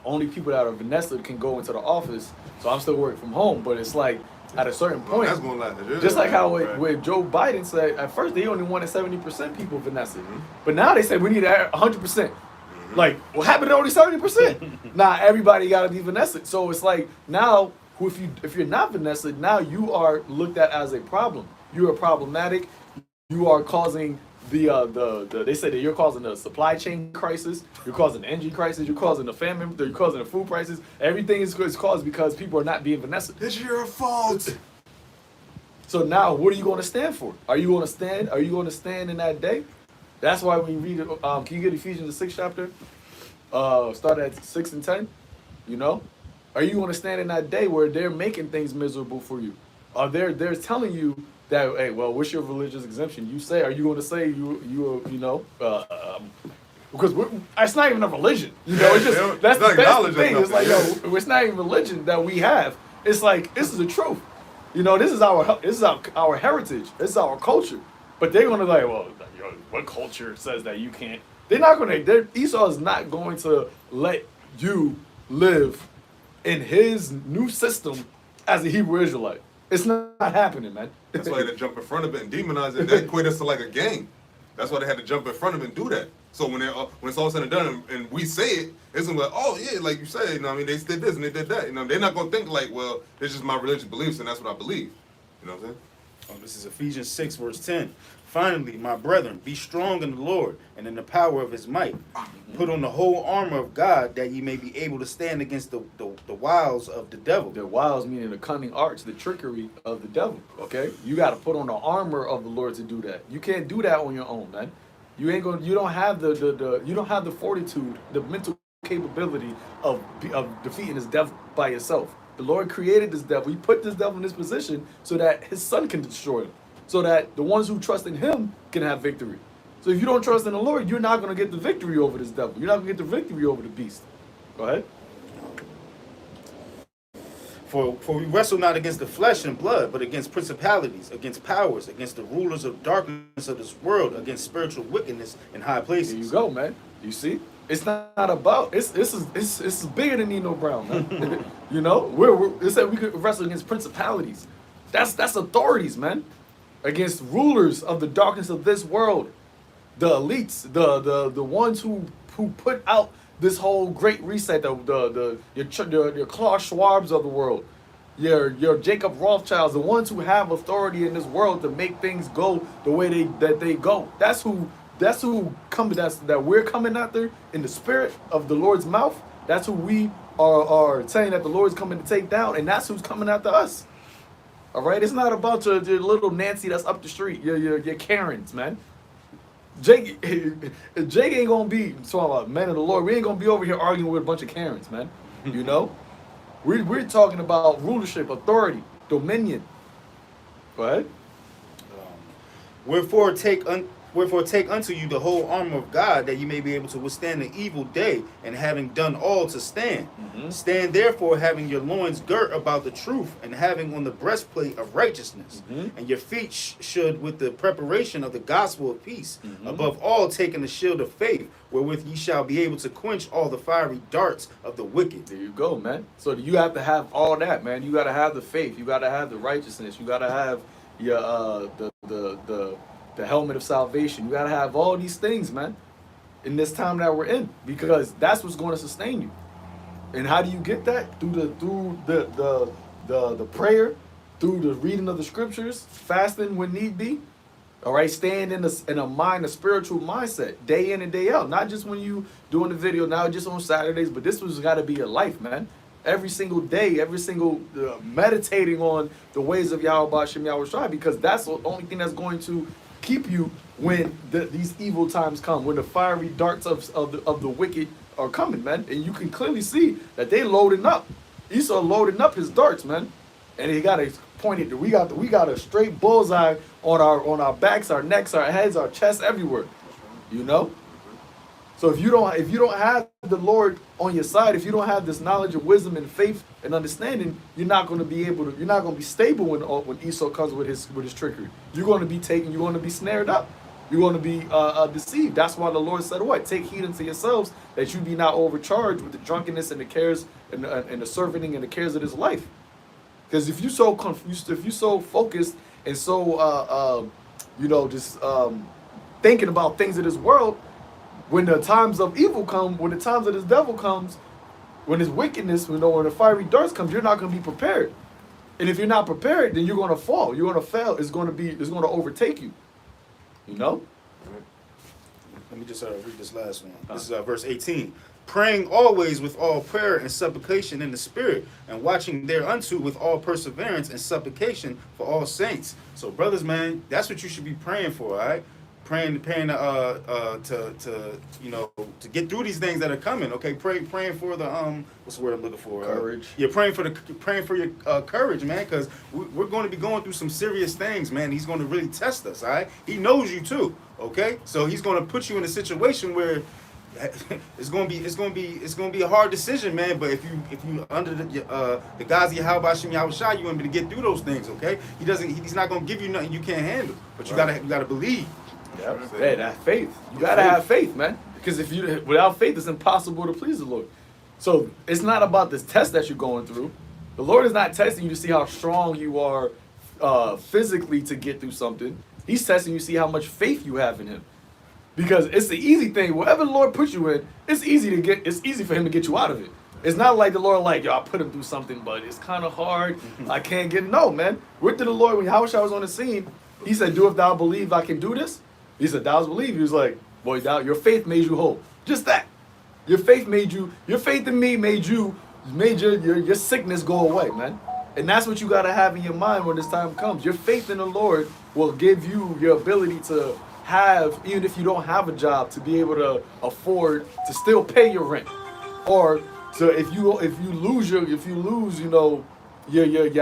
only people that are Vanessa can go into the office. So I'm still working from home. But it's like at a certain point, that's going like just like how with Joe Biden said, at first they only wanted 70% people Vanessa. But now they say we need 100%. Like, what happened to only 70%? Nah, everybody got to be Vanessa. So it's like now, if you're not Vanessa, now you are looked at as a problem. You are problematic. You are causing they say that you're causing the supply chain crisis. You're causing the energy crisis. You're causing the famine. You're causing the food prices. Everything is caused because people are not being Vanessa. It's your fault. So now, what are you going to stand for? Are you going to stand? Are you going to stand in that day? That's why when you read it, can you get Ephesians the 6th chapter? Start at 6 and 10. You know, are you going to stand in that day where they're making things miserable for you? They're telling you that, hey, well, what's your religious exemption? You say, are you going to say because it's not even a religion. You know, it's just that's the thing. It's like, yo, it's not even religion that we have. It's like this is the truth. You know, this is our heritage. This is our culture. But they're gonna like, well, what culture says that you can't? They're not gonna. Esau is not going to let you live in his new system as a Hebrew Israelite. It's not happening, man. That's why they had to jump in front of it and demonize it. That equate us to like a gang. That's why they had to jump in front of it and do that. So when it's all said and done and we say it, it's gonna be like, oh yeah, like you said, you know what I mean, they did this and they did that. You know, they're not gonna think like, well, it's just my religious beliefs and that's what I believe. You know what I'm saying? This is Ephesians 6, verse 10. Finally, my brethren, be strong in the Lord and in the power of his might. Put on the whole armor of God that ye may be able to stand against the wiles of the devil. The wiles meaning the cunning arts, the trickery of the devil. Okay? You got to put on the armor of the Lord to do that. You can't do that on your own, man. You don't have the fortitude, the mental capability of defeating this devil by yourself. The Lord created this devil. He put this devil in this position so that his son can destroy him. So that the ones who trust in him can have victory. So if you don't trust in the Lord, you're not going to get the victory over this devil. You're not going to get the victory over the beast. Go ahead. For we wrestle not against the flesh and blood, but against principalities, against powers, against the rulers of darkness of this world, against spiritual wickedness in high places. There you go, man. You see? It's not about this is bigger than Nino Brown, man. You know? It said we could wrestle against principalities. That's authorities, man. Against rulers of the darkness of this world. The elites, the ones who put out this whole great reset, your Klaus Schwabs of the world, your Jacob Rothschilds, the ones who have authority in this world to make things go the way that they go. That's who that we're coming after in the spirit of the Lord's mouth. That's who we are saying that the Lord's coming to take down, and that's who's coming after us. All right, it's not about your little Nancy that's up the street, your Karens, man. Jake ain't gonna be talking about men of the Lord. We ain't gonna be over here arguing with a bunch of Karens, man. You know, we're talking about rulership, authority, dominion. Go ahead. Wherefore take unto you the whole armor of God, that you may be able to withstand the evil day, and having done all to stand. Stand therefore, having your loins girt about the truth, and having on the breastplate of righteousness, and your feet should with the preparation of the gospel of peace. Above all, taking the shield of faith, wherewith ye shall be able to quench all the fiery darts of the wicked. There you go, man. So you have to have all that, man. You got to have the faith. You got to have the righteousness. You got to have your the helmet of salvation. You got to have all these things, man, in this time that we're in, because that's what's going to sustain you. And how do you get that? Through the prayer, through the reading of the scriptures, fasting when need be. All right, staying in a spiritual mindset, day in and day out. Not just when you doing the video, not just on Saturdays, but this was got to be your life, man. Every single day, every single meditating on the ways of YAHAWASHI, YAHAWASHI, because that's the only thing that's going to keep you when these evil times come, when the fiery darts of the wicked are coming, man. And you can clearly see that they loading up. Esau loading up his darts, man, and he got it pointed. We got a straight bullseye on our backs, our necks, our heads, our chests, everywhere. You know. So if you don't have the Lord on your side, if you don't have this knowledge of wisdom and faith and understanding, you're not going to be stable when Esau comes with his trickery. You're going to be taken. You're going to be snared up. You're going to be deceived. That's why the Lord said, "What? Take heed unto yourselves, that you be not overcharged with the drunkenness and the cares and the surfeiting and the cares of this life." Because if you so confused, if you so focused and so thinking about things of this world, when the times of evil come, when the times of this devil comes, when his wickedness, when the fiery darts comes, you're not going to be prepared. And if you're not prepared, then you're going to fall. You're going to fail. It's going to overtake you. You know? Let me just read this last one. This is verse 18. Praying always with all prayer and supplication in the Spirit, and watching thereunto with all perseverance and supplication for all saints. So, brothers, man, that's what you should be praying for, all right? Praying to get through these things that are coming. Okay, praying for the what's the word I'm looking for? Courage. You're praying for your courage, man, because we're going to be going through some serious things, man. He's going to really test us. All right, he knows you too. Okay, so he's going to put you in a situation where it's going to be a hard decision, man. But if you under the guise of YAHAWASHI, YAHAWASHI, you're going to be able to get through those things. Okay, he's not going to give you nothing you can't handle, but you gotta believe. Hey, that faith. You gotta have faith, man. Because without faith, it's impossible to please the Lord. So it's not about this test that you're going through. The Lord is not testing you to see how strong you are physically to get through something. He's testing you to see how much faith you have in Him. Because it's the easy thing. Whatever the Lord puts you in, it's easy for Him to get you out of it. It's not like the Lord, like, yo, I put him through something, but it's kind of hard. I can't get it. No, man. What did the Lord, when YAHAWASHI was on the scene, He said, "Do if thou believe I can do this?" He said, "Thou believe." He was like, "Boy, your faith made you whole." Just that. Your faith in me made your sickness go away, man. And that's what you got to have in your mind when this time comes. Your faith in the Lord will give you your ability to have, even if you don't have a job, to be able to afford to still pay your rent. Or to if you lose your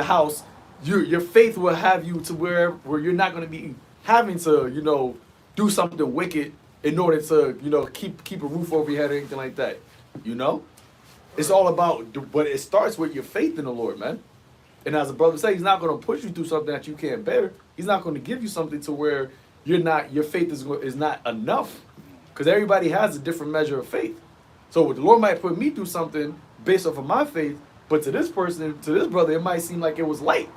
house, your faith will have you to where you're not going to be having to, do something wicked in order to, keep a roof over your head or anything like that. It's all about, but it starts with your faith in the Lord, man. And as a brother said, He's not going to push you through something that you can't bear. He's not going to give you something to where your faith is not enough, because everybody has a different measure of faith. So the Lord might put me through something based off of my faith, but to this brother, it might seem like it was light.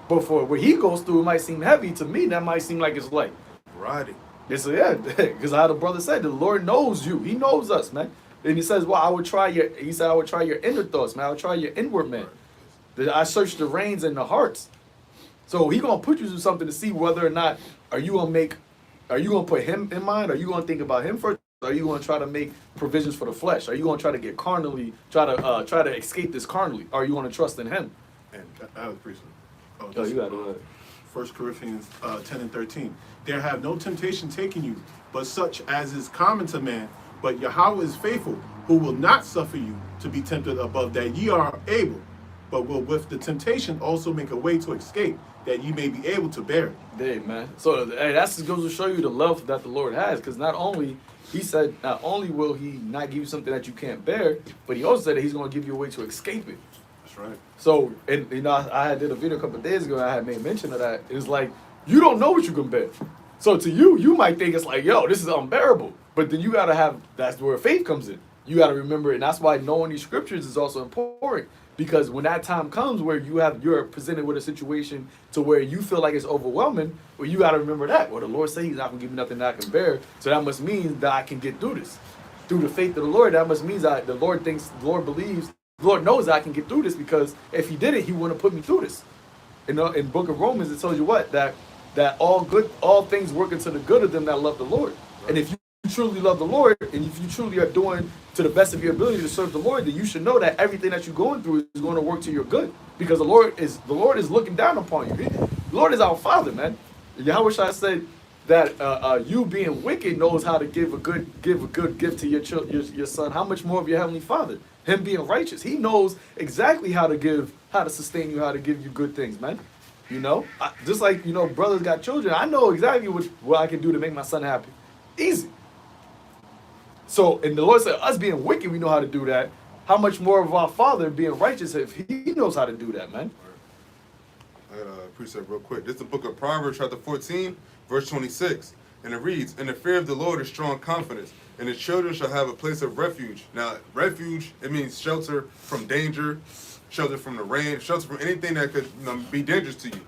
But for what he goes through, it might seem heavy. To me, that might seem like it's light. Right. Because how the brother said, the Lord knows you. He knows us, man. And He says, well, I would try your inner thoughts, man. I would try your inward man. I search the reins and the hearts. So He going to put you through something to see whether or not, are you going to put Him in mind? Are you going to think about Him first? Or are you going to try to make provisions for the flesh? Are you going to try to get carnally, try to escape this carnally? Or are you going to trust in Him? And I was preaching. Oh, you got to do it. 1 Corinthians 10 and 13. There have no temptation taken you, but such as is common to man. But Yahweh is faithful, who will not suffer you to be tempted above that ye are able, but will with the temptation also make a way to escape, that ye may be able to bear it. Hey, man. So hey, that's just goes to show you the love that the Lord has, because not only he said, not only will he not give you something that you can't bear, but he also said that he's going to give you a way to escape it. That's right. So, and you know, I did a video a couple of days ago, and I had made mention of that. It's like, you don't know what you can bear. So to you, you might think it's like, yo, this is unbearable. But then you got to have, that's where faith comes in. You got to remember it. And that's why knowing these scriptures is also important. Because when that time comes where you're presented with a situation to where you feel like it's overwhelming, well, you got to remember that. Well, the Lord says he's not going to give me nothing that I can bear. So that must mean that I can get through this. Through the faith of the Lord, that must mean that the Lord believes, the Lord knows that I can get through this, because if he did it, he wouldn't put me through this. You know, in book of Romans, it tells you what? That all things work into the good of them that love the Lord. Right. And if you truly love the Lord, and if you truly are doing to the best of your ability to serve the Lord, then you should know that everything that you're going through is going to work to your good, because the Lord is looking down upon you. The Lord is our Father, man. YAHAWASHI said that you being wicked knows how to give a good gift to your son. How much more of your heavenly Father? Him being righteous, he knows exactly how to sustain you, how to give you good things, man. You know, just like, you know, brothers got children. I know exactly what I can do to make my son happy. Easy. So, and the Lord said, us being wicked, we know how to do that. How much more of our Father being righteous if he knows how to do that, man? I got a precept real quick. This is the book of Proverbs, chapter 14, verse 26. And it reads, "And the fear of the Lord is strong confidence, and his children shall have a place of refuge." Now, refuge, it means shelter from danger, shelter from the rain, shelter from anything that could, you know, be dangerous to you.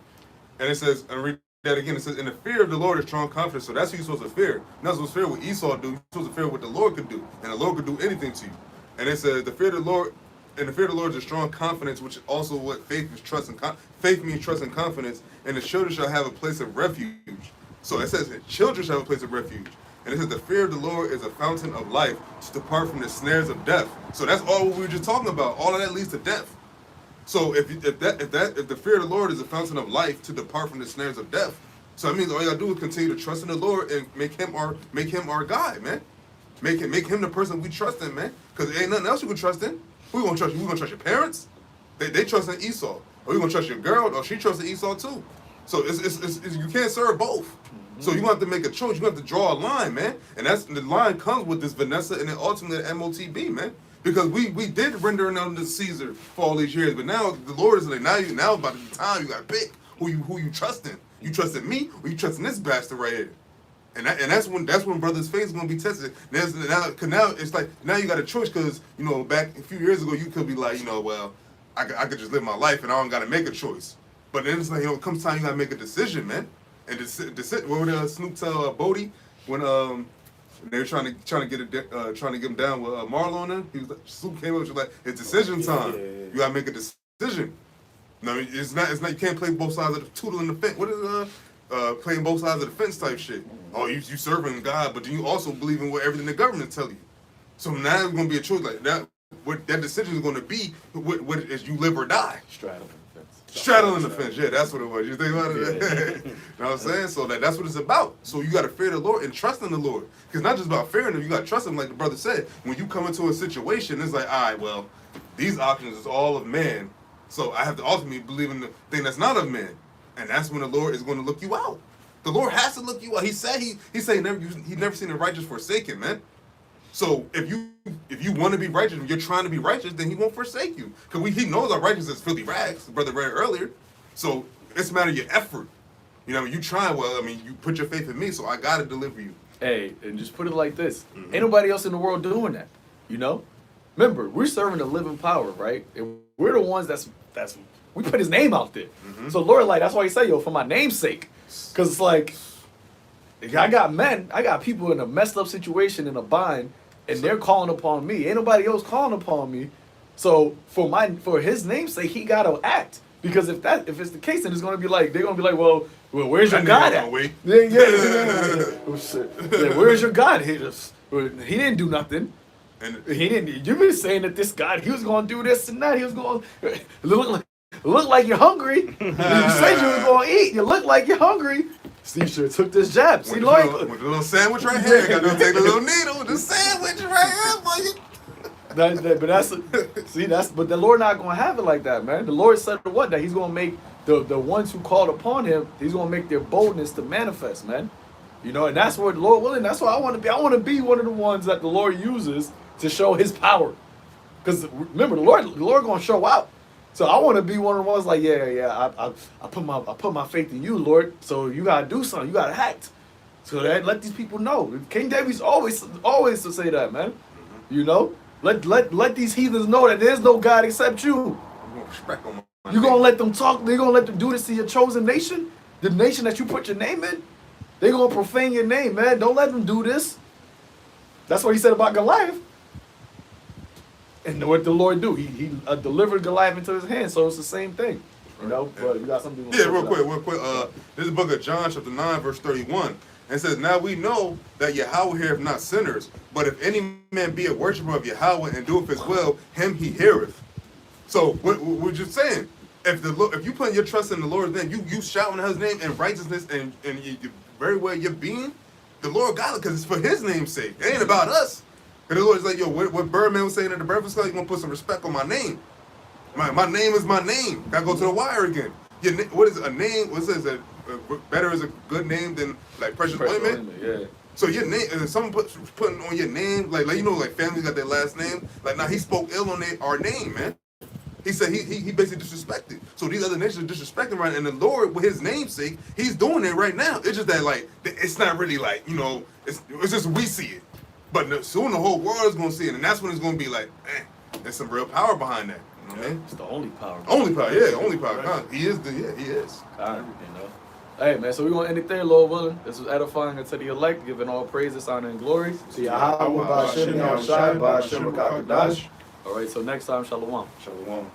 And it says, and read that again, it says, "And the fear of the Lord is strong confidence." So that's who you're supposed to fear. You're not supposed to fear what Esau do. You're supposed to fear what the Lord could do. And the Lord could do anything to you. And it says, the fear of the Lord, and the fear of the Lord is a strong confidence, which is also what faith is, trust and faith means trust and confidence. And the children shall have a place of refuge. So it says, the children shall have a place of refuge. And it says, the fear of the Lord is a fountain of life to depart from the snares of death. So that's all what we were just talking about. All of that leads to death. So if the fear of the Lord is a fountain of life to depart from the snares of death, so that means all you gotta do is continue to trust in the Lord and make him our guide, man. Make him the person we trust in, man. Because there ain't nothing else you can trust in. Who you gonna trust? You gonna trust your parents? They trust in Esau. Or you gonna trust your girl? Or she trusts in Esau too. So it's you can't serve both. So you have to make a choice. You have to draw a line, man. And the line comes with this Vanessa and then ultimately the MOTB, man. Because we did render unto Caesar for all these years, but now the Lord is like, now by the time you gotta pick who you trust in. You trust in me, or you trust in this bastard right here. And that's when brothers' faith is gonna be tested. Now it's like now you got a choice, because you know back a few years ago you could be like, you know, well, I could just live my life and I don't gotta make a choice. But then it's like, you know, it comes time you gotta make a decision, man. And what would Snoop tell Bodie when they were trying to get him down with Marlon? Then he was like, Snoop came up, she was like, it's decision time. You gotta make a decision. No, it's not. You can't play both sides of the toodle in the fence. What is playing both sides of the fence type shit? Oh, you serving God, but then you also believe in what everything the government tell you. So now it's gonna be a choice like that. What that decision is gonna be, what is you live or die? Straddling the fence. Straddling the fence, yeah, that's what it was. You think about it? You know what I'm saying? So that's what it's about. So you got to fear the Lord and trust in the Lord. Because not just about fearing him, you got to trust him, like the brother said. When you come into a situation, it's like, all right, well, these options is all of man. So I have to ultimately believe in the thing that's not of man. And that's when the Lord is going to look you out. The Lord has to look you out. He said he never seen the righteous forsaken, man. So if you want to be righteous, if you're trying to be righteous, then he won't forsake you. Because he knows our righteousness is filthy rags, the brother read earlier. So it's a matter of your effort. You know, you try, well, I mean, you put your faith in me, so I got to deliver you. Hey, and just put it like this. Ain't nobody else in the world doing that, you know? Remember, we're serving the living power, right? And we're the ones that's we put his name out there. So Lord, like, that's why he say, yo, for my name's sake. Because it's like, I got people in a messed up situation, in a bind, and they're calling upon me. Ain't nobody else calling upon me. So for his name's sake, he gotta act. Because if it's the case, then it's gonna be like, they're gonna be like, well, where's your God at? Yeah. Oh, shit. Yeah, where's your God? He didn't do nothing. And you've been saying that this God, he was gonna do this and that. He was gonna look like you're hungry. You said you was gonna eat. You look like you're hungry. See, you should have took this jab. See, With Lord. the little sandwich right here. Got to take the little needle. The sandwich right here, boy. But the Lord not gonna have it like that, man. The Lord said what? That He's gonna make the ones who called upon Him, He's gonna make their boldness to manifest, man. You know, and that's what the Lord willing. That's what I want to be. I want to be one of the ones that the Lord uses to show His power. Because remember, the Lord gonna show out. So I want to be one of the ones like, I put my faith in you, Lord. So you gotta do something. You gotta act. So that let these people know. King David's always to say that, man. You know. Let these heathens know that there's no God except you. Respect on my You gonna let them talk? They gonna let them do this to your chosen nation, the nation that you put your name in. They gonna profane your name, man. Don't let them do this. That's what he said about Goliath. And what the Lord do? He delivered Goliath into his hand. So it's the same thing, you know. But you got something. Yeah, real quick. This is the book of John, chapter 9, verse 31. And it says, now we know that Yahweh heareth not sinners, but if any man be a worshiper of Yahweh and doeth his will, him he heareth. So what we're just saying, if you put your trust in the Lord's name, you shouting his name in righteousness and you very well your being, the Lord got it because it's for his name's sake. It ain't about us. And the Lord's like, yo, what Birdman was saying at the Breakfast Club, you want to put some respect on my name. My name is my name. Gotta go to the wire again. What is a name? What says that? Better is a good name than like precious ointment. Yeah. So your name, someone putting on your name, like you know, like family got their last name. Like now he spoke ill on our name, man. He said he basically disrespected. So these other nations are disrespecting right, and the Lord, with His namesake, He's doing it right now. It's just that like it's not really like it's just we see it, but soon the whole world is gonna see it, and that's when it's gonna be like, man, there's some real power behind that. You know what I mean? It's the only power. Only power, yeah, only power. Right. He is. God, you know. Hey man, so we're gonna end it there, Lord willing. This was edifying unto the elect, giving all praises, honor, and glory to YAHAWAH, Yahawah, Ba'ashem, Yahawashi, Ba'ashem, Kakadash. All right, so next time, shalom. Shalom.